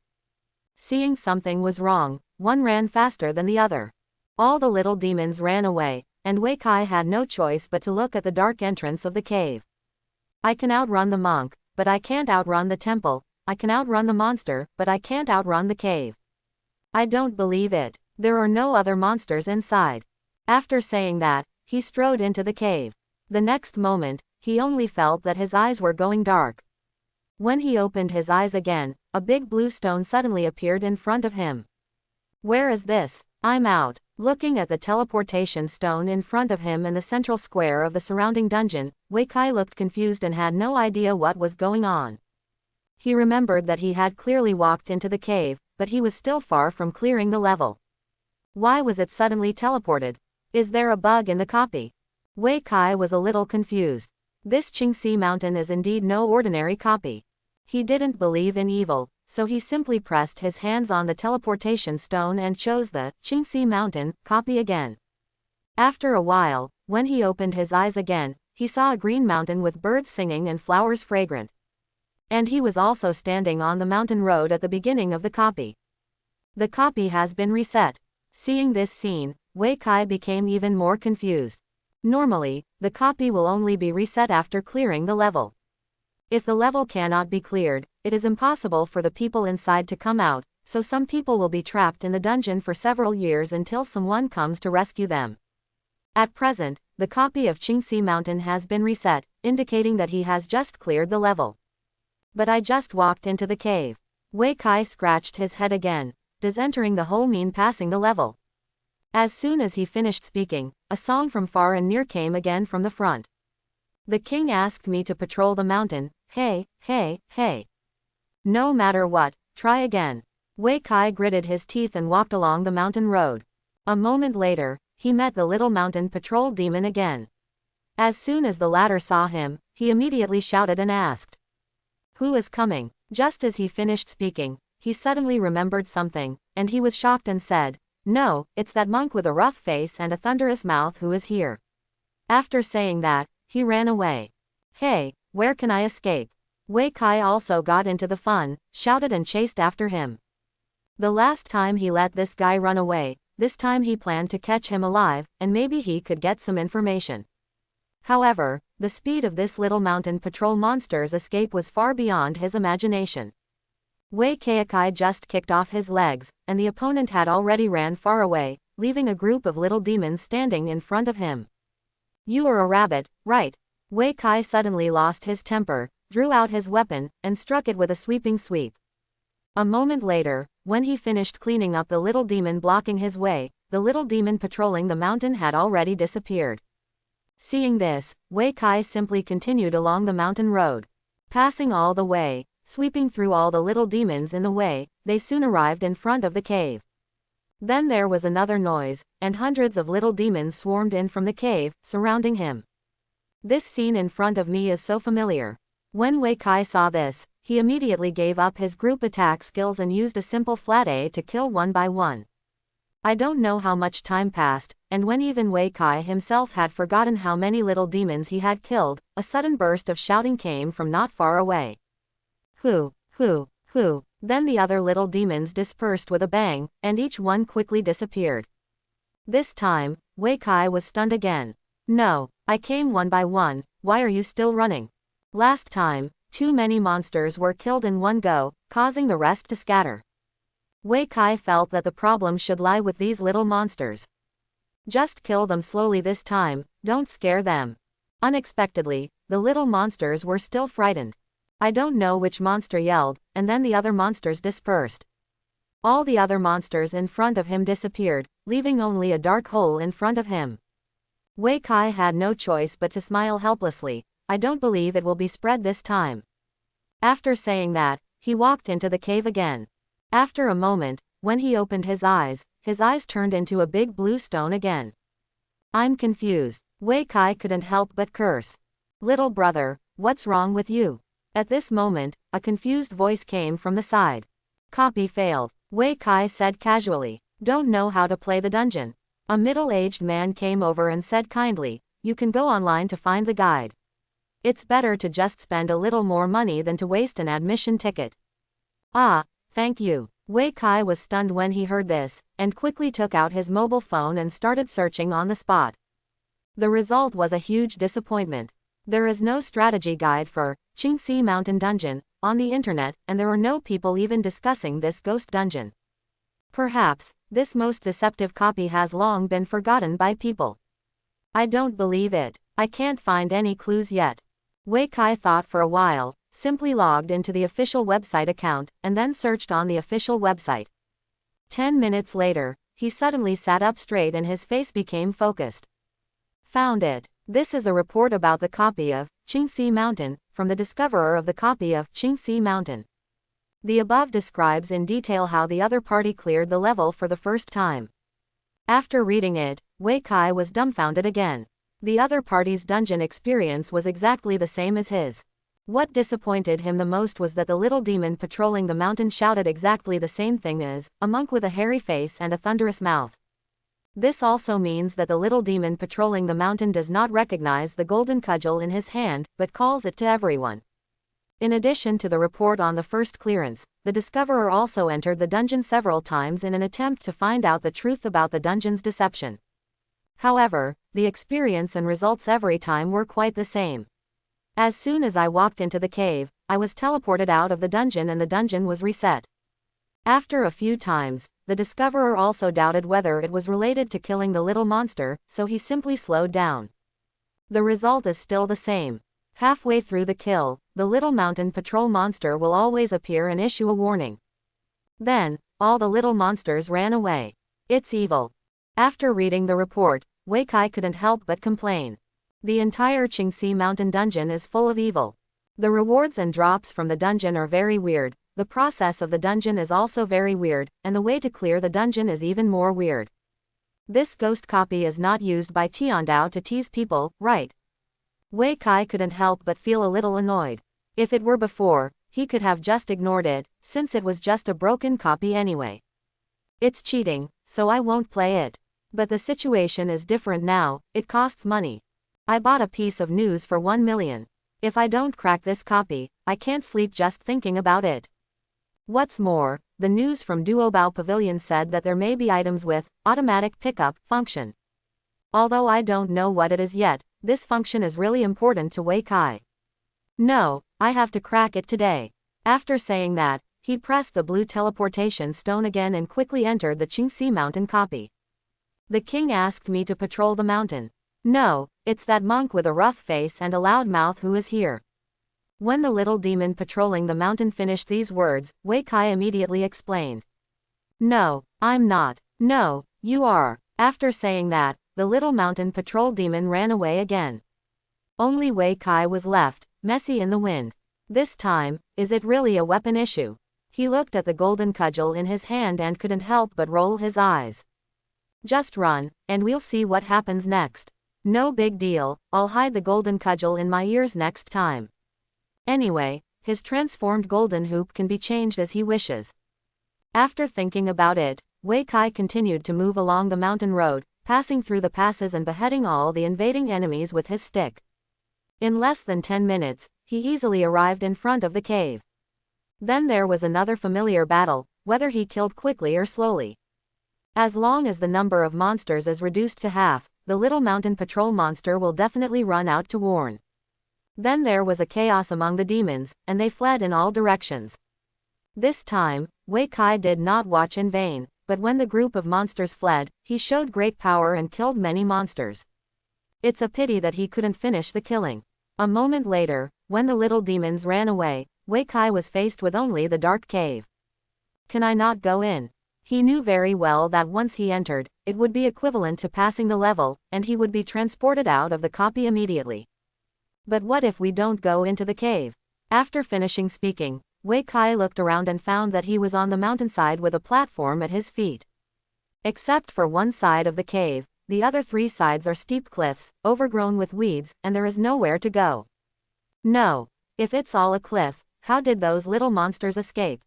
Seeing something was wrong, one ran faster than the other. All the little demons ran away, and Wei Kai had no choice but to look at the dark entrance of the cave. I can outrun the monk, but I can't outrun the temple. I can outrun the monster, but I can't outrun the cave. I don't believe it. There are no other monsters inside. After saying that, he strode into the cave. The next moment, he only felt that his eyes were going dark. When he opened his eyes again, a big blue stone suddenly appeared in front of him. Where is this? I'm out. Looking at the teleportation stone in front of him in the central square of the surrounding dungeon, Wei Kai looked confused and had no idea what was going on. He remembered that he had clearly walked into the cave, but he was still far from clearing the level. Why was it suddenly teleported? Is there a bug in the copy? Wei Kai was a little confused. This Qingxi mountain is indeed no ordinary copy. He didn't believe in evil, so he simply pressed his hands on the teleportation stone and chose the Qingxi mountain copy again. After a while, when he opened his eyes again, he saw a green mountain with birds singing and flowers fragrant. And he was also standing on the mountain road at the beginning of the copy. The copy has been reset. Seeing this scene, Wei Kai became even more confused. Normally, the copy will only be reset after clearing the level. If the level cannot be cleared, it is impossible for the people inside to come out, so some people will be trapped in the dungeon for several years until someone comes to rescue them. At present, the copy of Qingxi Mountain has been reset, indicating that he has just cleared the level. But I just walked into the cave. Wei Kai scratched his head again. Does entering the hole mean passing the level? As soon as he finished speaking, a song from far and near came again from the front. The king asked me to patrol the mountain. Hey, hey, hey. No matter what, try again. Wei Kai gritted his teeth and walked along the mountain road. A moment later, he met the little mountain patrol demon again. As soon as the latter saw him, he immediately shouted and asked, "Who is coming?" Just as he finished speaking, he suddenly remembered something, and he was shocked and said, "No, it's that monk with a rough face and a thunderous mouth who is here." After saying that, he ran away. Hey, where can I escape? Wei Kai also got into the fun, shouted and chased after him. The last time he let this guy run away, this time he planned to catch him alive, and maybe he could get some information. However, the speed of this little mountain patrol monster's escape was far beyond his imagination. Wei Kai just kicked off his legs, and the opponent had already ran far away, leaving a group of little demons standing in front of him. "You are a rabbit, right?" Wei Kai suddenly lost his temper, drew out his weapon, and struck it with a sweeping sweep. A moment later, when he finished cleaning up the little demon blocking his way, the little demon patrolling the mountain had already disappeared. Seeing this, Wei Kai simply continued along the mountain road. Passing all the way, sweeping through all the little demons in the way, they soon arrived in front of the cave. Then there was another noise, and hundreds of little demons swarmed in from the cave, surrounding him. This scene in front of me is so familiar. When Wei Kai saw this, he immediately gave up his group attack skills and used a simple flat A to kill one by one. I don't know how much time passed, and when even Wei Kai himself had forgotten how many little demons he had killed, a sudden burst of shouting came from not far away. Who? Then the other little demons dispersed with a bang, and each one quickly disappeared. This time, Wei Kai was stunned again. "No, I came one by one, why are you still running?" Last time, too many monsters were killed in one go, causing the rest to scatter. Wei Kai felt that the problem should lie with these little monsters. Just kill them slowly this time, don't scare them. Unexpectedly, the little monsters were still frightened. I don't know which monster yelled, and then the other monsters dispersed. All the other monsters in front of him disappeared, leaving only a dark hole in front of him. Wei Kai had no choice but to smile helplessly. I don't believe it will be spread this time. After saying that, he walked into the cave again. After a moment, when he opened his eyes turned into a big blue stone again. I'm confused. Wei Kai couldn't help but curse. Little brother, what's wrong with you? At this moment, a confused voice came from the side. Copy failed, Wei Kai said casually. Don't know how to play the dungeon. A middle-aged man came over and said kindly, you can go online to find the guide. It's better to just spend a little more money than to waste an admission ticket. Ah, thank you. Wei Kai was stunned when he heard this, and quickly took out his mobile phone and started searching on the spot. The result was a huge disappointment. There is no strategy guide for Qingxi Mountain Dungeon on the internet, and there are no people even discussing this ghost dungeon. Perhaps, this most deceptive copy has long been forgotten by people. I don't believe it. I can't find any clues yet. Wei Kai thought for a while, simply logged into the official website account, and then searched on the official website. 10 minutes later, he suddenly sat up straight and his face became focused. Found it. This is a report about the copy of Qingxi Mountain, from the discoverer of the copy of Qingxi Mountain. The above describes in detail how the other party cleared the level for the first time. After reading it, Wei Kai was dumbfounded again. The other party's dungeon experience was exactly the same as his. What disappointed him the most was that the little demon patrolling the mountain shouted exactly the same thing as a monk with a hairy face and a thunderous mouth. This also means that the little demon patrolling the mountain does not recognize the golden cudgel in his hand, but calls it to everyone. In addition to the report on the first clearance, the discoverer also entered the dungeon several times in an attempt to find out the truth about the dungeon's deception. However, the experience and results every time were quite the same. As soon as I walked into the cave, I was teleported out of the dungeon and the dungeon was reset. After a few times, the discoverer also doubted whether it was related to killing the little monster, so he simply slowed down. The result is still the same. Halfway through the kill, the little mountain patrol monster will always appear and issue a warning. Then, all the little monsters ran away. It's evil. After reading the report, Wei Kai couldn't help but complain. The entire Qingxi Mountain dungeon is full of evil. The rewards and drops from the dungeon are very weird, the process of the dungeon is also very weird, and the way to clear the dungeon is even more weird. This ghost copy is not used by Tiandao to tease people, right? Wei Kai couldn't help but feel a little annoyed. If it were before, he could have just ignored it, since it was just a broken copy anyway. It's cheating, so I won't play it. But the situation is different now, it costs money. I bought a piece of news for 1 million. If I don't crack this copy, I can't sleep just thinking about it. What's more, the news from Duobao Pavilion said that there may be items with automatic pickup function. Although I don't know what it is yet, this function is really important to Wei Kai. No, I have to crack it today. After saying that, he pressed the blue teleportation stone again and quickly entered the Qingxi Mountain copy. The king asked me to patrol the mountain. No, it's that monk with a rough face and a loud mouth who is here. When the little demon patrolling the mountain finished these words, Wei Kai immediately explained. No, I'm not. No, you are. After saying that, the little mountain patrol demon ran away again. Only Wei Kai was left, messy in the wind. This time, is it really a weapon issue? He looked at the golden cudgel in his hand and couldn't help but roll his eyes. Just run, and we'll see what happens next. No big deal, I'll hide the golden cudgel in my ears next time. Anyway, his transformed golden hoop can be changed as he wishes. After thinking about it, Wei Kai continued to move along the mountain road, passing through the passes and beheading all the invading enemies with his stick. In less than 10 minutes, he easily arrived in front of the cave. Then there was another familiar battle, whether he killed quickly or slowly. As long as the number of monsters is reduced to half, the little mountain patrol monster will definitely run out to warn. Then there was a chaos among the demons, and they fled in all directions. This time, Wei Kai did not watch in vain, but when the group of monsters fled, he showed great power and killed many monsters. It's a pity that he couldn't finish the killing. A moment later, when the little demons ran away, Wei Kai was faced with only the dark cave. Can I not go in? He knew very well that once he entered, it would be equivalent to passing the level, and he would be transported out of the copy immediately. But what if we don't go into the cave? After finishing speaking, Wei Kai looked around and found that he was on the mountainside with a platform at his feet. Except for one side of the cave, the other 3 sides are steep cliffs, overgrown with weeds, and there is nowhere to go. No. If it's all a cliff, how did those little monsters escape?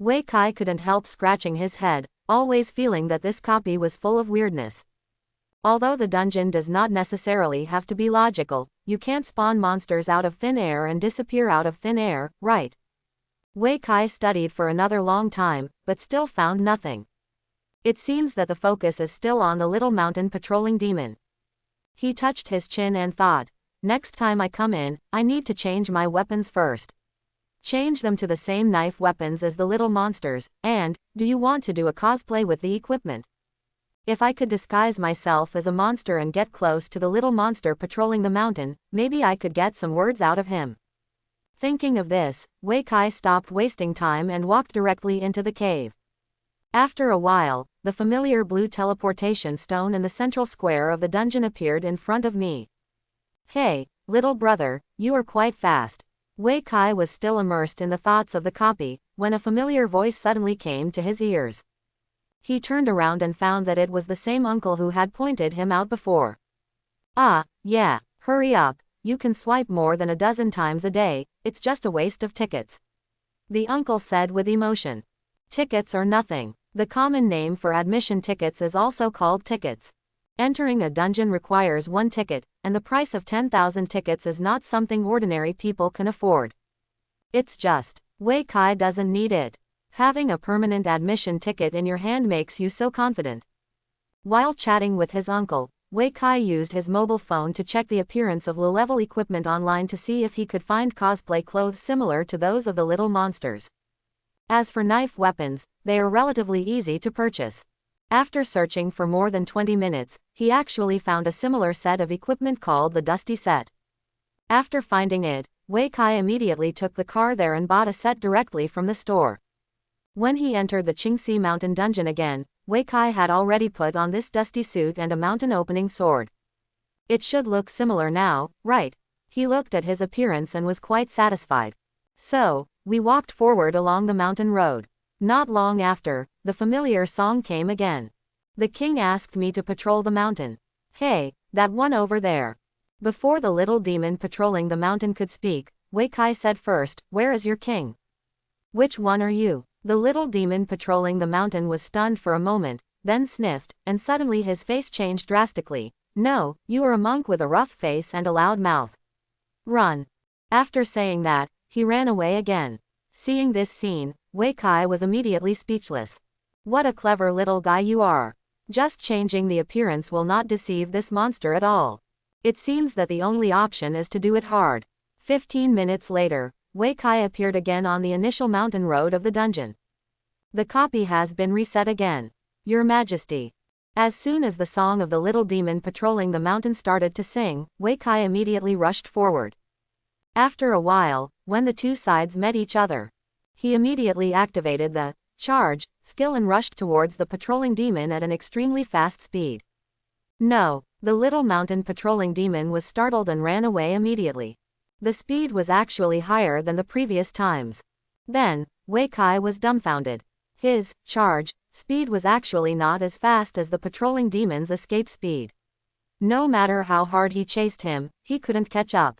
Wei Kai couldn't help scratching his head, always feeling that this copy was full of weirdness. Although the dungeon does not necessarily have to be logical, you can't spawn monsters out of thin air and disappear out of thin air, right? Wei Kai studied for another long time, but still found nothing. It seems that the focus is still on the little mountain patrolling demon. He touched his chin and thought, next time I come in, I need to change my weapons first. Change them to the same knife weapons as the little monsters, and, do you want to do a cosplay with the equipment? If I could disguise myself as a monster and get close to the little monster patrolling the mountain, maybe I could get some words out of him. Thinking of this, Wei Kai stopped wasting time and walked directly into the cave. After a while, the familiar blue teleportation stone in the central square of the dungeon appeared in front of me. Hey, little brother, you are quite fast. Wei Kai was still immersed in the thoughts of the copy, when a familiar voice suddenly came to his ears. He turned around and found that it was the same uncle who had pointed him out before. Ah, yeah, hurry up, you can swipe more than a dozen times a day, it's just a waste of tickets. The uncle said with emotion. Tickets are nothing. The common name for admission tickets is also called tickets. Entering a dungeon requires 1 ticket, and the price of 10,000 tickets is not something ordinary people can afford. It's just, Wei Kai doesn't need it. Having a permanent admission ticket in your hand makes you so confident. While chatting with his uncle, Wei Kai used his mobile phone to check the appearance of low-level equipment online to see if he could find cosplay clothes similar to those of the little monsters. As for knife weapons, they are relatively easy to purchase. After searching for more than 20 minutes, he actually found a similar set of equipment called the Dusty Set. After finding it, Wei Kai immediately took the car there and bought a set directly from the store. When he entered the Qingxi Mountain dungeon again, Wei Kai had already put on this dusty suit and a mountain opening sword. It should look similar now, right? He looked at his appearance and was quite satisfied. So, we walked forward along the mountain road. Not long after, the familiar song came again. The king asked me to patrol the mountain. Hey, that one over there. Before the little demon patrolling the mountain could speak, Wei Kai said first, where is your king? Which one are you? The little demon patrolling the mountain was stunned for a moment, then sniffed, and suddenly his face changed drastically. No, you are a monk with a rough face and a loud mouth. Run. After saying that, he ran away again. Seeing this scene, Wei Kai was immediately speechless. What a clever little guy you are. Just changing the appearance will not deceive this monster at all. It seems that the only option is to do it hard. 15 minutes later, Wei Kai appeared again on the initial mountain road of the dungeon. The copy has been reset again. Your Majesty. As soon as the song of the little demon patrolling the mountain started to sing, Wei Kai immediately rushed forward. After a while, when the 2 sides met each other, he immediately activated the charge skill and rushed towards the patrolling demon at an extremely fast speed. No, the little mountain patrolling demon was startled and ran away immediately. The speed was actually higher than the previous times. Then, Wei Kai was dumbfounded. His charge speed was actually not as fast as the patrolling demon's escape speed. No matter how hard he chased him, he couldn't catch up.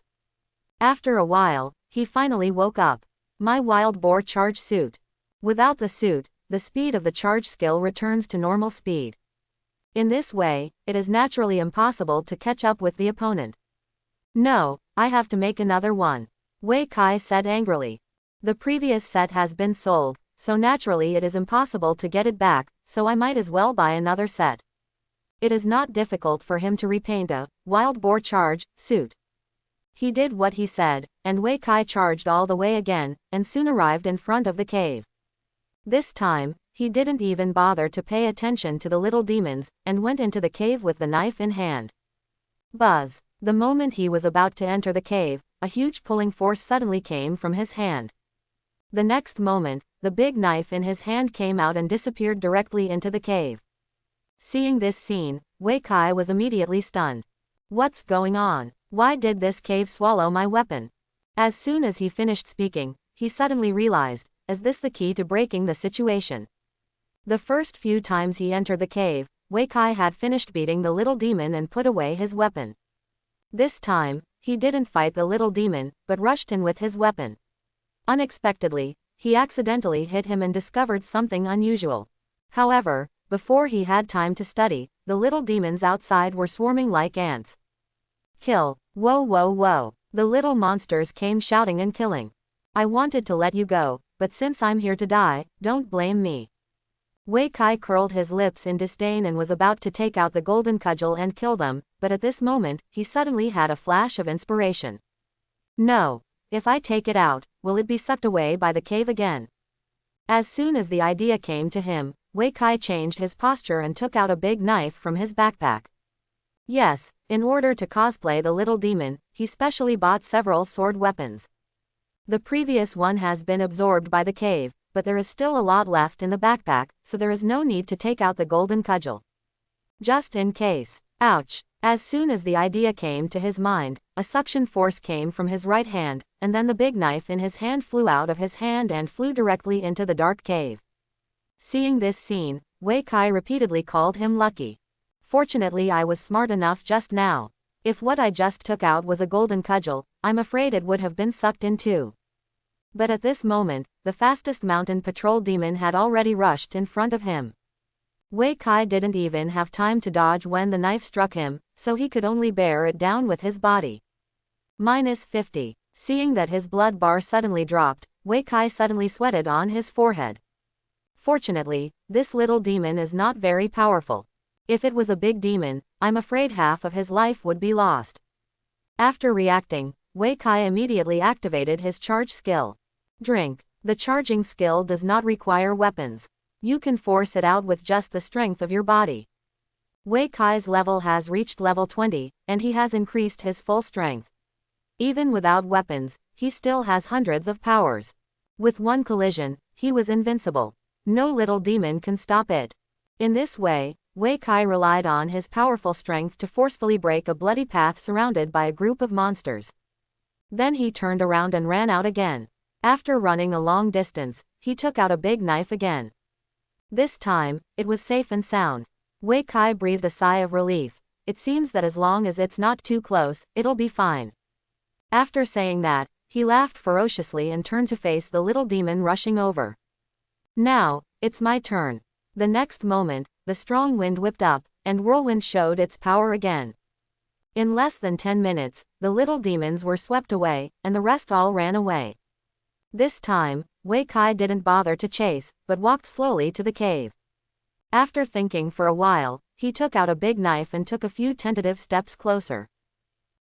After a while, he finally woke up. My wild boar charge suit. Without the suit, the speed of the charge skill returns to normal speed. In this way, it is naturally impossible to catch up with the opponent. No, I have to make another one. Wei Kai said angrily. The previous set has been sold, so naturally it is impossible to get it back, so I might as well buy another set. It is not difficult for him to repaint a wild boar charge suit. He did what he said, and Wei Kai charged all the way again, and soon arrived in front of the cave. This time, he didn't even bother to pay attention to the little demons, and went into the cave with the knife in hand. Buzz. The moment he was about to enter the cave, a huge pulling force suddenly came from his hand. The next moment, the big knife in his hand came out and disappeared directly into the cave. Seeing this scene, Wei Kai was immediately stunned. What's going on? Why did this cave swallow my weapon? As soon as he finished speaking, he suddenly realized, is this the key to breaking the situation? The first few times he entered the cave, Wei Kai had finished beating the little demon and put away his weapon. This time, he didn't fight the little demon, but rushed in with his weapon. Unexpectedly, he accidentally hit him and discovered something unusual. However, before he had time to study, the little demons outside were swarming like ants. Kill! Whoa whoa whoa! The little monsters came shouting and killing. I wanted to let you go, but since I'm here to die, don't blame me. Wei Kai curled his lips in disdain and was about to take out the golden cudgel and kill them, but at this moment, he suddenly had a flash of inspiration. No! If I take it out, will it be sucked away by the cave again? As soon as the idea came to him, Wei Kai changed his posture and took out a big knife from his backpack. Yes, in order to cosplay the little demon, he specially bought several sword weapons. The previous one has been absorbed by the cave, but there is still a lot left in the backpack, so there is no need to take out the golden cudgel. Just in case. Ouch! As soon as the idea came to his mind, a suction force came from his right hand, and then the big knife in his hand flew out of his hand and flew directly into the dark cave. Seeing this scene, Wei Kai repeatedly called him lucky. Fortunately, I was smart enough just now. If what I just took out was a golden cudgel, I'm afraid it would have been sucked in too. But at this moment, the fastest mountain patrol demon had already rushed in front of him. Wei Kai didn't even have time to dodge when the knife struck him, so he could only bear it down with his body. -50. Seeing that his blood bar suddenly dropped, Wei Kai suddenly sweated on his forehead. Fortunately, this little demon is not very powerful. If it was a big demon, I'm afraid half of his life would be lost. After reacting, Wei Kai immediately activated his charge skill. Drink. The charging skill does not require weapons. You can force it out with just the strength of your body. Wei Kai's level has reached level 20, and he has increased his full strength. Even without weapons, he still has hundreds of powers. With one collision, he was invincible. No little demon can stop it. In this way, Wei Kai relied on his powerful strength to forcefully break a bloody path surrounded by a group of monsters. Then he turned around and ran out again. After running a long distance, he took out a big knife again. This time, it was safe and sound. Wei Kai breathed a sigh of relief. It seems that as long as it's not too close, it'll be fine. After saying that, he laughed ferociously and turned to face the little demon rushing over. Now, it's my turn. The next moment, the strong wind whipped up, and whirlwind showed its power again. In less than 10 minutes, the little demons were swept away, and the rest all ran away. This time, Wei Kai didn't bother to chase, but walked slowly to the cave. After thinking for a while, he took out a big knife and took a few tentative steps closer.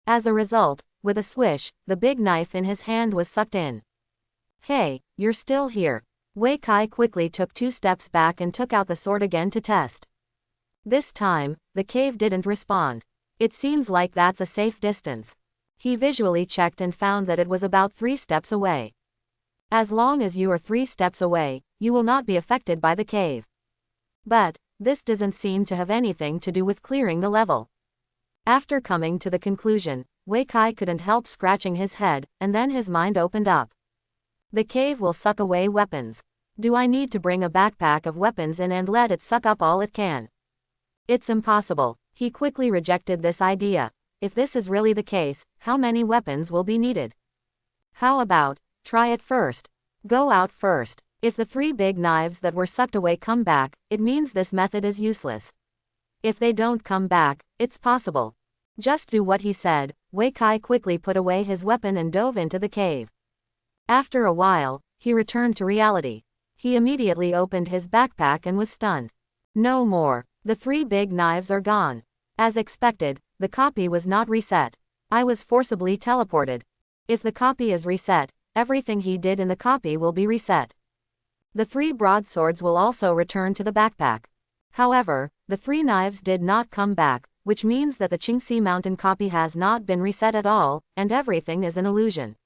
As a result, with a swish, the big knife in his hand was sucked in. Hey, you're still here. Wei Kai quickly took 2 steps back and took out the sword again to test. This time, the cave didn't respond. It seems like that's a safe distance. He visually checked and found that it was about 3 steps away. As long as you are 3 steps away, you will not be affected by the cave. But, this doesn't seem to have anything to do with clearing the level. After coming to the conclusion, Wei Kai couldn't help scratching his head, and then his mind opened up. The cave will suck away weapons. Do I need to bring a backpack of weapons in and let it suck up all it can? It's impossible. He quickly rejected this idea. If this is really the case, how many weapons will be needed? How about, try it first. Go out first. If the 3 big knives that were sucked away come back, it means this method is useless. If they don't come back, it's possible. Just do what he said. Wei Kai quickly put away his weapon and dove into the cave. After a while, he returned to reality. He immediately opened his backpack and was stunned. No more. The 3 big knives are gone. As expected, the copy was not reset. I was forcibly teleported. If the copy is reset, everything he did in the copy will be reset. The 3 broadswords will also return to the backpack. However, the 3 knives did not come back, which means that the Qingxi Mountain copy has not been reset at all, and everything is an illusion.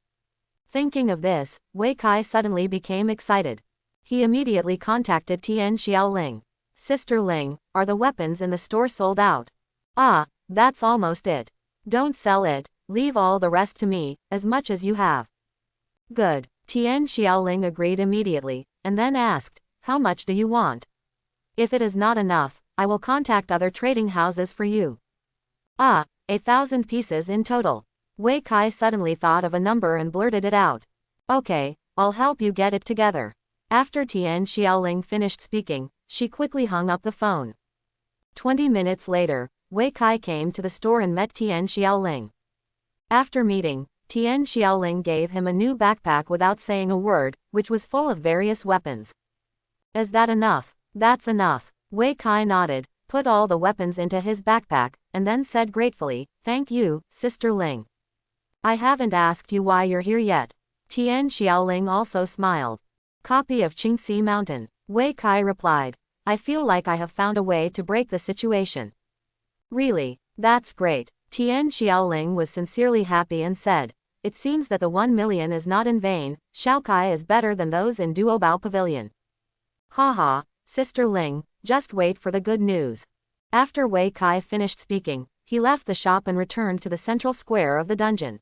Thinking of this, Wei Kai suddenly became excited. He immediately contacted Tian Xiaoling. Sister Ling, are the weapons in the store sold out? Ah, that's almost it. Don't sell it, leave all the rest to me, as much as you have. Good. Tian Xiaoling agreed immediately, and then asked, how much do you want? If it is not enough, I will contact other trading houses for you. Ah, 1,000 pieces in total. Wei Kai suddenly thought of a number and blurted it out. Okay, I'll help you get it together. After Tian Xiaoling finished speaking, she quickly hung up the phone. 20 minutes later, Wei Kai came to the store and met Tian Xiaoling. After meeting, Tian Xiaoling gave him a new backpack without saying a word, which was full of various weapons. Is that enough? That's enough. Wei Kai nodded, put all the weapons into his backpack, and then said gratefully, Thank you, Sister Ling. I haven't asked you why you're here yet. Tian Xiaoling also smiled. Copy of Qingxi Mountain. Wei Kai replied. I feel like I have found a way to break the situation. Really? That's great. Tian Xiaoling was sincerely happy and said, It seems that the 1 million is not in vain, Shaokai is better than those in Duobao Pavilion. Haha, Sister Ling, just wait for the good news. After Wei Kai finished speaking, he left the shop and returned to the central square of the dungeon.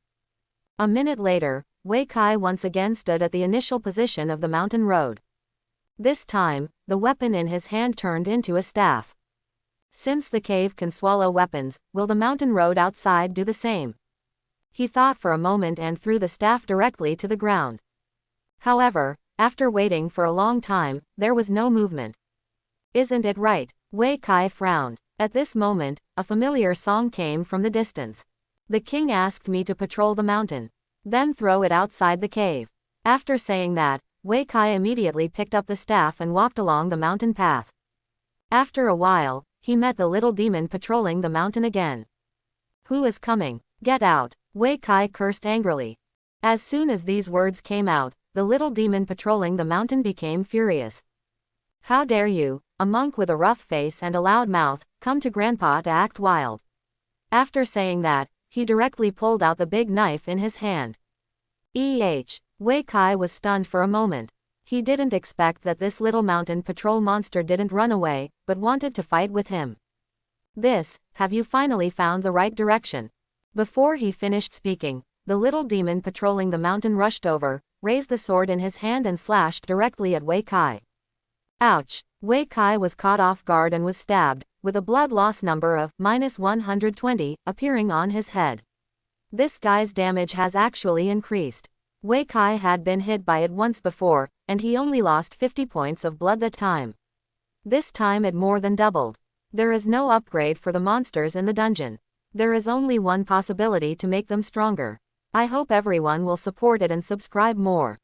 A minute later, Wei Kai once again stood at the initial position of the mountain road. This time, the weapon in his hand turned into a staff. Since the cave can swallow weapons, will the mountain road outside do the same? He thought for a moment and threw the staff directly to the ground. However, after waiting for a long time, there was no movement. Isn't it right? Wei Kai frowned. At this moment, a familiar song came from the distance. The king asked me to patrol the mountain, then throw it outside the cave. After saying that, Wei Kai immediately picked up the staff and walked along the mountain path. After a while, he met the little demon patrolling the mountain again. Who is coming? Get out! Wei Kai cursed angrily. As soon as these words came out, the little demon patrolling the mountain became furious. How dare you, a monk with a rough face and a loud mouth, come to Grandpa to act wild? After saying that, he directly pulled out the big knife in his hand. Wei Kai was stunned for a moment. He didn't expect that this little mountain patrol monster didn't run away, but wanted to fight with him. Have you finally found the right direction? Before he finished speaking, the little demon patrolling the mountain rushed over, raised the sword in his hand and slashed directly at Wei Kai. Ouch! Wei Kai was caught off guard and was stabbed, with a blood loss number of -120 appearing on his head. This guy's damage has actually increased. Wei Kai had been hit by it once before, and he only lost 50 points of blood that time. This time it more than doubled. There is no upgrade for the monsters in the dungeon. There is only one possibility to make them stronger. I hope everyone will support it and subscribe more.